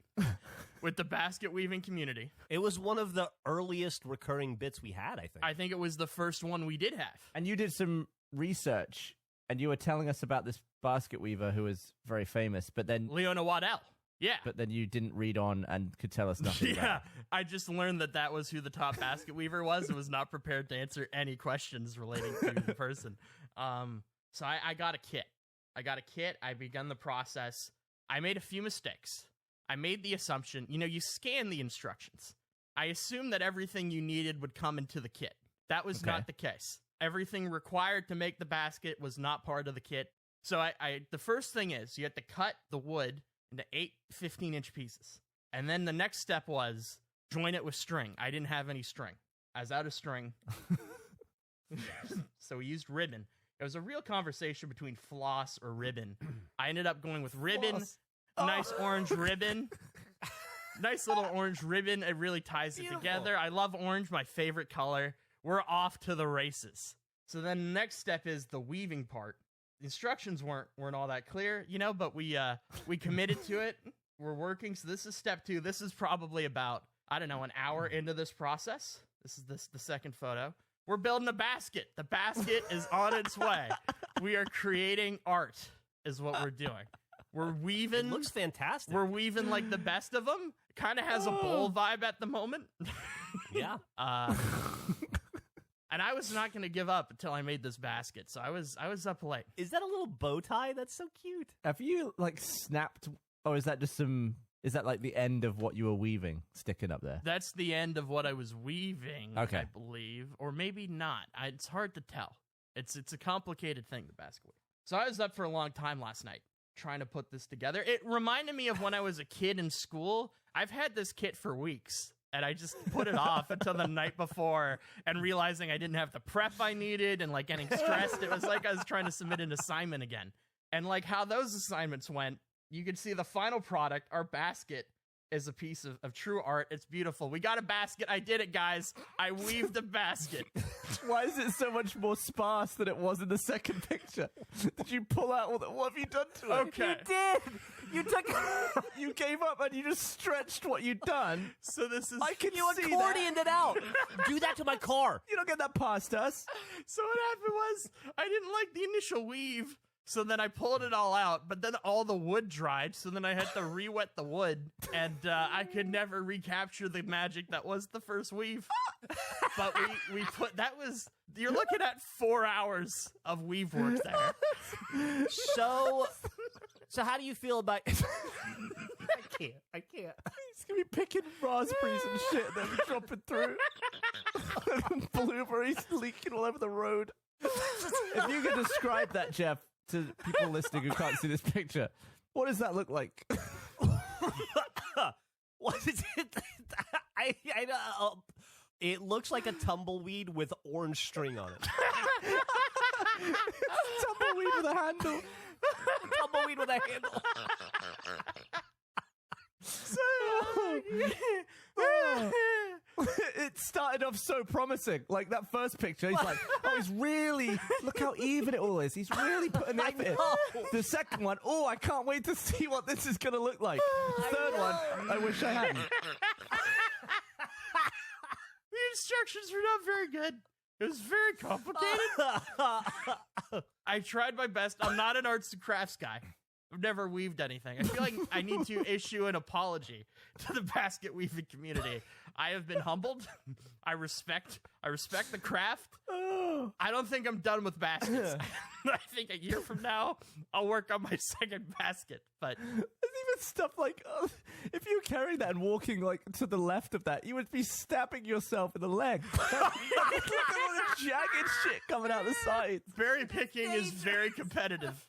Speaker 2: with the basket weaving community.
Speaker 3: It was one of the earliest recurring bits we had, I think.
Speaker 2: I think it was the first one we did have.
Speaker 1: And you did some research, and you were telling us about this basket weaver who was very famous, but then...
Speaker 2: Leona Waddell. Yeah.
Speaker 1: But then you didn't read on and could tell us nothing about it.
Speaker 2: I just learned that was who the top basket weaver was and was not prepared to answer any questions relating to the person. So I got a kit. I begun the process. I made a few mistakes. I made the assumption, you scan the instructions. I assumed that everything you needed would come into the kit. That was not the case. Everything required to make the basket was not part of the kit. So the first thing is you have to cut the wood into 8 15-inch pieces. And then the next step was join it with string. I didn't have any string. I was out of string. So we used ribbon. It was a real conversation between floss or ribbon. I ended up going with ribbon. Nice orange ribbon. Nice little orange ribbon. It really ties it together. I love orange, my favorite color. We're off to the races. So then the next step is the weaving part. The instructions weren't all that clear, but we committed to it. We're working. So this is step 2. This is probably about, I don't know, an hour into this process. This is the second photo. We're building a basket. The basket is on its way. We are creating art is what we're doing. We're weaving.
Speaker 3: It looks fantastic.
Speaker 2: We're weaving like the best of them. Kind of has a bowl vibe at the moment.
Speaker 3: Yeah.
Speaker 2: And I was not going to give up until I made this basket. So I was up late.
Speaker 3: Is that a little bow tie? That's so cute.
Speaker 1: Have you snapped, or is that just is that like the end of what you were weaving sticking up there?
Speaker 2: That's the end of what I was weaving,
Speaker 1: okay.
Speaker 2: I believe. Or maybe not. It's hard to tell. It's a complicated thing, the basket weave. So I was up for a long time last night trying to put this together. It reminded me of when I was a kid in school. I've had this kit for weeks, and I just put it off until the night before, and realizing I didn't have the prep I needed and like getting stressed. It was like I was trying to submit an assignment again. And like how those assignments went, you can see the final product, our basket, is a piece of true art. It's beautiful. We got a basket. I did it, guys. I weaved a basket.
Speaker 1: Why is it so much more sparse than it was in the second picture? Did you pull out all the... What have you done to it?
Speaker 2: Okay.
Speaker 5: You did. You took.
Speaker 1: You gave up and you just stretched what you'd done.
Speaker 2: So this is...
Speaker 1: I can
Speaker 5: You
Speaker 1: see
Speaker 5: accordioned
Speaker 1: that.
Speaker 5: it out. Do that to my car.
Speaker 1: You don't get that past us.
Speaker 2: So what happened was I didn't like the initial weave. So then I pulled it all out, but then all the wood dried. So then I had to re-wet the wood, and I could never recapture the magic that was the first weave. But we put, that was, you're looking at 4 hours of weave work there.
Speaker 5: So how do you feel about? I can't.
Speaker 1: He's gonna be picking raspberries and shit, and then dropping through. Blueberries leaking all over the road. If you could describe that, Jeff, to people listening who can't see this picture, what does that look like?
Speaker 3: What is it? It looks like a tumbleweed with orange string on it.
Speaker 1: Tumbleweed with a handle.
Speaker 3: Tumbleweed with a handle.
Speaker 1: It started off so promising. Like that first picture, he's like, oh, he's really, look how even it all is. He's really putting the effort in. The second one, oh, I can't wait to see what this is going to look like. Third one, I wish I hadn't.
Speaker 2: The instructions were not very good. It was very complicated. I tried my best. I'm not an arts and crafts guy. I've never weaved anything. I feel like I need to issue an apology to the basket weaving community. I have been humbled. I respect the craft. I don't think I'm done with baskets. I think a year from now, I'll work on my second basket. But
Speaker 1: there's even stuff like, if you carry that and walking like to the left of that, you would be stabbing yourself in the leg. Look at all the jagged shit coming out the sides.
Speaker 2: berry picking is very competitive.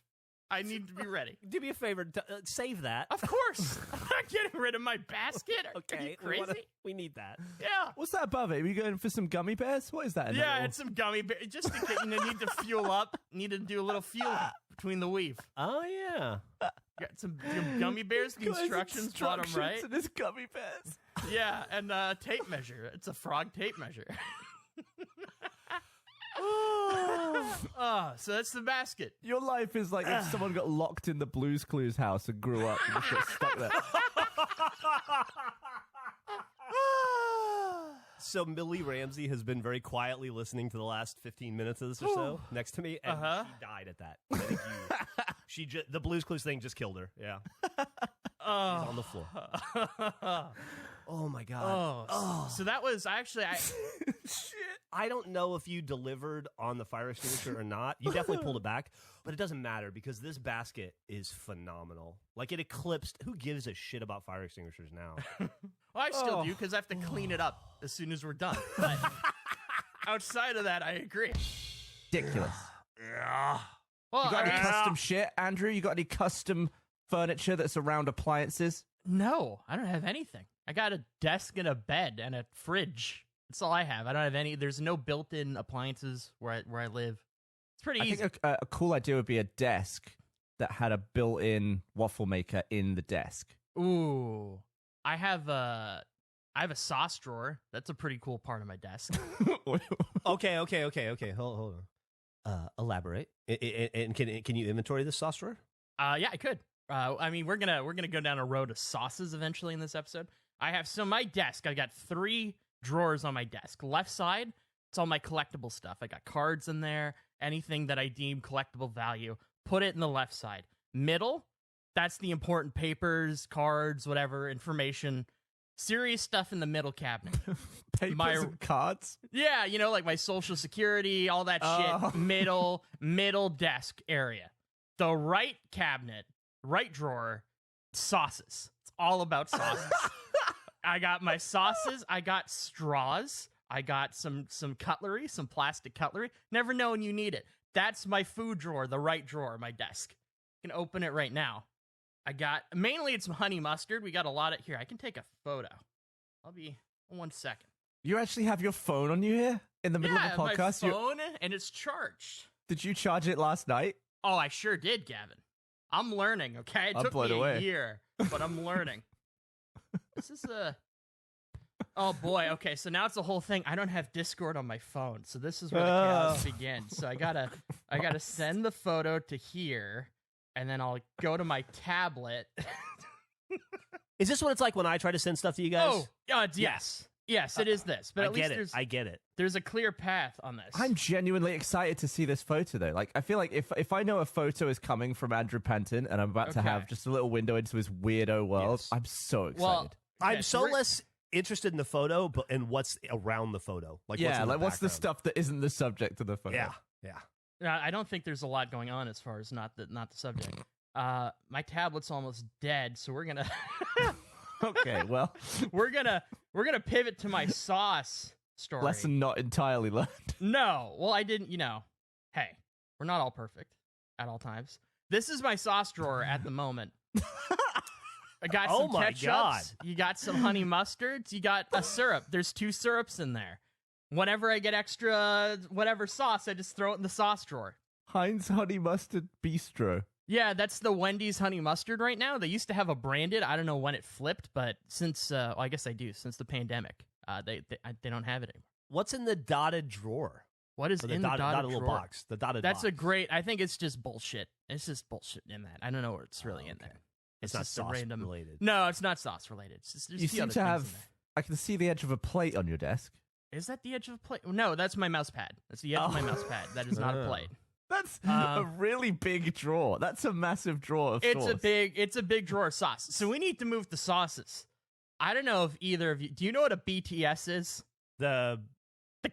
Speaker 2: I need to be ready.
Speaker 5: Do me a favor. Save that.
Speaker 2: Of course. I'm not getting rid of my basket. Are you crazy?
Speaker 5: We need that.
Speaker 2: Yeah.
Speaker 1: What's that above it? Are you going for some gummy bears? What is that?
Speaker 2: Yeah, it's some gummy bears. Just in case, need to fuel up. Need to do a little fuel up between the weave.
Speaker 3: Oh, yeah.
Speaker 2: Got some gummy bears. The instructions brought them right.
Speaker 1: And this gummy bears.
Speaker 2: Yeah, and tape measure. It's a frog tape measure. So that's the basket.
Speaker 1: Your life is like if someone got locked in the Blue's Clues house and grew up and just got stuck there.
Speaker 3: So Millie Ramsey has been very quietly listening to the last 15 minutes of this or so next to me, and she died at that. I think the Blue's Clues thing just killed her. Yeah. She's on the floor. Oh my god.
Speaker 2: So that was actually
Speaker 1: Shit.
Speaker 3: I don't know if you delivered on the fire extinguisher or not. You definitely pulled it back, but it doesn't matter because this basket is phenomenal. Like it eclipsed. Who gives a shit about fire extinguishers now?
Speaker 2: Well, I still do because I have to clean it up as soon as we're done. But outside of that, I agree.
Speaker 1: Ridiculous.
Speaker 2: Yeah. Well,
Speaker 1: You got any custom shit, Andrew? You got any custom furniture that's around appliances?
Speaker 2: No, I don't have anything. I got a desk and a bed and a fridge. That's all I have. I don't have any. There's no built-in appliances where I live. It's pretty easy.
Speaker 1: I think a cool idea would be a desk that had a built-in waffle maker in the desk.
Speaker 2: Ooh, I have a sauce drawer. That's a pretty cool part of my desk.
Speaker 3: Okay. Hold on. Elaborate. And can you inventory this sauce drawer?
Speaker 2: Yeah, I could. I mean, we're gonna go down a road of sauces eventually in this episode. I have my desk. I got 3 drawers on my desk. Left side, it's all my collectible stuff. I got cards in there, anything that I deem collectible value. Put it in the left side. Middle, that's the important papers, cards, whatever, information. Serious stuff in the middle cabinet.
Speaker 1: Papers and cards?
Speaker 2: Yeah, like my social security, all that shit. Middle desk area. The right cabinet, right drawer, sauces. It's all about sauces. I got my sauces. I got straws. I got some cutlery, some plastic cutlery. Never know when you need it. That's my food drawer, the right drawer, my desk. can open it right now. I got, mainly it's honey mustard. We got a lot of, here, I can take a photo. I'll be, 1 second.
Speaker 1: You actually have your phone on you here in the middle of the podcast?
Speaker 2: My phone, and it's charged.
Speaker 1: Did you charge it last night?
Speaker 2: Oh, I sure did, Gavin. I'm learning, okay? It
Speaker 1: I'm
Speaker 2: took
Speaker 1: blown
Speaker 2: me
Speaker 1: away.
Speaker 2: a year, but I'm learning. This is a... Oh, boy. Okay, so now it's the whole thing. I don't have Discord on my phone, so this is where the chaos begins. So I gotta send the photo to here, and then I'll go to my tablet.
Speaker 3: Is this what it's like when I try to send stuff to you guys?
Speaker 2: Oh, yes. Yes, it is this. But
Speaker 3: I
Speaker 2: at least
Speaker 3: get it. I get it.
Speaker 2: there's a clear path on this.
Speaker 1: I'm genuinely excited to see this photo, though. Like, I feel like if I know a photo is coming from Andrew Panton and I'm about to have just a little window into his weirdo world,
Speaker 3: Yes.
Speaker 1: I'm so excited.
Speaker 2: Well,
Speaker 3: I'm so less interested in the photo, but in what's around the photo. Like,
Speaker 1: yeah,
Speaker 3: what's
Speaker 1: like what's the
Speaker 3: background.
Speaker 1: stuff that isn't the subject of the photo?
Speaker 3: Yeah.
Speaker 2: I don't think there's a lot going on as far as not the subject. My tablet's almost dead, so we're gonna
Speaker 1: Okay, well,
Speaker 2: we're gonna pivot to my sauce story.
Speaker 1: lesson not entirely learned.
Speaker 2: No, well, I didn't. Hey, we're not all perfect at all times. This is my sauce drawer at the moment. I got some
Speaker 3: my
Speaker 2: ketchups.
Speaker 3: God.
Speaker 2: You got some honey mustards. You got a syrup. There's 2 syrups in there. Whenever I get extra whatever sauce, I just throw it in the sauce drawer.
Speaker 1: Heinz Honey Mustard Bistro.
Speaker 2: Yeah, that's the Wendy's honey mustard right now. They used to have a branded. I don't know when it flipped, but since well, I guess I do. Since the pandemic, they don't have it anymore.
Speaker 3: What's in the dotted drawer?
Speaker 2: What is
Speaker 3: Or
Speaker 2: in the dotted
Speaker 3: little
Speaker 2: drawer?
Speaker 3: box. The dotted
Speaker 2: That's
Speaker 3: box.
Speaker 2: a great. I think it's just bullshit. It's just bullshit in that. I don't know what's really in there.
Speaker 3: It's not
Speaker 2: just a
Speaker 3: sauce
Speaker 2: random
Speaker 3: related.
Speaker 2: No, it's not sauce related. It's just, there's
Speaker 1: You
Speaker 2: a few
Speaker 1: seem
Speaker 2: other
Speaker 1: to
Speaker 2: things
Speaker 1: have.
Speaker 2: in there.
Speaker 1: I can see the edge of a plate on your desk.
Speaker 2: Is that the edge of a plate? No, that's my mouse pad. That's the edge of my mouse pad. That is not a plate.
Speaker 1: That's a really big drawer. That's a massive drawer of sauce.
Speaker 2: It's a big drawer of sauce. So we need to move the sauces. I don't know if either of you do you know what a BTS is?
Speaker 3: The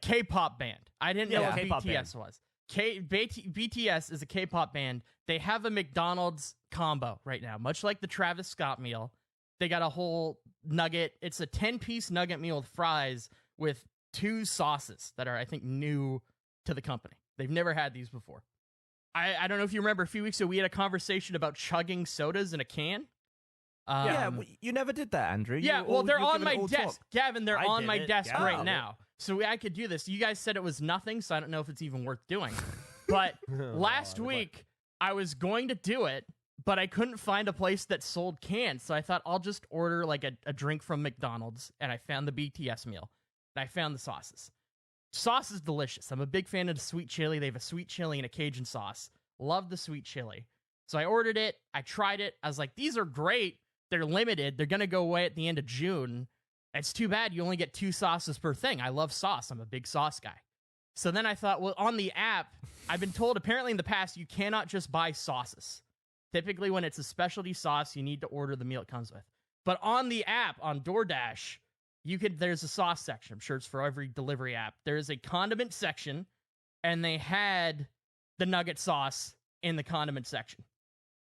Speaker 2: K-pop band. I didn't know
Speaker 3: Yeah,
Speaker 2: what
Speaker 3: K-pop
Speaker 2: BTS was. BTS is a K-pop band. They have a McDonald's combo right now, much like the Travis Scott meal. They got a whole nugget. It's a 10-piece nugget meal with fries with 2 sauces that are, I think, new to the company. They've never had these before. I don't know if you remember a few weeks ago, we had a conversation about chugging sodas in a can.
Speaker 1: You never did that, Andrew.
Speaker 2: Yeah,
Speaker 1: You
Speaker 2: well,
Speaker 1: all-
Speaker 2: they're
Speaker 1: you're
Speaker 2: on
Speaker 1: giving
Speaker 2: my
Speaker 1: it all
Speaker 2: desk.
Speaker 1: talk.
Speaker 2: Gavin, they're
Speaker 3: I
Speaker 2: on
Speaker 3: did
Speaker 2: my
Speaker 3: it.
Speaker 2: desk
Speaker 3: Yeah.
Speaker 2: right now. So I could do this. You guys said it was nothing, so I don't know if it's even worth doing. But last week, I was going to do it, but I couldn't find a place that sold cans. So I thought I'll just order like a drink from McDonald's, and I found the BTS meal, and I found the sauces. Sauce is delicious. I'm a big fan of the sweet chili. They have a sweet chili and a Cajun sauce. Love the sweet chili. So I ordered it. I tried it. I was like, these are great. They're limited. They're going to go away at the end of June. It's too bad you only get 2 sauces per thing. I love sauce. I'm a big sauce guy. So then I thought, well, on the app, I've been told apparently in the past, you cannot just buy sauces. Typically, when it's a specialty sauce, you need to order the meal it comes with. But on the app, on DoorDash, there's a sauce section. I'm sure it's for every delivery app. There is a condiment section, and they had the nugget sauce in the condiment section.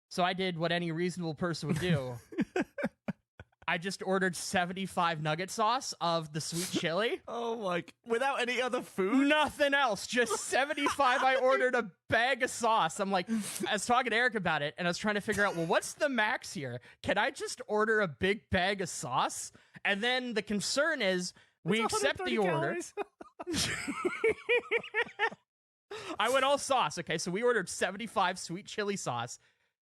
Speaker 2: So I did what any reasonable person would do. I just ordered 75 nugget sauce of the sweet chili.
Speaker 1: Oh my! Without any other food?
Speaker 2: Nothing else. Just 75. I ordered a bag of sauce. I'm like, I was talking to Eric about it, and I was trying to figure out, well, what's the max here? Can I just order a big bag of sauce? And then the concern is, we accept the order. I went all sauce. Okay, so we ordered 75 sweet chili sauce.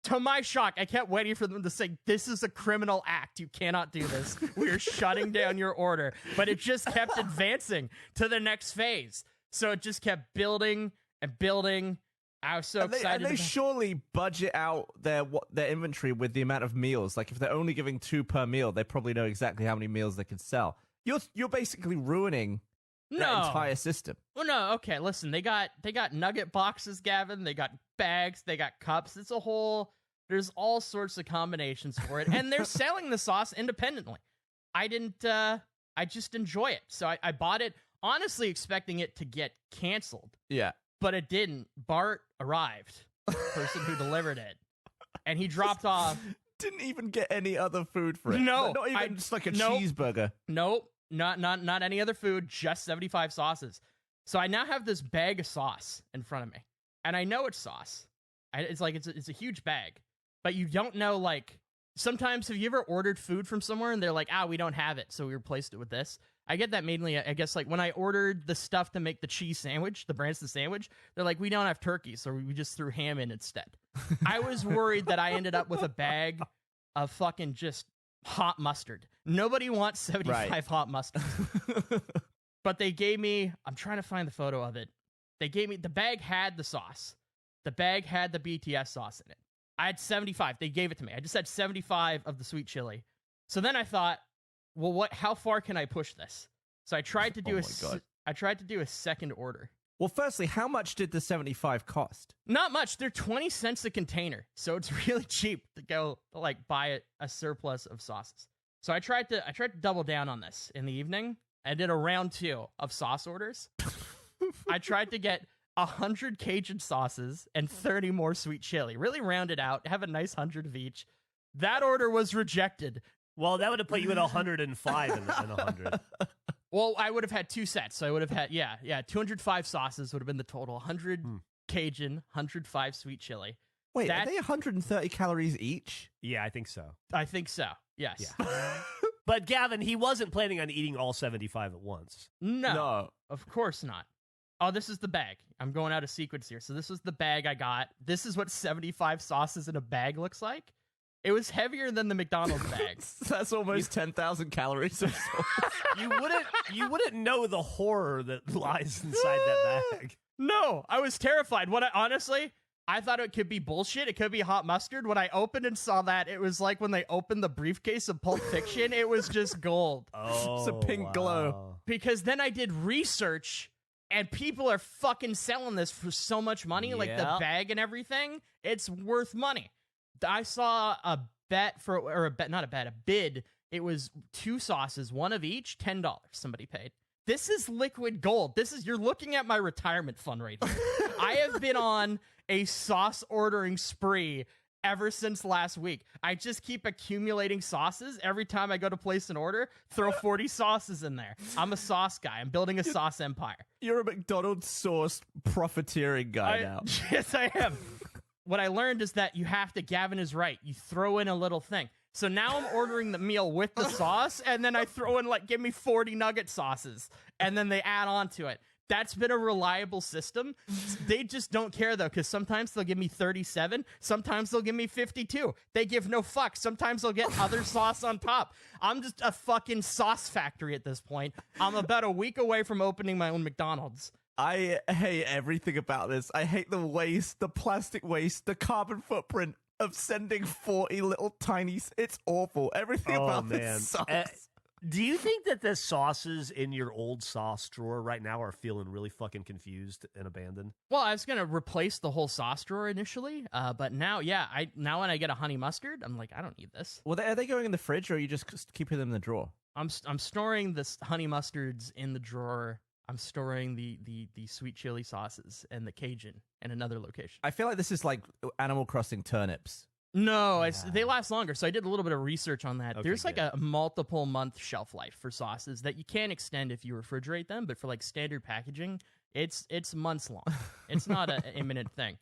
Speaker 2: To my shock, I kept waiting for them to say, this is a criminal act. You cannot do this. We're shutting down your order. But it just kept advancing to the next phase. So it just kept building and building. I was so excited.
Speaker 1: And they surely budget out their inventory with the amount of meals. Like, if they're only giving 2 per meal, they probably know exactly how many meals they can sell. You're basically ruining that entire system.
Speaker 2: Well, no, okay, listen, they got nugget boxes, Gavin. They got bags. They got cups. It's a whole... There's all sorts of combinations for it. And they're selling the sauce independently. I just enjoy it. So I bought it, honestly expecting it to get canceled.
Speaker 1: Yeah.
Speaker 2: But it didn't. Bart arrived, the person who delivered it. And he dropped off.
Speaker 1: Didn't even get any other food for it.
Speaker 2: No.
Speaker 1: Not even just like a cheeseburger.
Speaker 2: Nope. Not any other food, just 75 sauces. So I now have this bag of sauce in front of me. And I know it's sauce. It's like it's a huge bag, but you don't know, like, sometimes have you ever ordered food from somewhere and they're like, we don't have it, so we replaced it with this? I get that mainly, I guess, like when I ordered the stuff to make the cheese sandwich, the Branston sandwich, they're like, we don't have turkey, so we just threw ham in instead. I was worried that I ended up with a bag of fucking just hot mustard. Nobody wants 75 hot mustard. But they gave me, I'm trying to find the photo of it. They gave me, the bag had the sauce. The bag had the BTS sauce in it. I had 75. They gave it to me. I just had 75 of the sweet chili. So then I thought, well, how far can I push this? So I tried to do a second order.
Speaker 1: Well, firstly, how much did the 75 cost?
Speaker 2: Not much. They're 20 cents a container. So it's really cheap to go like buy a surplus of sauces. So I tried to double down on this in the evening. I did a round 2 of sauce orders. I tried to get 100 Cajun sauces and 30 more sweet chili. Really round it out. Have a nice 100 of each. That order was rejected.
Speaker 3: Well, that would have put you at 105 and 100.
Speaker 2: Well, I would have had 2 sets. So I would have had, 205 sauces would have been the total. 100 Cajun, 105 sweet chili.
Speaker 1: Wait, are they 130 calories each?
Speaker 3: Yeah, I think so.
Speaker 2: I think so, yes.
Speaker 3: Yeah. But Gavin, he wasn't planning on eating all 75 at once.
Speaker 2: No, of course not. Oh, this is the bag. I'm going out of sequence here. So this was the bag I got. This is what 75 sauces in a bag looks like. It was heavier than the McDonald's bag.
Speaker 1: That's almost 10,000 calories of sauce.
Speaker 3: You wouldn't know the horror that lies inside that bag.
Speaker 2: No, I was terrified. Honestly, I thought it could be bullshit. It could be hot mustard. When I opened and saw that, it was like when they opened the briefcase of Pulp Fiction. It was just gold.
Speaker 3: Oh,
Speaker 1: it's a pink glow.
Speaker 2: Because then I did research, and people are fucking selling this for so much money, like the bag and everything. It's worth money. I saw a bid. It was 2 sauces, 1 of each, $10 somebody paid. This is liquid gold. You're looking at my retirement fund right here. I have been on a sauce ordering spree ever since last week. I just keep accumulating sauces. Every time I go to place an order, throw 40 sauces in there. I'm a sauce guy. I'm building a sauce empire.
Speaker 1: You're a McDonald's sauce profiteering guy now.
Speaker 2: Yes, I am. What I learned is that Gavin is right. You throw in a little thing. So now I'm ordering the meal with the sauce, and then I throw in, give me 40 nugget sauces, and then they add on to it. That's been a reliable system. They just don't care, though, because sometimes they'll give me 37. Sometimes they'll give me 52. They give no fuck. Sometimes they'll get other sauce on top. I'm just a fucking sauce factory at this point. I'm about a week away from opening my own McDonald's.
Speaker 1: I hate everything about this. I hate the waste, the plastic waste, the carbon footprint of sending 40 little tiny... It's awful. Everything about this sucks.
Speaker 3: Do you think that the sauces in your old sauce drawer right now are feeling really fucking confused and abandoned?
Speaker 2: Well, I was going to replace the whole sauce drawer initially, but now, now when I get a honey mustard, I'm like, I don't need this.
Speaker 1: Well, are they going in the fridge, or are you just keeping them in the drawer?
Speaker 2: I'm storing the honey mustards in the drawer. I'm storing the sweet chili sauces and the Cajun in another location.
Speaker 1: I feel like this is like Animal Crossing turnips.
Speaker 2: No, they last longer. So I did a little bit of research on that.
Speaker 3: Okay,
Speaker 2: There's like a multiple month shelf life for sauces that you can extend if you refrigerate them, but for like standard packaging, it's months long. It's not an imminent thing.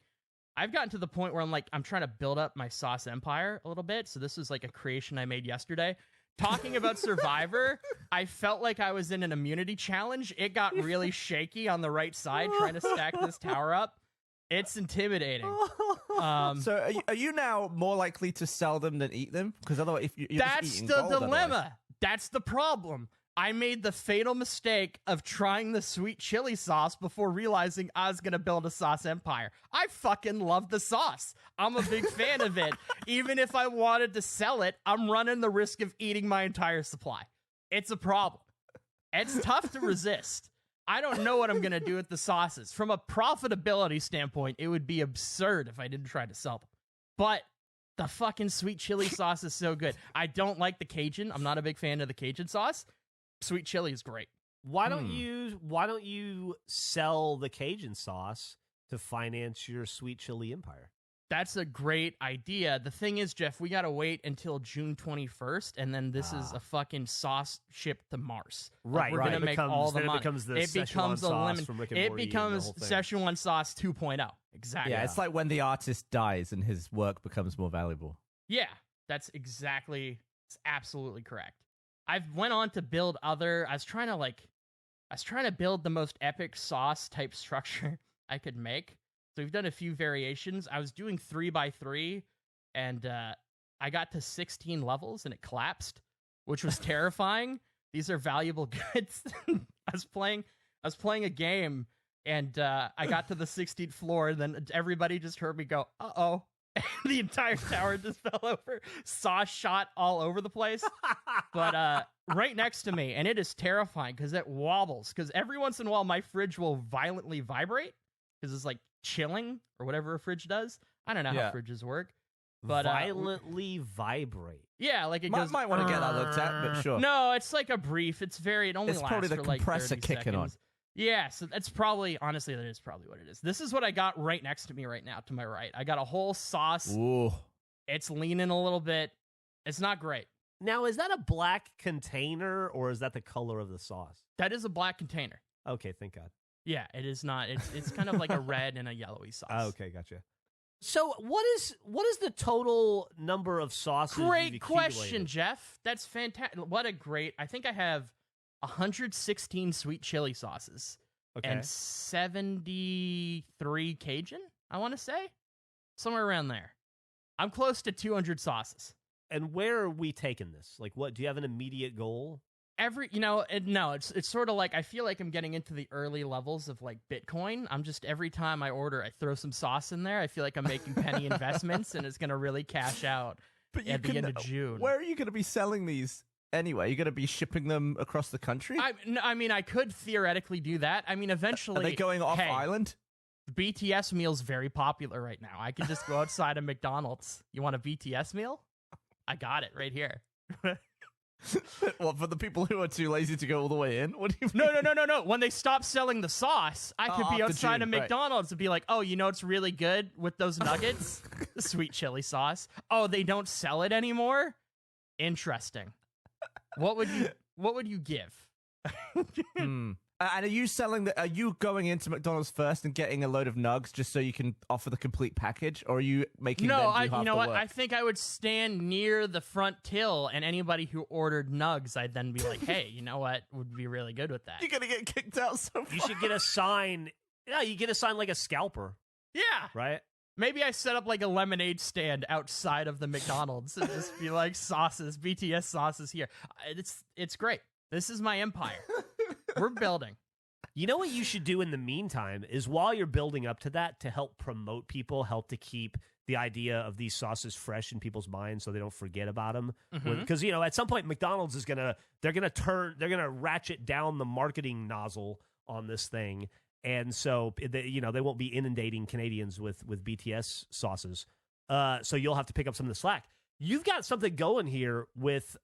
Speaker 2: I've gotten to the point where I'm trying to build up my sauce empire a little bit. So this was like a creation I made yesterday. Talking about Survivor, I felt like I was in an immunity challenge. It got really shaky on the right side trying to stack this tower up. It's intimidating.
Speaker 1: So are you now more likely to sell them than eat them? Because otherwise, if you're
Speaker 2: that's
Speaker 1: just eating
Speaker 2: the
Speaker 1: gold,
Speaker 2: dilemma.
Speaker 1: Otherwise.
Speaker 2: That's the problem. I made the fatal mistake of trying the sweet chili sauce before realizing I was going to build a sauce empire. I fucking love the sauce. I'm a big fan of it. Even if I wanted to sell it, I'm running the risk of eating my entire supply. It's a problem. It's tough to resist. I don't know what I'm going to do with the sauces. From a profitability standpoint, it would be absurd if I didn't try to sell them. But the fucking sweet chili sauce is so good. I don't like the Cajun. I'm not a big fan of the Cajun sauce. Sweet chili is great.
Speaker 3: Why don't you sell the Cajun sauce to finance your sweet chili empire?
Speaker 2: That's a great idea. The thing is, Jeff, we got to wait until June 21st, and then this is a fucking sauce shipped to Mars.
Speaker 3: Right,
Speaker 2: We're going to make all the money.
Speaker 3: It becomes the Szechuan sauce from Rick and Morty.
Speaker 2: It becomes Szechuan sauce 2.0. Exactly. Exactly.
Speaker 1: Yeah, it's like when the artist dies and his work becomes more valuable.
Speaker 2: Yeah, it's absolutely correct. I went on to build I was trying to build the most epic sauce type structure I could make. So we've done a few variations. I was doing 3x3 and I got to 16 levels and it collapsed, which was terrifying. These are valuable goods. I was playing a game and I got to the 16th floor and then everybody just heard me go, "Uh-oh." The entire tower just fell over. Sauce shot all over the place. But right next to me, and it is terrifying because it wobbles. Because every once in a while, my fridge will violently vibrate because it's like chilling or whatever a fridge does. I don't know how fridges work. But
Speaker 3: violently vibrate.
Speaker 2: Yeah, like it
Speaker 1: Might
Speaker 2: goes.
Speaker 1: want to get that looked at, but sure.
Speaker 2: No, it's like a brief. It only
Speaker 1: It's
Speaker 2: lasts
Speaker 1: probably the
Speaker 2: for like
Speaker 1: compressor
Speaker 2: 30
Speaker 1: kicking
Speaker 2: seconds.
Speaker 1: on.
Speaker 2: Yeah, so that is probably what it is. This is what I got right next to me right now, to my right. I got a whole sauce.
Speaker 1: Ooh.
Speaker 2: It's leaning a little bit. It's not great.
Speaker 3: Now, is that a black container or is that the color of the sauce?
Speaker 2: That is a black container.
Speaker 3: Okay, thank God.
Speaker 2: Yeah, it is not. It's kind of like a red and a yellowy sauce.
Speaker 3: Okay, gotcha. So, what is the total number of sauces?
Speaker 2: Great question, Jeff. That's fantastic. I think I have 116 sweet chili sauces and 73 Cajun, I want to say. Somewhere around there. I'm close to 200 sauces.
Speaker 3: And where are we taking this? Like, what? Do you have an immediate goal?
Speaker 2: It's sort of like I feel like I'm getting into the early levels of like Bitcoin. I'm just every time I order, I throw some sauce in there. I feel like I'm making penny investments and it's going to really cash out at the end of June.
Speaker 1: Where are you going to be selling these anyway? You're going to be shipping them across the country?
Speaker 2: I mean, I could theoretically do that. I mean, eventually.
Speaker 1: Are they going off island?
Speaker 2: BTS meal's very popular right now. I can just go outside of McDonald's. You want a BTS meal? I got it right here.
Speaker 1: What, for the people who are too lazy to go all the way in? What do you mean?
Speaker 2: No. When they stop selling the sauce, I could be outside of McDonald's and be like, "Oh, you know it's really good with those nuggets? The sweet chili sauce. Oh, they don't sell it anymore? Interesting. What would you give?"
Speaker 1: And are you are you going into McDonald's first and getting a load of nugs just so you can offer the complete package, or are you making them do half
Speaker 2: you know
Speaker 1: the
Speaker 2: what?
Speaker 1: work?
Speaker 2: I think I would stand near the front till, and anybody who ordered nugs, I'd then be like, "Hey, you know what would be really good with that?"
Speaker 1: You're gonna get kicked out so far.
Speaker 3: You should get a sign. Yeah, you get a sign like a scalper.
Speaker 2: Yeah,
Speaker 3: right.
Speaker 2: Maybe I set up like a lemonade stand outside of the McDonald's and just be like, "Sauces, BTS sauces here." It's great. This is my empire. We're building.
Speaker 3: You know what you should do in the meantime is while you're building up to that, to help promote people, help to keep the idea of these sauces fresh in people's minds so they don't forget about them. Because, at some point McDonald's they're going to ratchet down the marketing nozzle on this thing. And so, they won't be inundating Canadians with BTS sauces. So you'll have to pick up some of the slack. You've got something going here with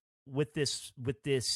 Speaker 3: this,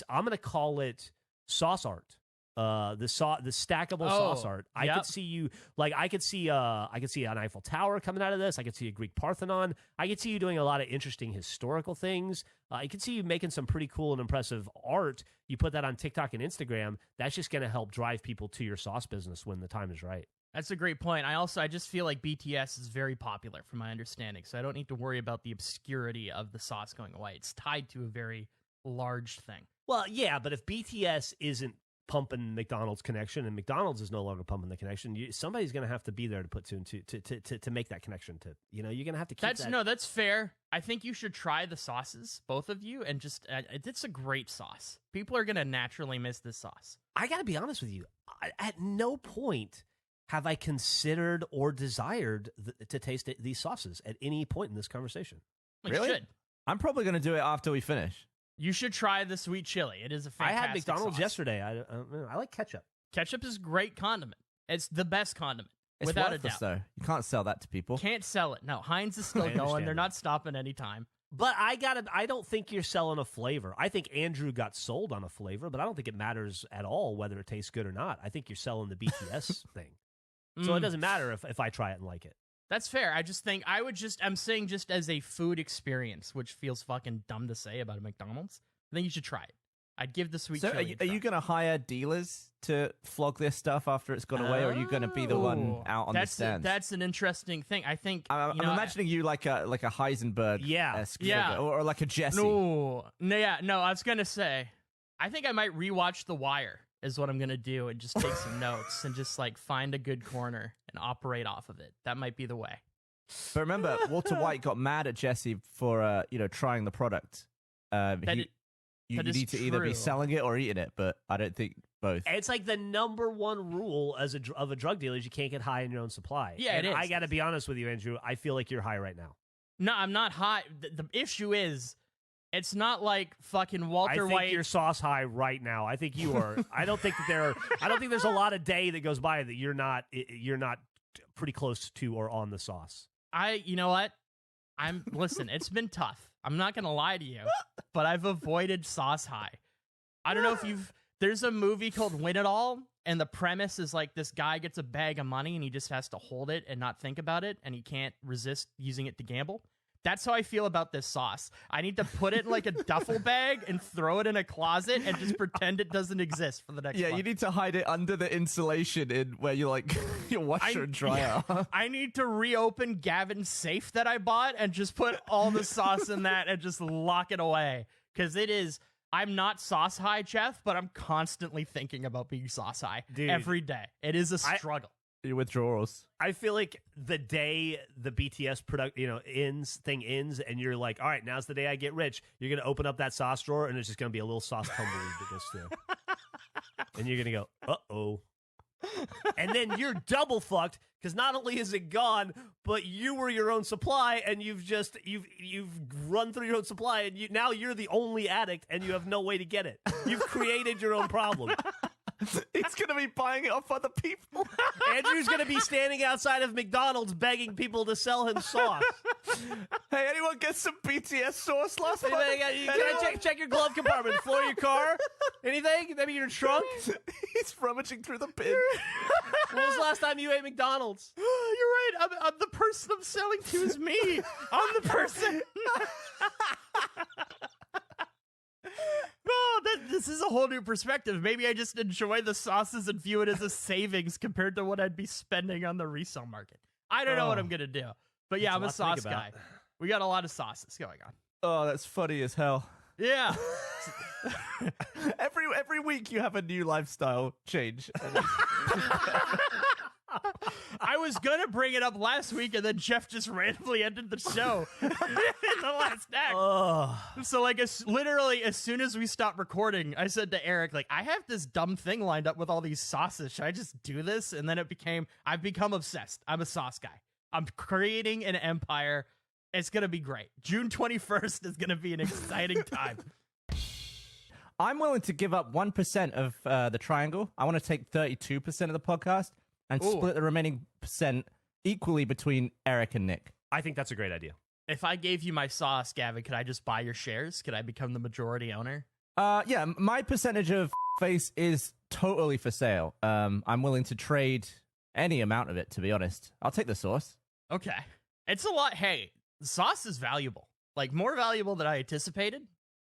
Speaker 3: I'm going to call it sauce art. The stackable sauce art. I could see you I could see an Eiffel Tower coming out of this. I could see a Greek Parthenon. I could see you doing a lot of interesting historical things. I could see you making some pretty cool and impressive art. You put that on TikTok and Instagram. That's just going to help drive people to your sauce business when the time is right.
Speaker 2: That's a great point. I just feel like BTS is very popular from my understanding, so I don't need to worry about the obscurity of the sauce going away. It's tied to a very large thing.
Speaker 3: Well, yeah, but if BTS isn't pumping McDonald's connection and McDonald's is no longer pumping the connection, somebody's going to have to be there to put to make that connection. You're going to have to keep that.
Speaker 2: No, that's fair. I think you should try the sauces, both of you, and just it's a great sauce. People are going to naturally miss this sauce.
Speaker 3: I got to be honest with you. At no point have I considered or desired to taste these sauces at any point in this conversation.
Speaker 1: Really?
Speaker 2: You should.
Speaker 1: I'm probably going to do it after we finish.
Speaker 2: You should try the sweet chili. It is a fantastic
Speaker 3: I had McDonald's
Speaker 2: sauce.
Speaker 3: yesterday. I like ketchup.
Speaker 2: Ketchup is a great condiment. It's the best condiment,
Speaker 1: It's
Speaker 2: without a
Speaker 1: worthless,
Speaker 2: doubt.
Speaker 1: though. You can't sell that to people.
Speaker 2: Can't sell it. No, Heinz is still
Speaker 3: I
Speaker 2: going.
Speaker 3: understand
Speaker 2: They're
Speaker 3: that.
Speaker 2: not stopping anytime.
Speaker 3: But I don't think you're selling a flavor. I think Andrew got sold on a flavor, but I don't think it matters at all whether it tastes good or not. I think you're selling the BTS thing. So it doesn't matter if I try it and like it.
Speaker 2: That's fair. I just think I'm saying just as a food experience, which feels fucking dumb to say about a McDonald's. I think you should try it. I'd give the sweet
Speaker 1: So
Speaker 2: chili.
Speaker 1: are you going to hire dealers to flog this stuff after it's gone away, or are you going to be the one out on the stands?
Speaker 2: That's an interesting thing. I think
Speaker 1: I'm imagining you like a Heisenberg,
Speaker 3: Yeah.
Speaker 1: figure, or like a Jesse.
Speaker 2: No. I was gonna say, I think I might rewatch The Wire. Is what I'm gonna do, and just take some notes and just like find a good corner and operate off of it. That might be the way.
Speaker 1: But remember, Walter White got mad at Jesse for trying the product. You
Speaker 2: That is
Speaker 1: need to either be
Speaker 2: true.
Speaker 1: selling it or eating it, but I don't think both.
Speaker 3: It's like the number one rule of a drug dealer is you can't get high in your own supply.
Speaker 2: Yeah,
Speaker 3: and
Speaker 2: it is.
Speaker 3: I got to be honest with you, Andrew. I feel like you're high right now.
Speaker 2: No, I'm not high. The issue is, it's not like fucking Walter
Speaker 3: I think
Speaker 2: White.
Speaker 3: you're sauce high right now. I think you are. I don't think there's a lot of day that goes by that you're not pretty close to or on the sauce.
Speaker 2: You know what? Listen, it's been tough. I'm not gonna lie to you, but I've avoided sauce high. I don't know if there's a movie called Win It All, and the premise is like this guy gets a bag of money and he just has to hold it and not think about it, and he can't resist using it to gamble. That's how I feel about this sauce. I need to put it in like a duffel bag and throw it in a closet and just pretend it doesn't exist for the next month.
Speaker 1: You need to hide it under the insulation in where you like your washer and dryer.
Speaker 2: I need to reopen Gavin's safe that I bought and just put all the sauce in that and just lock it away. Because I'm not sauce high, Jeff, but I'm constantly thinking about being sauce high.
Speaker 3: Dude,
Speaker 2: every day. It is a struggle.
Speaker 1: Your withdrawals.
Speaker 3: I feel like the day the BTS ends, and you're like, all right, now's the day I get rich. You're gonna open up that sauce drawer, and it's just gonna be a little sauce tumbleweed that goes through, and you're gonna go, uh-oh, and then you're double fucked because not only is it gone, but you were your own supply, and you've run through your own supply, and now you're the only addict, and you have no way to get it. You've created your own problem.
Speaker 1: He's going to be buying it off other people.
Speaker 3: Andrew's going to be standing outside of McDonald's begging people to sell him sauce.
Speaker 1: Hey, anyone get some BTS sauce last month?
Speaker 3: Can I check your glove compartment? Floor of your car? Anything? Maybe your trunk?
Speaker 1: He's rummaging through the bin.
Speaker 3: When was the last time you ate McDonald's?
Speaker 2: You're right. I'm the person I'm selling to is me. I'm the person. No, this is a whole new perspective. Maybe I just enjoy the sauces and view it as a savings compared to what I'd be spending on the resale market. I don't know what I'm going to do. But yeah, I'm a sauce guy. We got a lot of sauces going on.
Speaker 1: Oh, that's funny as hell.
Speaker 2: Yeah.
Speaker 1: Every week you have a new lifestyle change.
Speaker 2: I was going to bring it up last week, and then Jeff just randomly ended the show in the last act. So, like, literally, as soon as we stopped recording, I said to Eric, like, I have this dumb thing lined up with all these sauces. Should I just do this? And then I've become obsessed. I'm a sauce guy. I'm creating an empire. It's going to be great. June 21st is going to be an exciting time.
Speaker 1: I'm willing to give up 1% of the triangle. I want to take 32% of the podcast and split the remaining percent equally between Eric and Nick.
Speaker 3: I think that's a great idea.
Speaker 2: If I gave you my sauce, Gavin, could I just buy your shares? Could I become the majority owner?
Speaker 1: Yeah, my percentage of face is totally for sale. I'm willing to trade any amount of it, to be honest. I'll take the sauce.
Speaker 2: Okay. It's a lot. Hey, the sauce is valuable. Like, more valuable than I anticipated.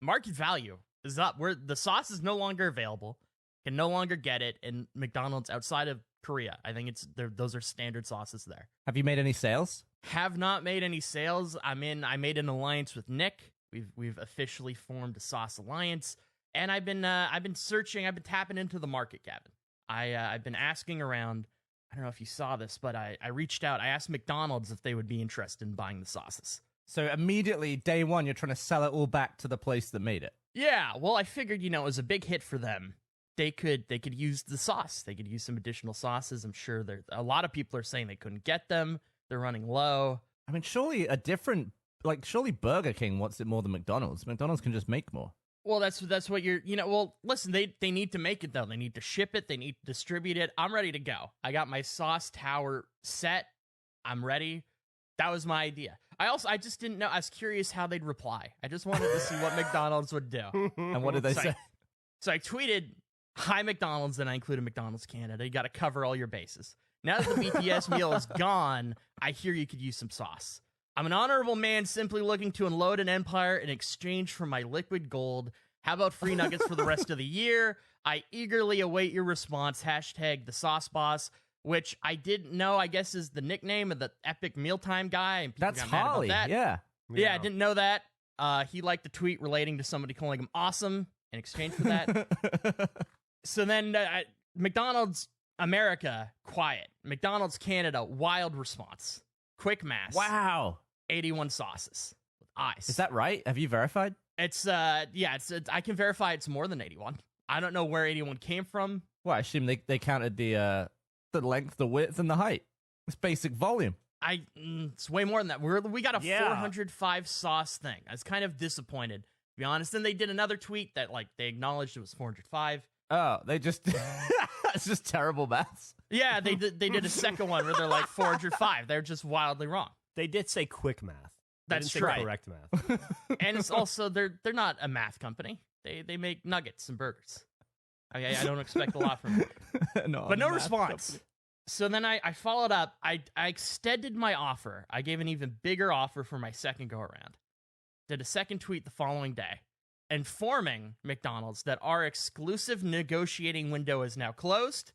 Speaker 2: Market value is up. The sauce is no longer available. Can no longer get it in McDonald's outside of Korea. I think those are standard sauces there.
Speaker 1: Have you made any sales?
Speaker 2: Have not made any sales. I made an alliance with Nick. We've officially formed a sauce alliance, and I've been searching. I've been tapping into the market, Gavin. I've been asking around. I don't know if you saw this, but I reached out. I asked McDonald's if they would be interested in buying the sauces.
Speaker 1: So immediately, day one, you're trying to sell it all back to the place that made it.
Speaker 2: Yeah, well, I figured, it was a big hit for them. They could use the sauce. They could use some additional sauces. I'm sure a lot of people are saying they couldn't get them. They're running low.
Speaker 1: I mean, surely surely Burger King wants it more than McDonald's. McDonald's can just make more.
Speaker 2: Well, that's what you're, well, listen, they need to make it, though. They need to ship it. They need to distribute it. I'm ready to go. I got my sauce tower set. I'm ready. That was my idea. I just didn't know. I was curious how they'd reply. I just wanted to see what McDonald's would do.
Speaker 1: And what did they say?
Speaker 2: So I tweeted, "Hi, McDonald's," and I included McDonald's Canada. You got to cover all your bases. Now that the BTS meal is gone, I hear you could use some sauce. I'm an honorable man simply looking to unload an empire in exchange for my liquid gold. How about free nuggets for the rest of the year? I eagerly await your response. Hashtag the sauce boss, which I didn't know, I guess, is the nickname of the epic mealtime guy. And people
Speaker 1: That's
Speaker 2: got mad about
Speaker 1: Harley.
Speaker 2: that.
Speaker 1: Yeah.
Speaker 2: I didn't know that. He liked a tweet relating to somebody calling him awesome in exchange for that. So then McDonald's America, quiet. McDonald's Canada, wild response. Quick mass.
Speaker 1: Wow.
Speaker 2: 81 sauces with eyes.
Speaker 1: Is that right? Have you verified?
Speaker 2: It's I can verify it's more than 81. I don't know where 81 came from.
Speaker 1: Well, I assume they counted the length, the width, and the height. It's basic volume.
Speaker 2: It's way more than that. We got a 405 sauce thing. I was kind of disappointed, to be honest. And they did another tweet that they acknowledged it was 405.
Speaker 1: Oh, they just it's just terrible maths.
Speaker 2: Yeah, they did a second one where they're like 405. They're just wildly wrong.
Speaker 3: They did say quick math.
Speaker 2: That's
Speaker 3: true. Correct math.
Speaker 2: And it's also they're not a math company. They make nuggets and burgers. I don't expect a lot from them. But no response. Company. So then I followed up. I extended my offer. I gave an even bigger offer for my second go around. Did a second tweet the following day, informing McDonald's that our exclusive negotiating window is now closed.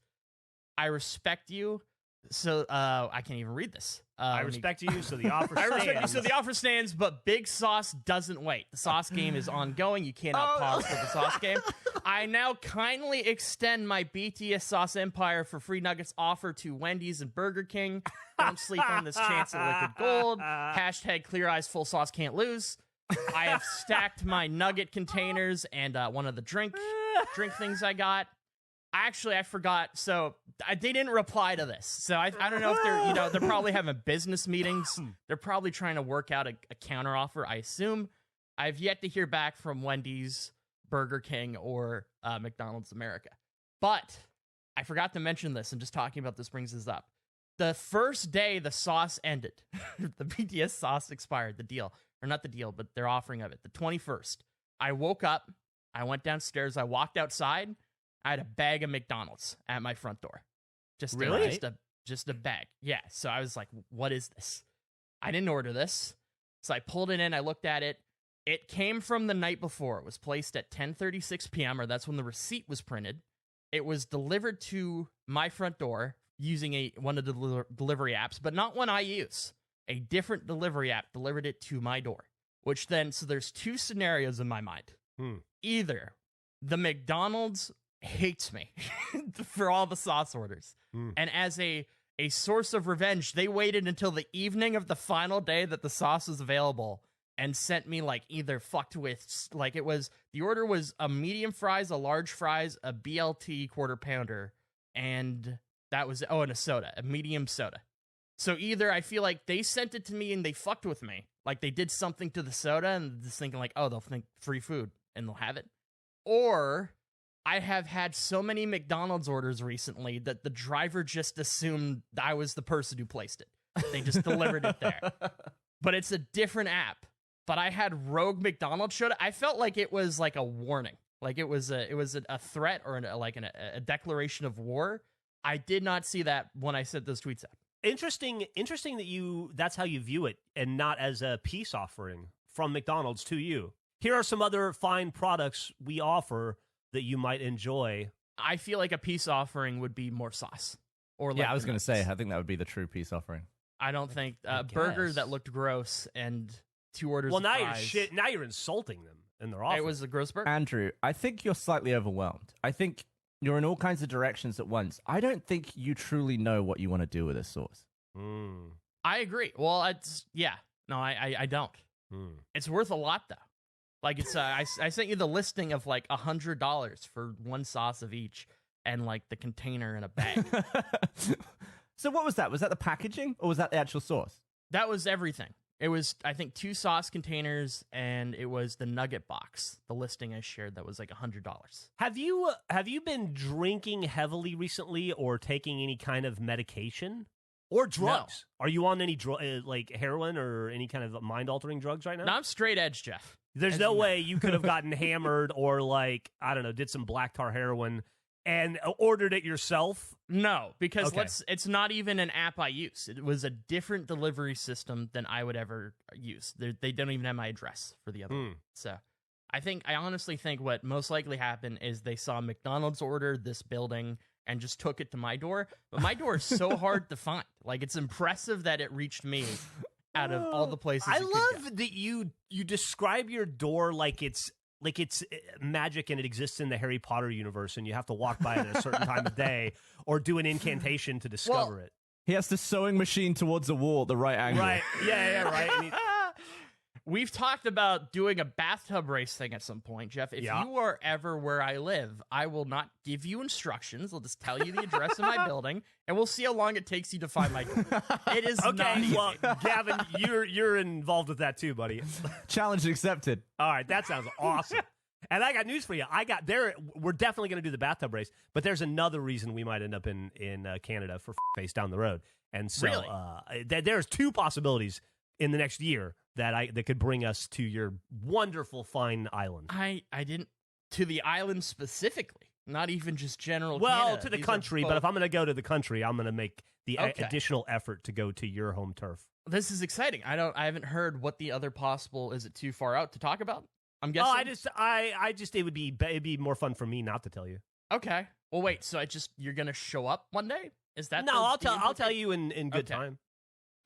Speaker 2: I respect you. So I can't even read this.
Speaker 3: I respect you, so the offer stands.
Speaker 2: I respect you, so the offer stands, but Big Sauce doesn't wait. The sauce game is ongoing. You cannot pause for the sauce game. I now kindly extend my BTS sauce empire for free nuggets offer to Wendy's and Burger King. Don't sleep on this chance at liquid gold. Hashtag clear eyes, full sauce, can't lose. I have stacked my nugget containers and one of the drink things I got. I forgot. So they didn't reply to this. So I don't know if they're probably having business meetings. They're probably trying to work out a counter offer, I assume. I've yet to hear back from Wendy's, Burger King, or McDonald's America. But I forgot to mention this, and just talking about this brings this up. The first day the sauce ended, the BTS sauce expired, the deal. Or not the deal, but their offering of it. The 21st. I woke up. I went downstairs. I walked outside. I had a bag of McDonald's at my front door. Just a bag. Yeah. So I was like, what is this? I didn't order this. So I pulled it in. I looked at it. It came from the night before. It was placed at 10:36 p.m., or that's when the receipt was printed. It was delivered to my front door using one of the delivery apps, but not one I use. A different delivery app delivered it to my door, which then, so there's two scenarios in my mind. Either the McDonald's hates me for all the sauce orders, and as a source of revenge, they waited until the evening of the final day that the sauce was available and sent me either fucked with, the order was a medium fries, a large fries, a BLT quarter pounder, and that was, and a soda, a medium soda. So either I feel like they sent it to me and they fucked with me, they did something to the soda and just thinking they'll think free food and they'll have it, or I have had so many McDonald's orders recently that the driver just assumed I was the person who placed it. They just delivered it there. But it's a different app. But I had rogue McDonald's showed. I felt like it was like a warning. It was a threat or a declaration of war. I did not see that when I sent those tweets out.
Speaker 3: Interesting that that's how you view it, and not as a peace offering from McDonald's to you. Here are some other fine products we offer that you might enjoy.
Speaker 2: I feel like a peace offering would be more sauce. Or
Speaker 1: I was going to say, I think that would be the true peace offering.
Speaker 2: I don't think a burger that looked gross and 2 orders of fries.
Speaker 3: Now you're insulting them and they're offering.
Speaker 2: It was a gross burger.
Speaker 1: Andrew, I think you're slightly overwhelmed. I think you're in all kinds of directions at once. I don't think you truly know what you want to do with this sauce.
Speaker 2: I agree. Well, I don't. It's worth a lot, though. It's I sent you the listing of $100 for one sauce of each, and the container in a bag.
Speaker 1: So what was that? Was that the packaging, or was that the actual sauce?
Speaker 2: That was everything. It was, I think, 2 sauce containers, and it was the nugget box. The listing I shared that was $100.
Speaker 3: Have you been drinking heavily recently, or taking any kind of medication or drugs? No. Are you on any heroin or any kind of mind altering drugs right now?
Speaker 2: No, I'm straight edge, Jeff.
Speaker 3: There's no way you could have gotten hammered or did some black tar heroin and ordered it yourself?
Speaker 2: No, because it's not even an app I use. It was a different delivery system than I would ever use. They don't even have my address for the other one. So I honestly think what most likely happened is they saw McDonald's order this building and just took it to my door. But my door is so hard to find. Like, it's impressive that it reached me out of all the places.
Speaker 3: I
Speaker 2: it could
Speaker 3: love
Speaker 2: go.
Speaker 3: that you describe your door like it's magic and it exists in the Harry Potter universe, and you have to walk by it at a certain time of day or do an incantation to discover it.
Speaker 1: He has the sewing machine towards the wall at the right angle.
Speaker 3: Right? Yeah, right. And
Speaker 2: We've talked about doing a bathtub race thing at some point, Jeff. If you are ever where I live, I will not give you instructions. I'll just tell you the address of my building, and we'll see how long it takes you to find my door. It is not
Speaker 3: okay,
Speaker 2: easy.
Speaker 3: well, Gavin, you're involved with that too, buddy.
Speaker 1: Challenge accepted.
Speaker 3: All right, that sounds awesome. And I got news for you. We're definitely going to do the bathtub race, but there's another reason we might end up in Canada for face down the road. And so
Speaker 2: Really?
Speaker 3: There's two possibilities in the next year that could bring us to your wonderful, fine island.
Speaker 2: I didn't to the island specifically, not even just general.
Speaker 3: Well,
Speaker 2: Canada.
Speaker 3: to the
Speaker 2: These are
Speaker 3: country, but
Speaker 2: both-
Speaker 3: if I'm going to go to the country, I'm going to make the
Speaker 2: Okay.
Speaker 3: additional effort to go to your home turf.
Speaker 2: This is exciting. I haven't heard what the other possible. Is it too far out to talk about? I'm guessing.
Speaker 3: I just it'd be more fun for me not to tell you.
Speaker 2: Okay. Well, wait. So you're gonna show up one day? Is that
Speaker 3: No,
Speaker 2: the
Speaker 3: I'll tell
Speaker 2: implication?
Speaker 3: you in good
Speaker 2: Okay.
Speaker 3: time.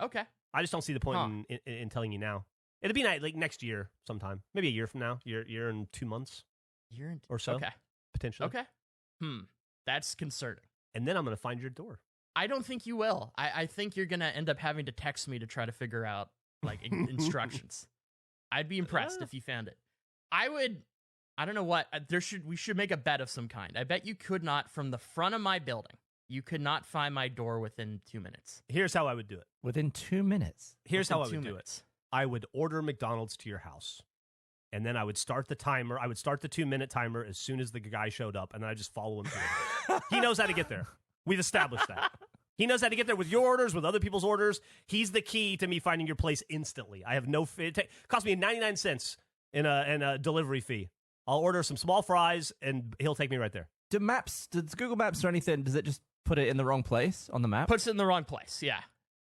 Speaker 2: Okay.
Speaker 3: I just don't see the point in telling you now. It'll be like next year sometime, maybe a year from now. Year in 2 months
Speaker 2: You're in.
Speaker 3: or so,
Speaker 2: Okay.
Speaker 3: potentially.
Speaker 2: Okay. That's concerning.
Speaker 3: And then I'm going to find your door.
Speaker 2: I don't think you will. I think you're gonna end up having to text me to try to figure out like instructions. I'd be impressed if you found it. I don't know what we should make a bet of some kind. I bet you could not, from the front of my building, you could not find my door within 2 minutes.
Speaker 3: Here's how I would do it.
Speaker 1: Within 2 minutes.
Speaker 3: Here's how I
Speaker 2: Within
Speaker 3: would
Speaker 2: 2
Speaker 3: do it.
Speaker 2: minutes.
Speaker 3: I would order McDonald's to your house. And then I would start the timer. I would start the 2-minute timer as soon as the guy showed up, and then I just follow him through. He knows how to get there. We've established that. He knows how to get there with your orders, with other people's orders. He's the key to me finding your place instantly. I have no it cost me 99 cents in a delivery fee. I'll order some small fries, and he'll take me right there.
Speaker 1: Does Google Maps or anything, does it just put it in the wrong place on the map?
Speaker 2: Puts it in the wrong place. Yeah.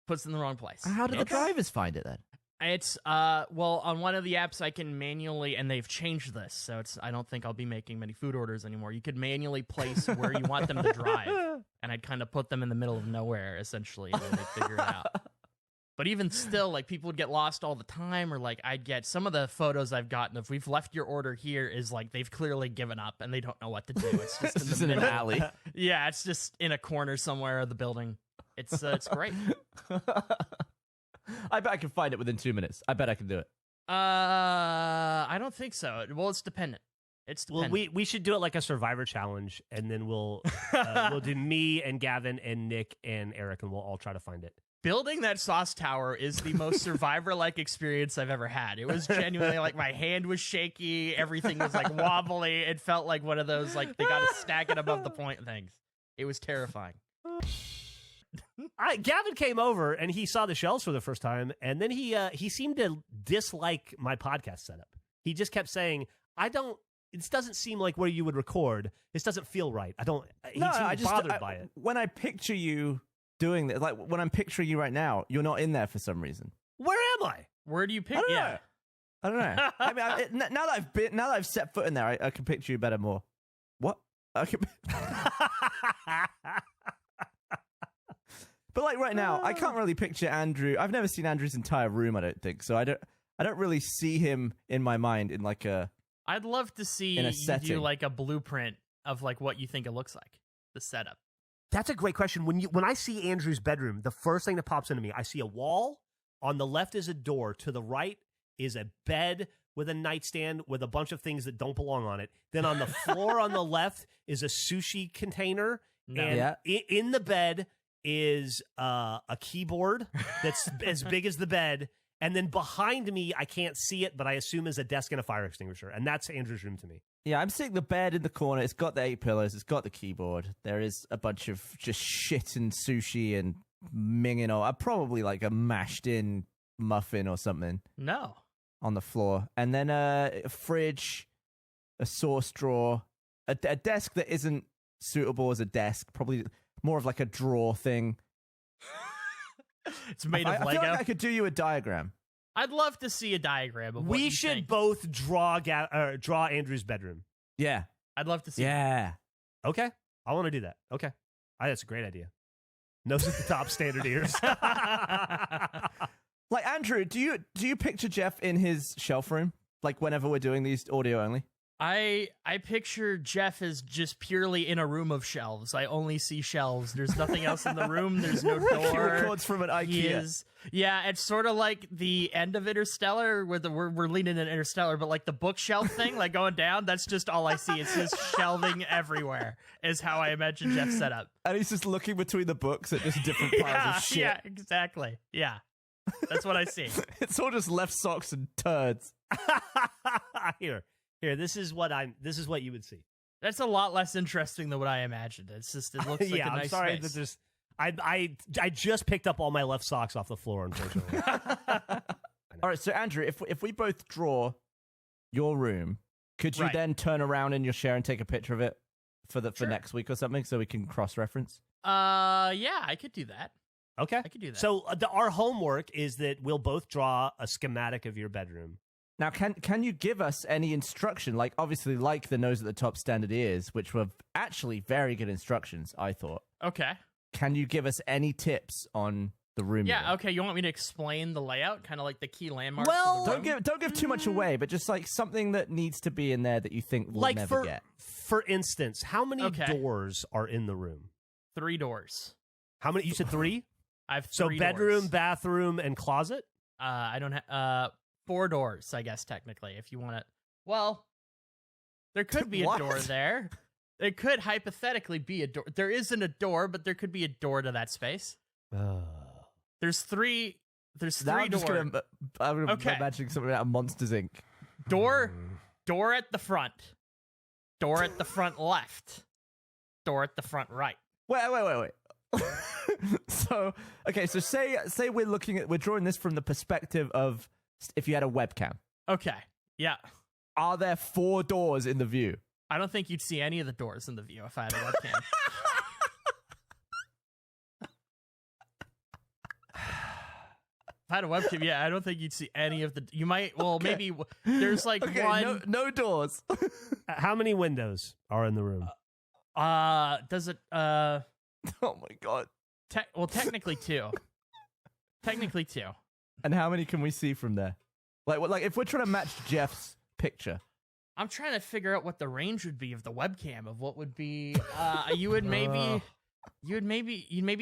Speaker 2: Puts it in the wrong place.
Speaker 1: How do the drivers find it then?
Speaker 2: It's well, on one of the apps I can manually, and they've changed this, so I don't think I'll be making many food orders anymore. You could manually place where you want them to drive, and I'd kind of put them in the middle of nowhere essentially, and then they'd figure it out. But even still, like, people would get lost all the time, or like I'd get some of the photos I've gotten of we've left your order here is like they've clearly given up and they don't know what to do. It's just
Speaker 1: It's just
Speaker 2: in
Speaker 1: in
Speaker 2: the
Speaker 1: an
Speaker 2: middle.
Speaker 1: alley.
Speaker 2: Yeah, it's just in a corner somewhere of the building. It's great.
Speaker 1: I bet I can find it within 2 minutes. I bet I can do it.
Speaker 2: I don't think so. Well, it's dependent. It's
Speaker 3: Well,
Speaker 2: dependent.
Speaker 3: we should do it like a Survivor challenge, and then we'll do me and Gavin and Nick and Eric, and we'll all try to find it.
Speaker 2: Building that sauce tower is the most Survivor-like experience I've ever had. It was genuinely like my hand was shaky, everything was like wobbly. It felt like one of those like they got to stack it above the point things. It was terrifying.
Speaker 3: Gavin came over and he saw the shelves for the first time, and then he seemed to dislike my podcast setup. He just kept saying, this doesn't seem like where you would record. This doesn't feel right. He seemed bothered by it.
Speaker 1: When I picture you doing this, like when I'm picturing you right now, you're not in there for some reason.
Speaker 3: Where am I?
Speaker 2: Where do you pick?
Speaker 1: I don't
Speaker 2: Yeah.
Speaker 1: know. I don't know. I mean, now that I've set foot in there, I can picture you better more. What? But like right now, I can't really picture Andrew. I've never seen Andrew's entire room, I don't think. So I don't really see him in my mind in like a.
Speaker 2: I'd love to see
Speaker 1: In a
Speaker 2: you do
Speaker 1: setting.
Speaker 2: like a blueprint of like what you think it looks like, the setup.
Speaker 3: That's a great question. When I see Andrew's bedroom, the first thing that pops into me, I see a wall. On the left is a door. To the right is a bed with a nightstand with a bunch of things that don't belong on it. Then on the floor on the left is a sushi container.
Speaker 2: No.
Speaker 3: And
Speaker 1: Yeah.
Speaker 3: in the bed is a keyboard that's as big as the bed. And then behind me, I can't see it, but I assume is a desk and a fire extinguisher. And that's Andrew's room to me.
Speaker 1: Yeah, I'm seeing the bed in the corner. It's got the 8 pillows. It's got the keyboard. There is a bunch of just shit and sushi and minging, or probably like a mashed in muffin or something
Speaker 2: No.
Speaker 1: on the floor. And then a fridge, a sauce drawer, a desk that isn't suitable as a desk, probably more of like a drawer thing.
Speaker 2: It's made of
Speaker 1: I
Speaker 2: Lego.
Speaker 1: feel like I could do you a diagram.
Speaker 2: I'd love to see a diagram of what
Speaker 3: We
Speaker 2: you
Speaker 3: should
Speaker 2: think.
Speaker 3: both draw Andrew's bedroom.
Speaker 1: Yeah.
Speaker 2: I'd love to see.
Speaker 1: Yeah.
Speaker 3: Okay. I want to do that. Okay. That's a great idea. Nose at the top, standard ears.
Speaker 1: Like, Andrew, do you picture Jeff in his shelf room? Like, whenever we're doing these audio only?
Speaker 2: I picture Jeff as just purely in a room of shelves. I only see shelves. There's nothing else in the room. There's no
Speaker 1: He
Speaker 2: door.
Speaker 1: records from an IKEA.
Speaker 2: Yeah, it's sort of like the end of Interstellar, where we're leaning in Interstellar, but like the bookshelf thing, like going down, that's just all I see. It's just shelving everywhere, is how I imagine Jeff set up.
Speaker 1: And he's just looking between the books at just different piles of shit.
Speaker 2: Yeah, exactly. Yeah, that's what I see.
Speaker 1: It's all just left socks and turds.
Speaker 3: Here, this is what you would see.
Speaker 2: That's a lot less interesting than what I imagined. It looks like
Speaker 3: Yeah,
Speaker 2: a nice
Speaker 3: I'm sorry
Speaker 2: space.
Speaker 3: that there's. I just picked up all my left socks off the floor, unfortunately.
Speaker 1: All right, so Andrew, if we both draw your room, could you
Speaker 2: Right.
Speaker 1: then turn around in your share and take a picture of it for
Speaker 2: Sure.
Speaker 1: next week or something, so we can cross-reference?
Speaker 2: Yeah, I could do that.
Speaker 3: Okay.
Speaker 2: I could do that.
Speaker 3: So our homework is that we'll both draw a schematic of your bedroom.
Speaker 1: Now, can you give us any instruction? Like, obviously, like the nose at the top, standard ears, which were actually very good instructions, I thought.
Speaker 2: Okay.
Speaker 1: Can you give us any tips on the room?
Speaker 2: Yeah,
Speaker 1: you're in?
Speaker 2: okay, you want me to explain the layout? Kind of like the key landmarks
Speaker 3: Well,
Speaker 2: of the room?
Speaker 1: Don't give too much away, but just like something that needs to be in there that you think we'll
Speaker 3: Like
Speaker 1: never get.
Speaker 3: for instance, how many
Speaker 2: Okay.
Speaker 3: doors are in the room?
Speaker 2: 3 doors.
Speaker 3: How many? You said 3.
Speaker 2: I have
Speaker 3: So
Speaker 2: 3
Speaker 3: bedroom,
Speaker 2: doors.
Speaker 3: bathroom, and closet.
Speaker 2: I don't have 4 doors, I guess, technically, if you want to. Well, there could be a
Speaker 1: What?
Speaker 2: door there. There could hypothetically be a door. There isn't a door, but there could be a door to that space. There's 3. There's 3
Speaker 1: Now I'm just
Speaker 2: doors.
Speaker 1: I'm
Speaker 2: Okay.
Speaker 1: imagining something out of Monsters Inc.
Speaker 2: Door at the front. Door at the front left. Door at the front right.
Speaker 1: Wait. So, okay, so say we're drawing this from the perspective of if you had a webcam.
Speaker 2: Okay. Yeah.
Speaker 1: Are there 4 doors in the view?
Speaker 2: I don't think you'd see any of the doors in the view if I had a webcam. If I had a webcam, yeah, I don't think you'd see any of the. You might, well,
Speaker 1: Okay.
Speaker 2: maybe there's like
Speaker 1: Okay,
Speaker 2: one.
Speaker 1: no doors.
Speaker 3: How many windows are in the room?
Speaker 2: Does it?
Speaker 1: Oh my god!
Speaker 2: Well, technically 2. Technically 2.
Speaker 1: And how many can we see from there? Like if we're trying to match Jeff's picture.
Speaker 2: I'm trying to figure out what the range would be of the webcam of what would be. You'd maybe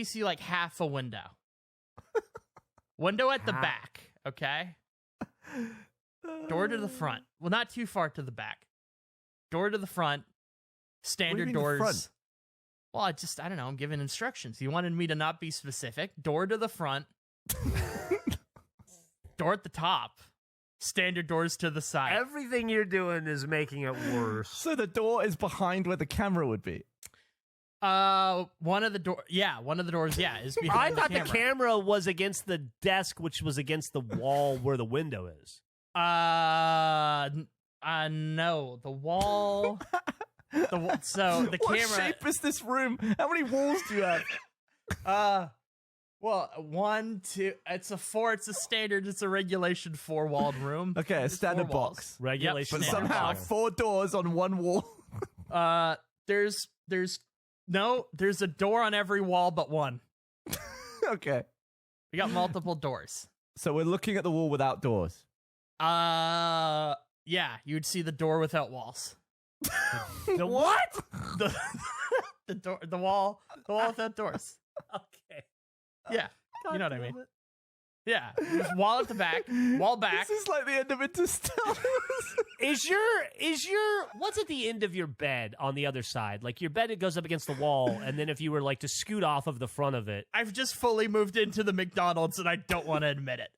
Speaker 2: see like half a window. Window at the back, okay? Door to the front. Well, not too far to the back. Door to the front. Standard
Speaker 1: mean the
Speaker 2: doors.
Speaker 1: front?
Speaker 2: Well, I don't know. I'm giving instructions. You wanted me to not be specific. Door to the front. Door at the top. Standard doors to the side.
Speaker 3: Everything you're doing is making it worse.
Speaker 1: So the door is behind where the camera would be.
Speaker 2: One of the doors, is
Speaker 3: I
Speaker 2: behind
Speaker 3: thought
Speaker 2: the camera.
Speaker 3: the camera was against the desk, which was against the wall where the window is.
Speaker 2: No, the wall. So the
Speaker 1: What
Speaker 2: camera.
Speaker 1: shape is this room? How many walls do you have?
Speaker 2: Well, 1, 2. It's a 4. It's a standard. It's a regulation 4-walled room.
Speaker 1: Okay, a
Speaker 2: It's 4
Speaker 1: standard
Speaker 2: walls.
Speaker 1: box.
Speaker 3: Regulation.
Speaker 1: But
Speaker 2: Standard
Speaker 1: somehow
Speaker 2: box.
Speaker 1: 4 doors on 1 wall.
Speaker 2: There's a door on every wall but 1.
Speaker 1: Okay.
Speaker 2: We got multiple doors.
Speaker 1: So we're looking at the wall without doors.
Speaker 2: Yeah, you'd see the door without walls.
Speaker 3: The what?
Speaker 2: The wall without doors.
Speaker 3: Okay.
Speaker 2: Yeah, you know what I mean. Yeah, just wall at the back, wall back.
Speaker 1: This is like the end of Interstellar.
Speaker 3: Is your what's at the end of your bed on the other side? Like your bed, it goes up against the wall, and then if you were like to scoot off of the front of it,
Speaker 2: I've just fully moved into the McDonald's and I don't want to admit it.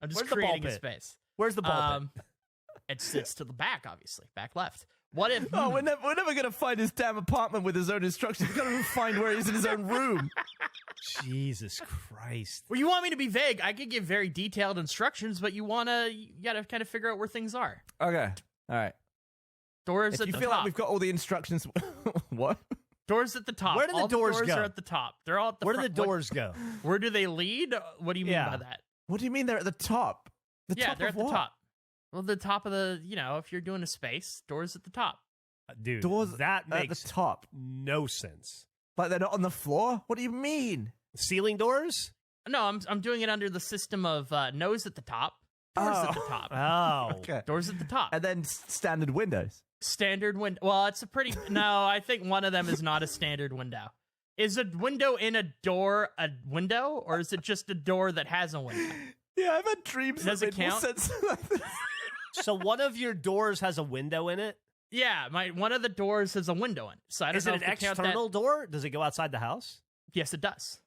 Speaker 2: I'm just
Speaker 3: Where's the ball
Speaker 2: creating a
Speaker 3: pit?
Speaker 2: space.
Speaker 3: where's the ball pit?
Speaker 2: It's to the back, obviously, back left. What if?
Speaker 1: Oh, we're never going to find his damn apartment with his own instructions. We can't even find where he's in his own room.
Speaker 3: Jesus Christ!
Speaker 2: Well, you want me to be vague? I could give very detailed instructions, but you gotta kind of figure out where things are.
Speaker 1: Okay. All right.
Speaker 2: Doors
Speaker 1: If
Speaker 2: at
Speaker 1: you
Speaker 2: the
Speaker 1: feel
Speaker 2: top.
Speaker 1: like we've got all the instructions. What?
Speaker 2: Doors at the top.
Speaker 3: Where do the
Speaker 2: All
Speaker 3: doors
Speaker 2: doors
Speaker 3: go?
Speaker 2: are at the top. They're all at the
Speaker 3: Where do
Speaker 2: front.
Speaker 3: the doors go?
Speaker 2: Where do they lead? What do you mean
Speaker 3: Yeah.
Speaker 2: by that?
Speaker 1: What do you mean they're at the top? The
Speaker 2: Yeah,
Speaker 1: top
Speaker 2: they're
Speaker 1: of
Speaker 2: at the
Speaker 1: what?
Speaker 2: top. Well, the top of the, if you're doing a space, doors at the top.
Speaker 3: Dude,
Speaker 1: Doors
Speaker 3: that
Speaker 1: at
Speaker 3: makes
Speaker 1: the top.
Speaker 3: no sense.
Speaker 1: Like they're not on the floor? What do you mean?
Speaker 3: Ceiling doors?
Speaker 2: No, I'm doing it under the system of nose at the top, doors at the top,
Speaker 3: Oh.
Speaker 1: Okay.
Speaker 2: doors at the top.
Speaker 1: And then standard windows.
Speaker 2: Standard window. Well, it's a pretty. No, I think one of them is not a standard window. Is a window in a door a window, or is it just a door that has a window?
Speaker 1: Yeah, I've had dreams
Speaker 2: Does
Speaker 1: that
Speaker 2: it
Speaker 1: made more
Speaker 2: count?
Speaker 1: sense like this.
Speaker 3: So one of your doors has a window in it?
Speaker 2: Yeah, one of the doors has a window in it. So I don't
Speaker 3: Is
Speaker 2: know
Speaker 3: it an
Speaker 2: if to count that.
Speaker 3: external door? Does it go outside the house?
Speaker 2: Yes, it does.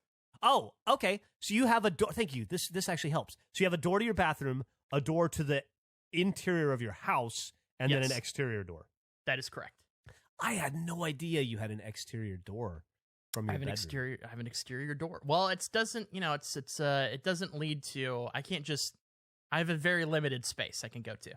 Speaker 3: Oh, okay. So you have a door. Thank you. This actually helps. So you have a door to your bathroom, a door to the interior of your house, and then
Speaker 2: Yes.
Speaker 3: an exterior door.
Speaker 2: That is correct.
Speaker 3: I had no idea you had an exterior door from your
Speaker 2: I have
Speaker 3: bedroom.
Speaker 2: I have an exterior door. Well, it doesn't. It doesn't lead to. I can't just. I have a very limited space I can go to.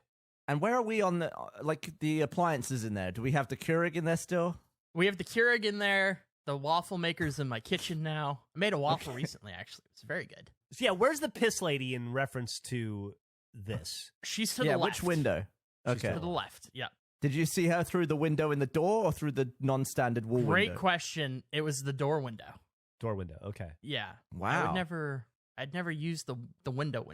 Speaker 1: And where are we on the appliances in there? Do we have the Keurig in there still?
Speaker 2: We have the Keurig in there. The waffle maker's in my kitchen now. I made a waffle recently, actually. It's very good.
Speaker 3: So yeah, where's the piss lady in reference to this?
Speaker 2: She's to
Speaker 1: Yeah,
Speaker 2: the left.
Speaker 1: which window?
Speaker 2: She's
Speaker 1: Okay.
Speaker 2: to the left. Yeah.
Speaker 1: Did you see her through the window in the door or through the non-standard wall
Speaker 2: Great
Speaker 1: window?
Speaker 2: question. It was the door window.
Speaker 3: Door window. Okay.
Speaker 2: Yeah.
Speaker 1: Wow.
Speaker 2: I'd never used the window.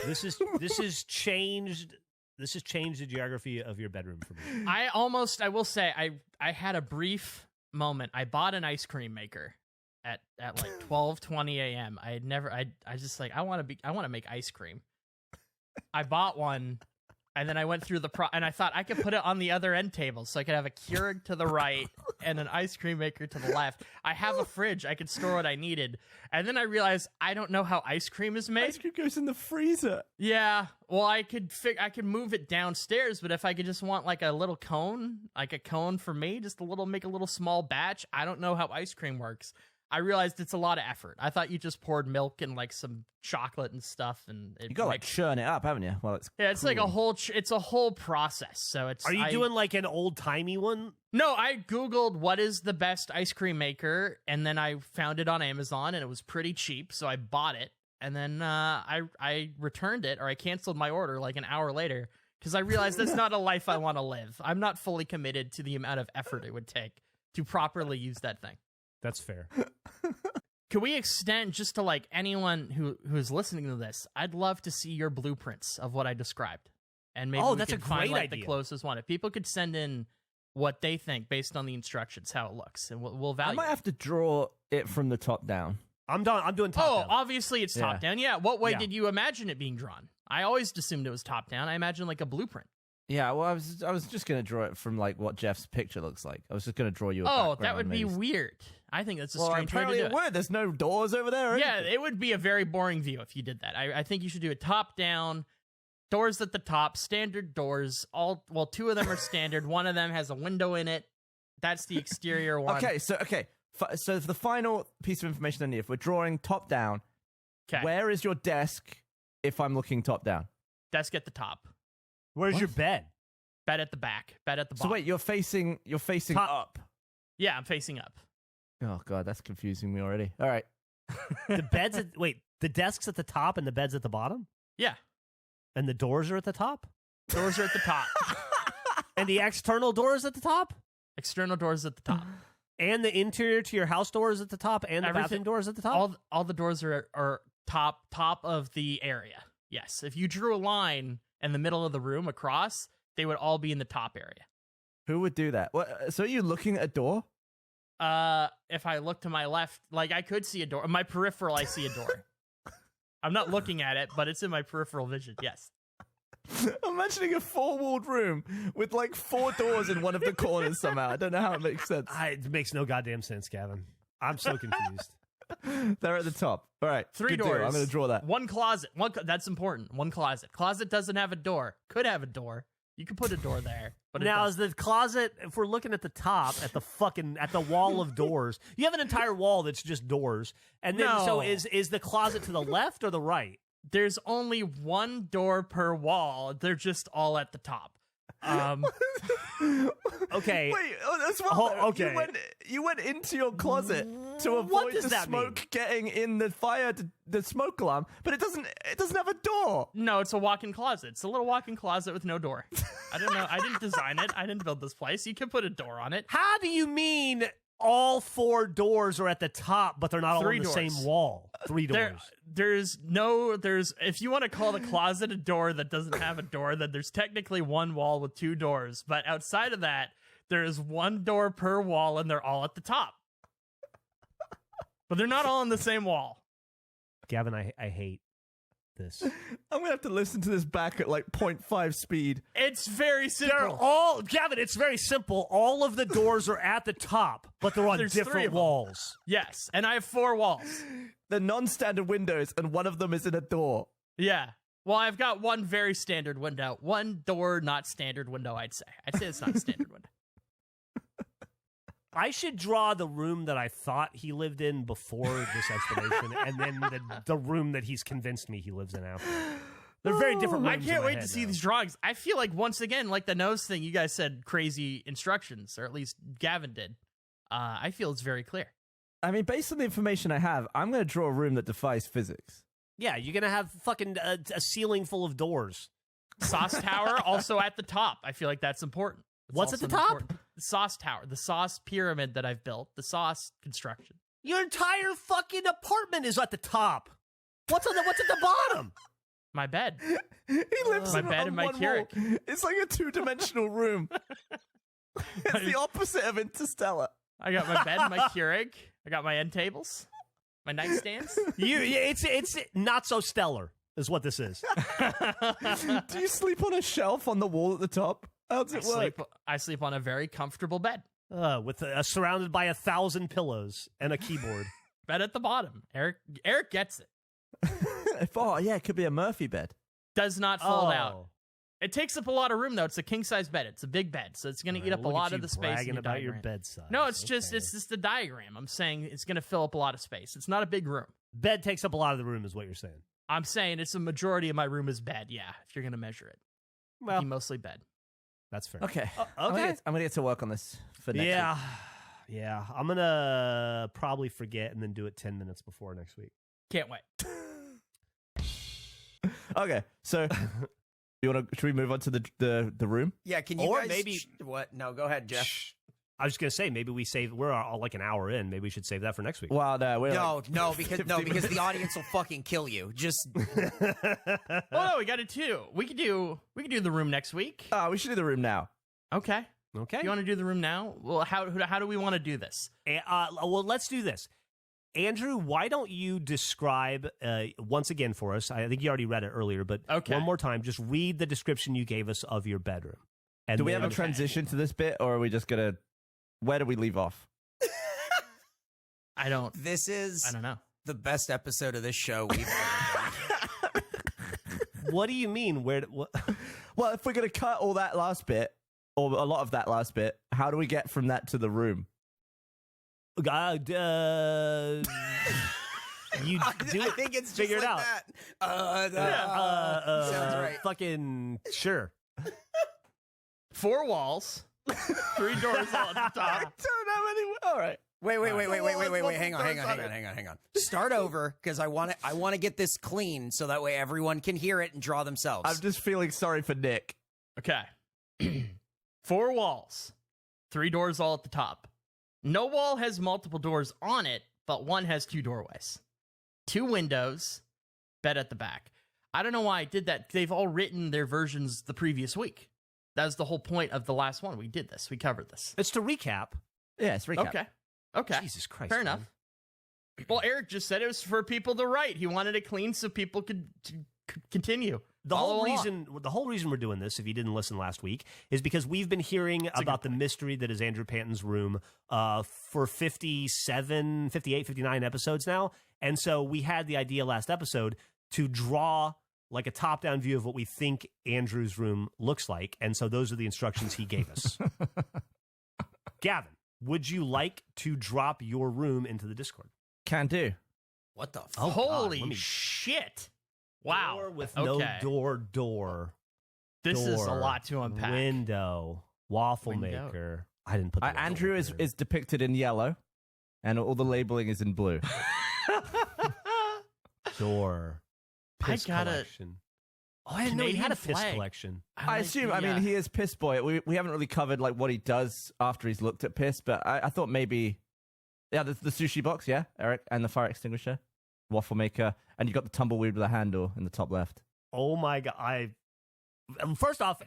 Speaker 3: This has changed. This has changed the geography of your bedroom for me.
Speaker 2: I will say, I had a brief moment. I bought an ice cream maker at like 12:20 a.m. I just like, I want to make ice cream. I bought one, and then I went through and I thought I could put it on the other end table, so I could have a Keurig to the right and an ice cream maker to the left. I have a fridge. I could store what I needed. And then I realized I don't know how ice cream is made.
Speaker 1: Ice cream goes in the freezer.
Speaker 2: Yeah, well, I could move it downstairs, but if I could just want like a little cone, like a cone for me, make a little small batch. I don't know how ice cream works. I realized it's a lot of effort. I thought you just poured milk and like some chocolate and stuff, and
Speaker 1: You got to like churn it up, haven't you? Well, it's
Speaker 2: like a whole it's a whole process. So it's
Speaker 3: Are you doing like an old timey one?
Speaker 2: No, I Googled what is the best ice cream maker, and then I found it on Amazon, and it was pretty cheap, so I bought it. And then I returned it, or I canceled my order like an hour later, because I realized that's not a life I want to live. I'm not fully committed to the amount of effort it would take to properly use that thing.
Speaker 3: That's fair.
Speaker 2: Can we extend just to like anyone who's listening to this? I'd love to see your blueprints of what I described, and maybe we
Speaker 3: that's
Speaker 2: could
Speaker 3: a
Speaker 2: find
Speaker 3: great
Speaker 2: like the
Speaker 3: idea.
Speaker 2: closest one. If people could send in what they think based on the instructions, how it looks, and we'll
Speaker 1: I
Speaker 2: value.
Speaker 1: might have to draw it from the top down.
Speaker 3: I'm done. I'm doing top
Speaker 2: Oh,
Speaker 3: down.
Speaker 2: obviously it's top down. Yeah. What way
Speaker 3: Yeah.
Speaker 2: did you imagine it being drawn? I always assumed it was top down. I imagine like a blueprint.
Speaker 1: Yeah, well, I was just gonna draw it from like what Jeff's picture looks like. I was just gonna draw you.
Speaker 2: Oh, that would be weird. I think that's a strange way to
Speaker 1: apparently
Speaker 2: do
Speaker 1: it
Speaker 2: it.
Speaker 1: would. There's no doors over there. or
Speaker 2: Yeah,
Speaker 1: anything.
Speaker 2: it would be a very boring view if you did that. I think you should do it top down, doors at the top, standard doors. Two of them are standard. One of them has a window in it. That's the exterior one.
Speaker 1: Okay, so so for the final piece of information I need, if we're drawing top down,
Speaker 2: Okay.
Speaker 1: where is your desk? If I'm looking top down.
Speaker 2: Desk at the top.
Speaker 3: Where's
Speaker 1: What?
Speaker 3: your bed?
Speaker 2: Bed at the back. Bed at the bottom.
Speaker 1: So wait, you're facing
Speaker 3: Top-
Speaker 1: up.
Speaker 2: Yeah, I'm facing up.
Speaker 1: Oh god, that's confusing me already. All right.
Speaker 3: The bed's the desk's at the top and the bed's at the bottom,
Speaker 2: Yeah.
Speaker 3: and the doors are at the top,
Speaker 2: Doors are at the top.
Speaker 3: and the external door is at the top,
Speaker 2: External doors at the top.
Speaker 3: and the interior to your house door is at the top, and the
Speaker 2: Everything-
Speaker 3: bathroom door is at the top.
Speaker 2: All the doors are top of the area. Yes. If you drew a line in the middle of the room across, they would all be in the top area.
Speaker 1: Who would do that? What? So are you looking at a door?
Speaker 2: If I look to my left, like I could see a door. In my peripheral, I see a door. I'm not looking at it, but it's in my peripheral vision. Yes.
Speaker 1: I'm imagining a four-walled room with like 4 doors in one of the corners somehow. I don't know how it makes sense.
Speaker 3: It makes no goddamn sense, Gavin. I'm so confused.
Speaker 1: They're at the top. All right.
Speaker 2: 3
Speaker 1: good deal.
Speaker 2: doors.
Speaker 1: I'm going to draw that.
Speaker 2: One closet. That's important. One closet. Closet doesn't have a door. Could have a door. You could put a door there. But it
Speaker 3: Now,
Speaker 2: doesn't.
Speaker 3: is the closet, if we're looking at the top, at the wall of doors, you have an entire wall that's just doors. And then,
Speaker 2: No.
Speaker 3: so is the closet to the left or the right?
Speaker 2: There's only one door per wall. They're just all at the top.
Speaker 3: Okay.
Speaker 1: Wait, as well. Though,
Speaker 3: okay.
Speaker 1: You went into your closet to
Speaker 3: What
Speaker 1: avoid
Speaker 3: does
Speaker 1: the
Speaker 3: that
Speaker 1: smoke
Speaker 3: mean?
Speaker 1: getting in the fire, the smoke alarm, but it doesn't have a door.
Speaker 2: No, it's a walk-in closet. It's a little walk-in closet with no door. I don't know. I didn't design it. I didn't build this place. You can put a door on it.
Speaker 3: How do you mean all 4 doors are at the top, but they're not all
Speaker 2: 3
Speaker 3: on the
Speaker 2: doors.
Speaker 3: same wall? 3 doors.
Speaker 2: There's if you want to call the closet a door that doesn't have a door, then there's technically 1 wall with 2 doors. But outside of that, there is 1 door per wall, and they're all at the top. But they're not all on the same wall.
Speaker 3: Gavin, I hate this.
Speaker 1: I'm gonna have to listen to this back at like 0.5 speed.
Speaker 2: It's very simple.
Speaker 3: They're all, Gavin, it's very simple. All of the doors are at the top, but they're on
Speaker 2: There's 3
Speaker 3: different
Speaker 2: of them.
Speaker 3: walls.
Speaker 2: Yes, and I have 4 walls.
Speaker 1: The non-standard windows, and one of them is in a door.
Speaker 2: Yeah. Well, I've got 1 very standard window. 1 door, not standard window, I'd say. I'd say it's not a standard window.
Speaker 3: I should draw the room that I thought he lived in before this explanation, and then the room that he's convinced me he lives in after. They're very different
Speaker 2: I
Speaker 3: rooms.
Speaker 2: can't
Speaker 3: in my
Speaker 2: wait
Speaker 3: head
Speaker 2: to see
Speaker 3: now.
Speaker 2: these drawings. I feel like, once again, like the nose thing, you guys said crazy instructions, or at least Gavin did. I feel it's very clear.
Speaker 1: I mean, based on the information I have, I'm gonna draw a room that defies physics.
Speaker 3: Yeah, you're gonna have fucking a ceiling full of doors.
Speaker 2: Sauce tower also at the top. I feel like that's important. It's
Speaker 3: What's at
Speaker 2: also
Speaker 3: the top?
Speaker 2: important. The sauce tower, the sauce pyramid that I've built, the sauce construction.
Speaker 3: Your entire fucking apartment is at the top. What's at the bottom?
Speaker 2: My bed.
Speaker 1: He lives
Speaker 2: My
Speaker 1: in
Speaker 2: bed
Speaker 1: on
Speaker 2: and my
Speaker 1: one
Speaker 2: Keurig.
Speaker 1: wall. It's like a 2-dimensional room. It's the opposite of Interstellar.
Speaker 2: I got my bed, my Keurig. I got my end tables, my nightstands.
Speaker 3: It's not so stellar, is what this is.
Speaker 1: Do you sleep on a shelf on the wall at the top? How does it work?
Speaker 2: I sleep on a very comfortable bed.
Speaker 3: With surrounded by 1,000 pillows and a keyboard.
Speaker 2: Bed at the bottom. Eric gets it.
Speaker 1: Oh, yeah, it could be a Murphy bed.
Speaker 2: Does not fold out. It takes up a lot of room, though. It's a king-size bed. It's a big bed, so it's going to eat up a lot of the space in
Speaker 3: bragging
Speaker 2: your
Speaker 3: about
Speaker 2: diagram.
Speaker 3: your bed size.
Speaker 2: No, it's just the diagram. I'm saying it's going to fill up a lot of space. It's not a big room.
Speaker 3: Bed takes up a lot of the room, is what you're saying.
Speaker 2: I'm saying it's a majority of my room is bed. Yeah, if you're going to measure it,
Speaker 3: Well,
Speaker 2: mostly bed.
Speaker 3: that's fair.
Speaker 1: Okay.
Speaker 3: Okay.
Speaker 1: I'm gonna get to work on this for next week.
Speaker 3: Yeah. I'm gonna probably forget and then do it 10 minutes before next week.
Speaker 2: Can't wait.
Speaker 1: Okay, so should we move on to the room?
Speaker 5: Yeah, can you
Speaker 3: Or
Speaker 5: guys...
Speaker 3: maybe-
Speaker 5: What? No, go ahead, Jeff.
Speaker 3: I was just gonna say maybe we save. We're all like an hour in. Maybe we should save that for next week.
Speaker 1: Well, no, we're
Speaker 5: Because
Speaker 1: 50
Speaker 5: because the audience will fucking kill you. Just
Speaker 2: Oh, no, we got it too. We could do the room next week.
Speaker 1: we should do the room now.
Speaker 2: Okay.
Speaker 3: Okay.
Speaker 2: You want to do the room now? Well, how do we want to do this?
Speaker 3: Well, let's do this. Andrew, why don't you describe once again for us? I think you already read it earlier, but
Speaker 2: Okay.
Speaker 3: one more time, just read the description you gave us of your bedroom. And
Speaker 1: Do we have a
Speaker 3: then-
Speaker 1: transition to this bit, or are we just gonna? Where do we leave off?
Speaker 2: I don't
Speaker 5: know. The best episode of this show we've ever done.
Speaker 3: What do you mean? What?
Speaker 1: Well, if we're gonna cut all that last bit, or a lot of that last bit, how do we get from that to the room?
Speaker 3: You do
Speaker 5: I think it's just
Speaker 3: figure it
Speaker 5: like
Speaker 3: out.
Speaker 5: that. Sounds right.
Speaker 3: Fucking sure.
Speaker 2: 4 walls, 3 doors all at the
Speaker 1: I
Speaker 2: top.
Speaker 1: don't have any. All right.
Speaker 5: Wait. Hang on. Start over, because I want to get this clean so that way everyone can hear it and draw themselves.
Speaker 1: I'm just feeling sorry for Nick.
Speaker 2: Okay. 4 walls, 3 doors all at the top. No wall has multiple doors on it, but one has 2 doorways. 2 windows, bed at the back. I don't know why I did that. They've all written their versions the previous week. That was the whole point of the last one. We did this. We covered this.
Speaker 3: It's to recap.
Speaker 1: Yes, recap.
Speaker 2: Okay.
Speaker 3: Jesus Christ.
Speaker 2: Fair
Speaker 3: man.
Speaker 2: enough. Well, Eric just said it was for people to write. He wanted it clean so people could continue.
Speaker 3: The
Speaker 2: Follow
Speaker 3: whole
Speaker 2: along.
Speaker 3: reason we're doing this, if you didn't listen last week, is because we've been hearing about the mystery that is Andrew Pantons' room for 57, 58, 59 episodes now. And so we had the idea last episode to draw like a top-down view of what we think Andrew's room looks like. And so those are the instructions he gave us. Gavin, would you like to drop your room into the Discord?
Speaker 1: Can do.
Speaker 5: What the fuck?
Speaker 3: Oh, God,
Speaker 2: Holy
Speaker 3: let me-
Speaker 2: shit. Wow.
Speaker 3: Door with
Speaker 2: Okay.
Speaker 3: no door.
Speaker 2: This is a
Speaker 3: door,
Speaker 2: lot to unpack.
Speaker 3: Window, waffle
Speaker 2: Window.
Speaker 3: maker. I didn't put the waffle
Speaker 1: Andrew
Speaker 3: maker.
Speaker 1: is depicted in yellow, and all the labeling is in blue.
Speaker 3: door. Piss
Speaker 2: gotta-
Speaker 3: collection. Oh, I didn't know he had a
Speaker 2: Canadian
Speaker 3: piss
Speaker 2: flag.
Speaker 3: collection.
Speaker 1: I assume. I mean, he is Piss Boy. We haven't really covered like what he does after he's looked at piss, but I thought maybe, yeah, the sushi box, yeah, Eric, and the fire extinguisher, waffle maker, and you got the tumbleweed with a handle in the top left.
Speaker 3: Oh my god! First off,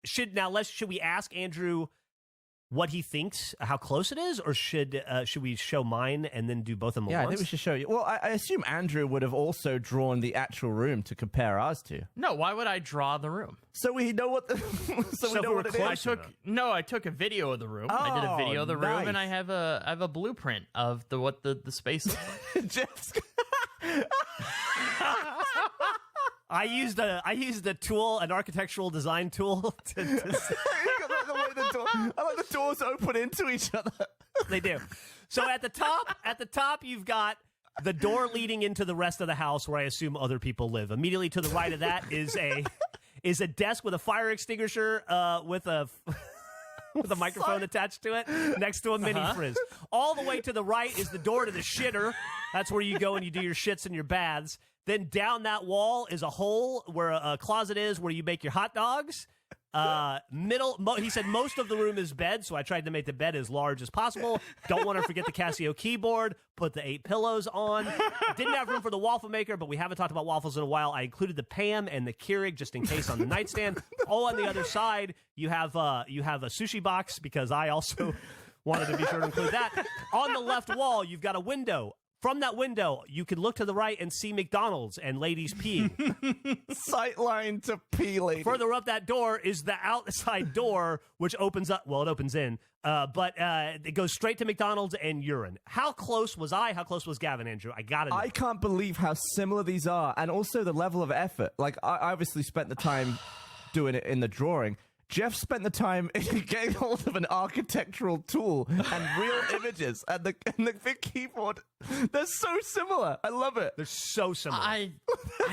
Speaker 3: should we ask Andrew what he thinks, how close it is, or should we show mine and then do both of them
Speaker 1: Yeah,
Speaker 3: at
Speaker 1: I
Speaker 3: once?
Speaker 1: think we should show you. Well, I assume Andrew would have also drawn the actual room to compare ours to,
Speaker 2: No, why would I draw the room?
Speaker 1: so we know what the so we
Speaker 3: So
Speaker 1: know
Speaker 3: we're
Speaker 1: what it
Speaker 3: close.
Speaker 1: is.
Speaker 2: I took a video of the room. I did a video of the room, and I
Speaker 1: nice.
Speaker 2: have a blueprint of what the space looks like.
Speaker 1: Jeff's
Speaker 3: I used a tool, an architectural design tool.
Speaker 1: I like the doors open into each other.
Speaker 3: They do. So at the top, you've got the door leading into the rest of the house, where I assume other people live. Immediately to the right of that is a desk with a fire extinguisher with a microphone attached to it, next to a mini frizz. All the way to the right is the door to the shitter. That's where you go and you do your shits and your baths. Then down that wall is a hole where a closet is, where you make your hot dogs. He said most of the room is bed, so I tried to make the bed as large as possible. Don't want to forget the Casio keyboard. Put the 8 pillows on. Didn't have room for the waffle maker, but we haven't talked about waffles in a while. I included the Pam and the Keurig just in case on the nightstand. Oh, on the other side, you have a sushi box, because I also wanted to be sure to include that. On the left wall, you've got a window. From that window, you can look to the right and see McDonald's and ladies peeing.
Speaker 1: Sightline to pee lady.
Speaker 3: Further up that door is the outside door, which opens up. Well, it opens in, but it goes straight to McDonald's and urine. How close was I? How close was Gavin, Andrew? I gotta know.
Speaker 1: I can't believe how similar these are, and also the level of effort. Like, I obviously spent the time doing it in the drawing. Jeff spent the time getting hold of an architectural tool and real images and the big keyboard. They're so similar. I love it.
Speaker 3: They're so similar.
Speaker 2: I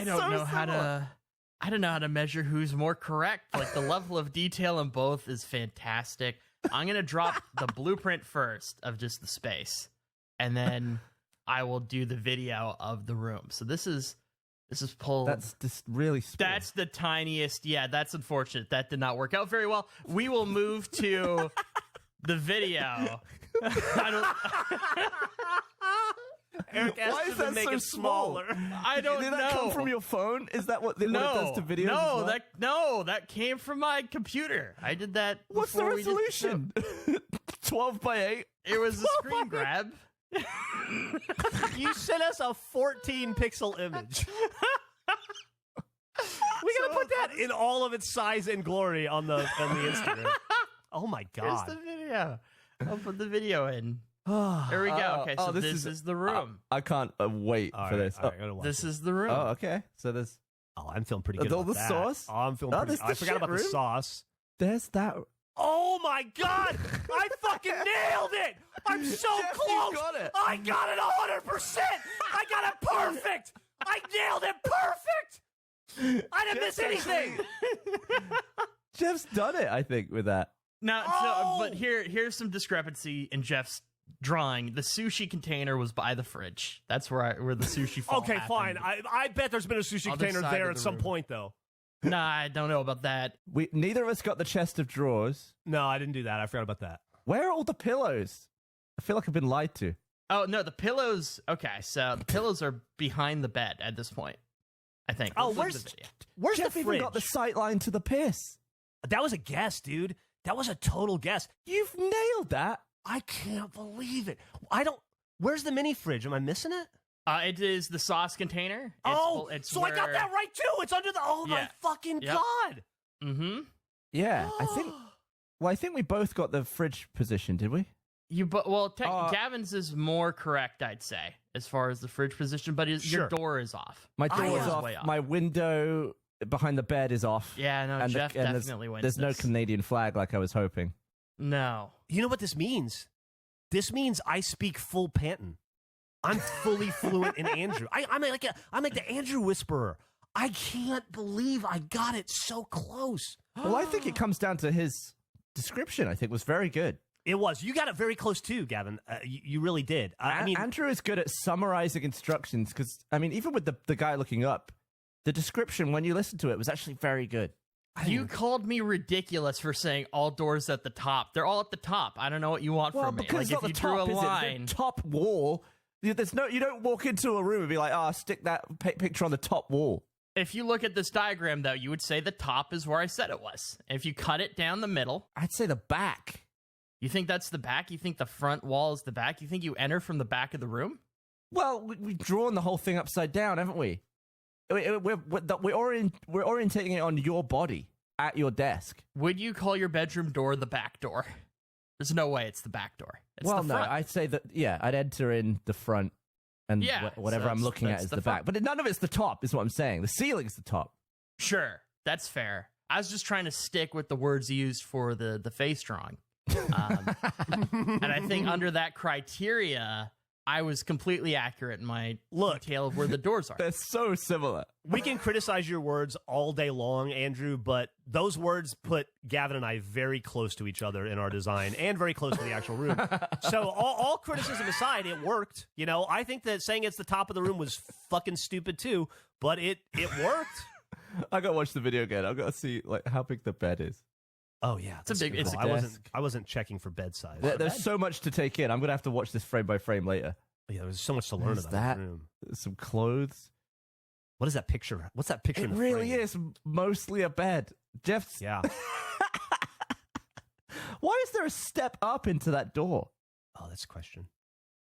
Speaker 2: don't
Speaker 1: so
Speaker 2: know how
Speaker 1: similar.
Speaker 2: to. I don't know how to measure who's more correct. Like, the level of detail in both is fantastic. I'm gonna drop the blueprint first of just the space, and then I will do the video of the room. So this is pulled.
Speaker 1: That's just really small.
Speaker 2: That's the tiniest. Yeah, that's unfortunate. That did not work out very well. We will move to the video. I don't.
Speaker 3: Eric asked
Speaker 1: Why
Speaker 3: him
Speaker 1: is
Speaker 3: to
Speaker 1: that
Speaker 3: make
Speaker 1: so
Speaker 3: it
Speaker 1: small?
Speaker 3: smaller.
Speaker 2: I don't
Speaker 1: Did
Speaker 2: know.
Speaker 1: that come from your phone? Is that what it does to videos? as well?
Speaker 2: That came from my computer. I did that.
Speaker 1: What's the
Speaker 2: before we did the
Speaker 1: resolution? 12 by 8.
Speaker 2: It was a screen grab.
Speaker 3: You sent us a 14 pixel image. We gotta put that in all of its size and glory on the Instagram. Oh my
Speaker 2: Here's
Speaker 3: god!
Speaker 2: the video. I'll put the video in. There we go. Okay, so this is the room.
Speaker 1: I can't wait for this.
Speaker 3: All right, I gotta watch
Speaker 2: This
Speaker 3: it.
Speaker 2: is the room.
Speaker 1: Oh, okay. So there's
Speaker 3: Oh, I'm feeling pretty good.
Speaker 1: all
Speaker 3: about
Speaker 1: the
Speaker 3: that.
Speaker 1: sauce?
Speaker 3: Oh, I'm feeling
Speaker 1: Oh,
Speaker 3: pretty.
Speaker 1: this the
Speaker 3: I forgot
Speaker 1: shit
Speaker 3: about the
Speaker 1: room?
Speaker 3: sauce.
Speaker 1: there's that.
Speaker 3: Oh my god! I fucking nailed it! I'm so
Speaker 1: Jeff, you
Speaker 3: close!
Speaker 1: got it.
Speaker 3: I got it 100%! I got it perfect! I nailed it perfect! I didn't miss anything!
Speaker 1: Jeff's done it, I think, with that.
Speaker 2: Now,
Speaker 3: Oh!
Speaker 2: but here's some discrepancy in Jeff's drawing. The sushi container was by the fridge. That's where the sushi fall
Speaker 3: Okay, fine.
Speaker 2: happened.
Speaker 3: I bet there's been a sushi
Speaker 2: Other
Speaker 3: container
Speaker 2: side
Speaker 3: there
Speaker 2: of
Speaker 3: at
Speaker 2: the
Speaker 3: some
Speaker 2: room.
Speaker 3: point, though.
Speaker 2: Nah, I don't know about that.
Speaker 1: Neither of us got the chest of drawers.
Speaker 3: No, I didn't do that. I forgot about that.
Speaker 1: Where are all the pillows? I feel like I've been lied to.
Speaker 2: Oh no, the pillows. Okay, so the pillows are behind the bed at this point. I think.
Speaker 3: Oh,
Speaker 2: Let's look
Speaker 3: where's
Speaker 2: at the video.
Speaker 3: Where's
Speaker 1: Jeff
Speaker 3: the
Speaker 1: even
Speaker 3: fridge?
Speaker 1: got the sight line to the piss.
Speaker 3: That was a guess, dude. That was a total guess.
Speaker 1: You've nailed that.
Speaker 3: I can't believe it. Where's the mini fridge? Am I missing it?
Speaker 2: It is the sauce container. It's
Speaker 3: so I got that right too. It's under the. Oh my
Speaker 2: Yeah.
Speaker 3: fucking
Speaker 2: Yep.
Speaker 3: god!
Speaker 2: Mm-hmm.
Speaker 1: Yeah, I think we both got the fridge position, did we?
Speaker 2: Gavin's is more correct, I'd say, as far as the fridge position. But your
Speaker 3: Sure.
Speaker 2: door is off.
Speaker 1: My door
Speaker 3: yeah.
Speaker 1: is off.
Speaker 2: Way off.
Speaker 1: My window behind the bed is off.
Speaker 2: Yeah, no, Jeff definitely wins.
Speaker 1: There's no
Speaker 2: this.
Speaker 1: Canadian flag like I was hoping.
Speaker 2: No.
Speaker 3: You know what this means? This means I speak full Panton. I'm fully fluent in Andrew. I'm like the Andrew whisperer. I can't believe I got it so close.
Speaker 1: Well, I think it comes down to his description. I think was very good.
Speaker 3: It was. You got it very close too, Gavin. You really did. I mean,
Speaker 1: Andrew is good at summarizing instructions because, I mean, even with the guy looking up, the description, when you listen to it, was actually very good.
Speaker 2: You called me ridiculous for saying all doors at the top. They're all at the top. I don't know what you want from me.
Speaker 1: Because
Speaker 2: Like, if you drew a line.
Speaker 1: The top wall, there's no. You don't walk into a room and be like, stick that picture on the top wall.
Speaker 2: If you look at this diagram, though, you would say the top is where I said it was. If you cut it down the middle.
Speaker 1: I'd say the back.
Speaker 2: You think that's the back? You think the front wall is the back? You think you enter from the back of the room?
Speaker 1: Well, we've drawn the whole thing upside down, haven't we? We're orientating it on your body at your desk.
Speaker 2: Would you call your bedroom door the back door? There's no way it's the back door. It's
Speaker 1: well,
Speaker 2: the
Speaker 1: no,
Speaker 2: front.
Speaker 1: I'd say that, I'd enter in the front, and whatever
Speaker 2: so
Speaker 1: I'm looking at
Speaker 2: that's
Speaker 1: is
Speaker 2: the
Speaker 1: the back.
Speaker 2: front.
Speaker 1: But none of it's the top, is what I'm saying. The ceiling's the top.
Speaker 2: Sure, that's fair. I was just trying to stick with the words used for the face drawing. And I think under that criteria, I was completely accurate in my detail of where the doors are.
Speaker 1: They're so similar.
Speaker 3: we can criticize your words all day long, Andrew, but those words put Gavin and I very close to each other in our design and very close to the actual room. So all criticism aside, it worked. You know, I think that saying it's the top of the room was fucking stupid too, but it worked.
Speaker 1: I gotta watch the video again. I gotta see like how big the bed is.
Speaker 3: Oh yeah,
Speaker 2: It's a big- it's a
Speaker 3: I wasn't checking for bed size.
Speaker 1: There's so much to take in. I'm gonna have to watch this frame by frame later.
Speaker 3: Yeah, there's so much to learn
Speaker 1: There's
Speaker 3: about
Speaker 1: that.
Speaker 3: this room.
Speaker 1: There's some clothes.
Speaker 3: What is that picture? What's that picture?
Speaker 1: It
Speaker 3: in the
Speaker 1: really
Speaker 3: frame?
Speaker 1: is mostly a bed. Jeff's.
Speaker 3: Yeah.
Speaker 1: Why is there a step up into that door?
Speaker 3: Oh, that's a question.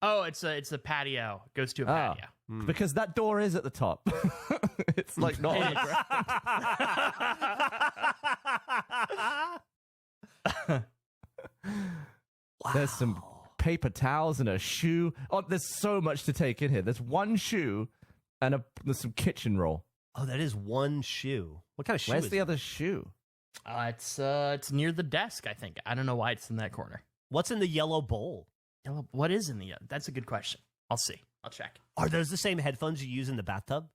Speaker 2: Oh, it's a patio. It goes to a patio.
Speaker 1: Because that door is at the top. It's like not on the ground. There's some paper towels and a shoe. Oh, there's so much to take in here. There's one shoe and there's some kitchen roll.
Speaker 3: Oh, that is one shoe. What kind of shoe
Speaker 1: Where's
Speaker 3: is
Speaker 1: the
Speaker 3: it?
Speaker 1: other shoe?
Speaker 2: It's near the desk, I think. I don't know why it's in that corner.
Speaker 3: What's in the yellow bowl?
Speaker 2: What is in the? That's a good question. I'll see. I'll check.
Speaker 3: Are those the same headphones you use in the bathtub?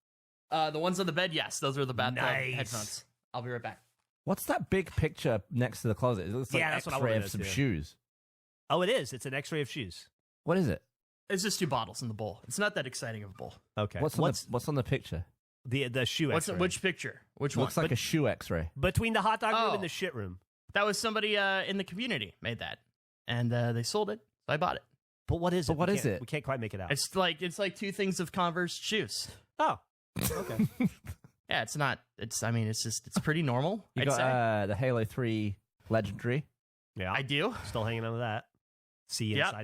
Speaker 2: The ones on the bed, yes, those are the bathtub
Speaker 3: Nice.
Speaker 2: headphones. I'll be right back.
Speaker 1: What's that big picture next to the closet? It looks like
Speaker 3: Yeah, that's what I
Speaker 1: X-ray
Speaker 3: wanted
Speaker 1: of
Speaker 3: to
Speaker 1: some
Speaker 3: do.
Speaker 1: shoes.
Speaker 3: Oh, it is. It's an X-ray of shoes.
Speaker 1: What is it?
Speaker 2: It's just two bottles in the bowl. It's not that exciting of a bowl.
Speaker 3: Okay.
Speaker 1: What's on the picture?
Speaker 3: the shoe X-ray?
Speaker 2: Which picture? Which one?
Speaker 1: Looks like a shoe X-ray.
Speaker 3: Between the hot dog room
Speaker 2: Oh.
Speaker 3: and the shit room.
Speaker 2: That was somebody in the community made that, and they sold it. So I bought it.
Speaker 3: But what is it?
Speaker 1: What is it?
Speaker 3: We can't quite make it out.
Speaker 2: It's like two things of Converse shoes.
Speaker 3: Oh. Okay.
Speaker 2: Yeah, it's not. It's pretty normal.
Speaker 1: You
Speaker 2: I'd
Speaker 1: got
Speaker 2: say.
Speaker 1: the Halo 3 Legendary.
Speaker 3: Yeah.
Speaker 2: I do.
Speaker 3: Still hanging on to that. See
Speaker 2: Yep.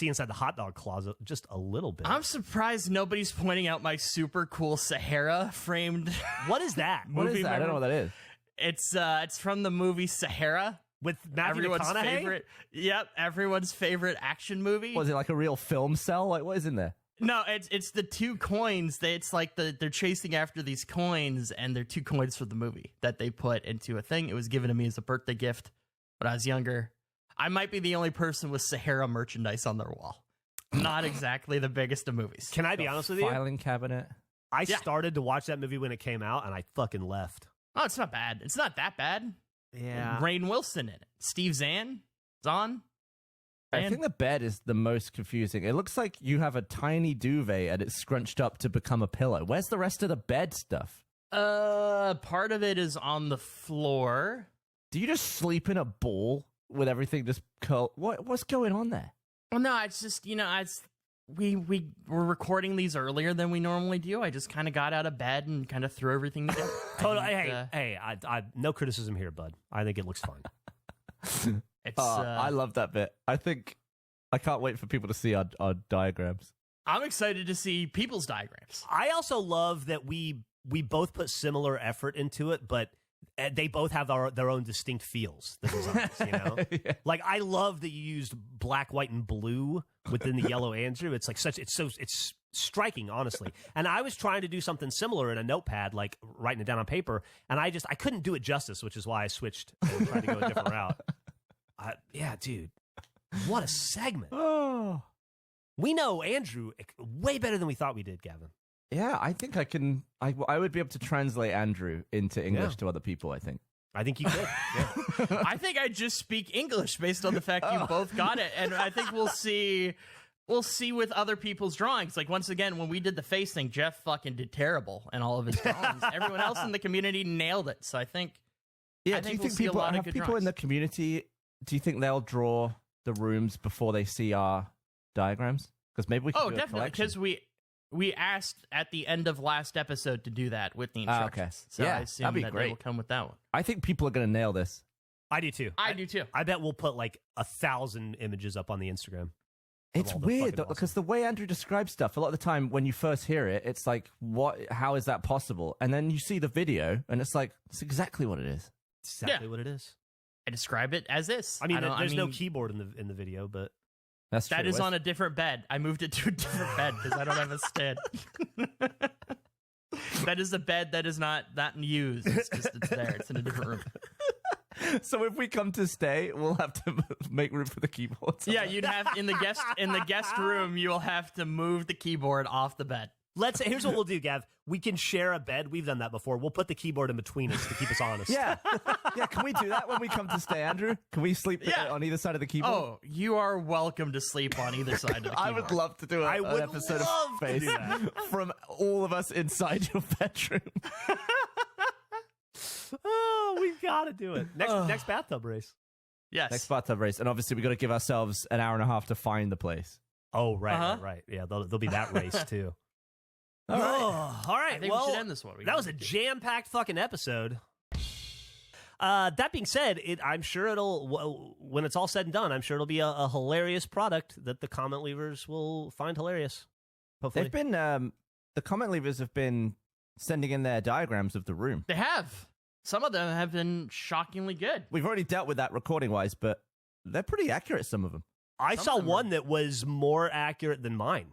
Speaker 3: inside the hot dog closet just a little bit.
Speaker 2: I'm surprised nobody's pointing out my super cool Sahara framed.
Speaker 3: What is that?
Speaker 1: What is
Speaker 2: Movie
Speaker 1: that? I don't know what that is.
Speaker 2: It's from the movie Sahara.
Speaker 3: With Matthew
Speaker 2: Everyone's
Speaker 3: McConaughey?
Speaker 2: favorite. Yep, everyone's favorite action movie.
Speaker 1: Was it like a real film cell? Like what is in there?
Speaker 2: No, it's the two coins. It's like they're chasing after these coins, and they're two coins for the movie that they put into a thing. It was given to me as a birthday gift when I was younger. I might be the only person with Sahara merchandise on their wall. Not exactly the biggest of movies.
Speaker 3: Can I be honest with you?
Speaker 1: Filing cabinet.
Speaker 3: I
Speaker 2: Yeah.
Speaker 3: started to watch that movie when it came out, and I fucking left.
Speaker 2: Oh, it's not bad. It's not that bad.
Speaker 3: Yeah.
Speaker 2: Rainn Wilson in it. Steve Zahn is on.
Speaker 1: I
Speaker 2: And-
Speaker 1: think the bed is the most confusing. It looks like you have a tiny duvet and it's scrunched up to become a pillow. Where's the rest of the bed stuff?
Speaker 2: Part of it is on the floor.
Speaker 1: Do you just sleep in a ball with everything just curl? What's going on there?
Speaker 2: Well, no, it's just we were recording these earlier than we normally do. I just kind of got out of bed and kind of threw everything together.
Speaker 3: Totally.
Speaker 2: I think,
Speaker 3: I no criticism here, bud. I think it looks fine.
Speaker 2: it's.
Speaker 1: I love that bit. I can't wait for people to see our diagrams.
Speaker 2: I'm excited to see people's diagrams.
Speaker 3: I also love that we both put similar effort into it, but they both have their own distinct feels. The designs, you know.
Speaker 1: Yeah.
Speaker 3: Like I love that you used black, white, and blue within the yellow Andrew. It's like it's striking, honestly. And I was trying to do something similar in a notepad, like writing it down on paper, and I couldn't do it justice, which is why I switched and tried to go a different route. Yeah, dude, what a segment!
Speaker 1: Oh.
Speaker 3: We know Andrew way better than we thought we did, Gavin.
Speaker 1: Yeah, I think I can. I would be able to translate Andrew into English to other people, I think.
Speaker 3: I think you could. Yeah.
Speaker 2: I think I just speak English based on the fact you both got it, and I think we'll see with other people's drawings. Like, once again, when we did the face thing, Jeff fucking did terrible in all of his drawings. Everyone else in the community nailed it. So I think,
Speaker 1: do you think people have people in the community? Do you think they'll draw the rooms before they see our diagrams? Because maybe we can do
Speaker 2: definitely, because we asked at the end of last episode to do that with the instructions.
Speaker 1: Okay.
Speaker 2: So
Speaker 1: yeah,
Speaker 2: I assume
Speaker 1: that'd be
Speaker 2: that
Speaker 1: great.
Speaker 2: they will come with that one.
Speaker 1: I think people are going to nail this.
Speaker 3: I do too.
Speaker 2: I do too.
Speaker 3: I bet we'll put like 1,000 images up on the Instagram.
Speaker 1: It's weird though, because the way Andrew describes stuff, a lot of the time when you first hear it, it's like, what? How is that possible? And then you see the video, and it's like, it's exactly what it is.
Speaker 3: It's exactly what it is.
Speaker 2: I describe it as this.
Speaker 3: I mean, there's no keyboard in the video, but
Speaker 1: that's true.
Speaker 2: That is on a different bed. I moved it to a different bed because I don't have a stand. That is a bed that is not used. It's there. It's in a different room.
Speaker 1: So if we come to stay, we'll have to make room for the keyboard.
Speaker 2: Yeah, you'd have in the guest room. You'll have to move the keyboard off the bed.
Speaker 3: Here's what we'll do, Gav. We can share a bed. We've done that before. We'll put the keyboard in between us to keep us honest.
Speaker 1: Yeah. Can we do that when we come to stay, Andrew? Can we sleep on either side of the keyboard?
Speaker 2: Oh, you are welcome to sleep on either side of the keyboard.
Speaker 1: I would love to do an episode of Face from all of us inside your bedroom.
Speaker 3: Oh, we've got to do it. Next bathtub race.
Speaker 2: Yes.
Speaker 1: Next bathtub race. And obviously, we got to give ourselves an hour and a half to find the place.
Speaker 3: Oh, right. Yeah, there'll be that race, too.
Speaker 1: All right.
Speaker 3: All right.
Speaker 2: I think we should end this one.
Speaker 3: That was a jam-packed fucking episode. That being said, I'm sure when it's all said and done, I'm sure it'll be a hilarious product that the comment leavers will find hilarious. Hopefully.
Speaker 1: They've been, the comment leavers have been sending in their diagrams of the room.
Speaker 2: They have. Some of them have been shockingly good.
Speaker 1: We've already dealt with that recording-wise, but they're pretty accurate, some of them.
Speaker 3: I saw one that was more accurate than mine.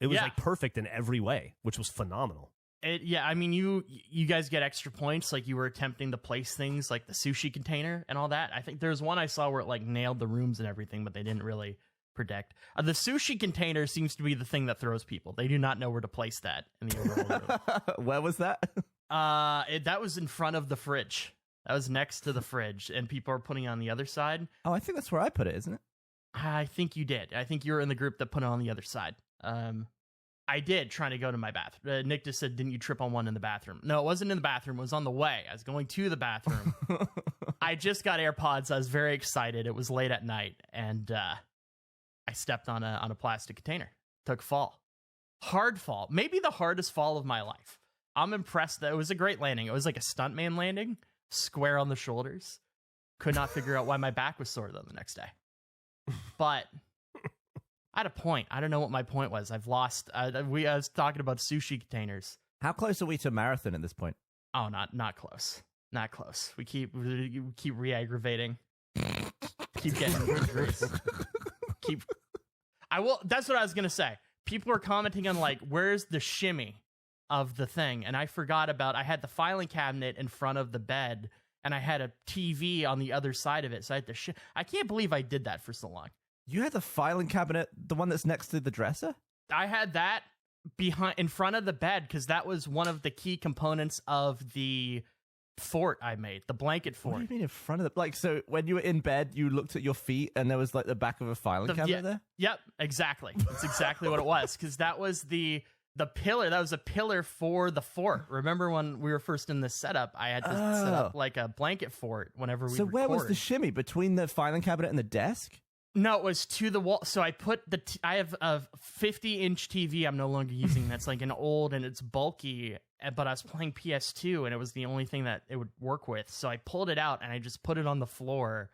Speaker 3: It was like perfect in every way, which was phenomenal.
Speaker 2: I mean, you guys get extra points. Like, you were attempting to place things like the sushi container and all that. I think there's one I saw where it like nailed the rooms and everything, but they didn't really predict. The sushi container seems to be the thing that throws people. They do not know where to place that in the overall room.
Speaker 1: Where was that?
Speaker 2: That was in front of the fridge. That was next to the fridge, and people are putting it on the other side.
Speaker 1: Oh, I think that's where I put it, isn't it?
Speaker 2: I think you did. I think you were in the group that put it on the other side. I did, trying to go to my bathroom. Nick just said, didn't you trip on one in the bathroom? No, it wasn't in the bathroom. It was on the way. I was going to the bathroom. I just got AirPods. I was very excited. It was late at night, and I stepped on a plastic container. Took fall. Hard fall. Maybe the hardest fall of my life. I'm impressed that it was a great landing. It was like a stuntman landing, square on the shoulders. Could not figure out why my back was sore though the next day. But I had a point. I don't know what my point was. I've lost. I was talking about sushi containers.
Speaker 1: How close are we to marathon at this point?
Speaker 2: Oh, not close. Not close. We keep re-aggravating. Keep getting injuries. That's what I was gonna say. People are commenting on like, where's the shimmy of the thing? And I forgot about. I had the filing cabinet in front of the bed, and I had a TV on the other side of it. So I had to. I can't believe I did that for so long.
Speaker 1: You had the filing cabinet, the one that's next to the dresser?
Speaker 2: I had that in front of the bed because that was one of the key components of the fort I made, the blanket fort.
Speaker 1: What do you mean in front of the... Like, so when you were in bed, you looked at your feet and there was like the back of a filing cabinet there?
Speaker 2: Yep, exactly. That's exactly what it was, because that was the pillar. That was a pillar for the fort. Remember when we were first in this setup, I had to set up like a blanket fort whenever we
Speaker 1: So where was the shimmy? Between the filing cabinet and the desk?
Speaker 2: No, it was to the wall. So I put I have a 50-inch TV I'm no longer using. That's like an old and it's bulky, but I was playing PS2 and it was the only thing that it would work with. So I pulled it out and I just put it on the floor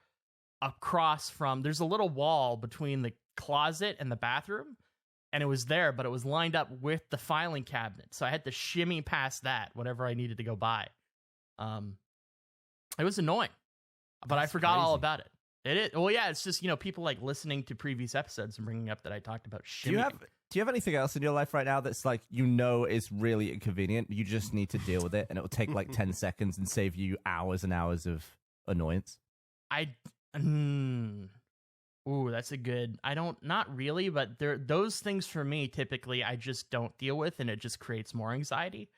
Speaker 2: across from, there's a little wall between the closet and the bathroom, and it was there, but it was lined up with the filing cabinet. So I had to shimmy past that whenever I needed to go by. It was annoying, but I forgot all about it. It is. Well, yeah, it's just, people like listening to previous episodes and bringing up that I talked about shimmy.
Speaker 1: Do you have anything else in your life right now that's like, is really inconvenient? You just need to deal with it and it will take like 10 seconds and save you hours and hours of annoyance?
Speaker 2: Ooh, that's a good. Not really, but those things for me typically I just don't deal with, and it just creates more anxiety.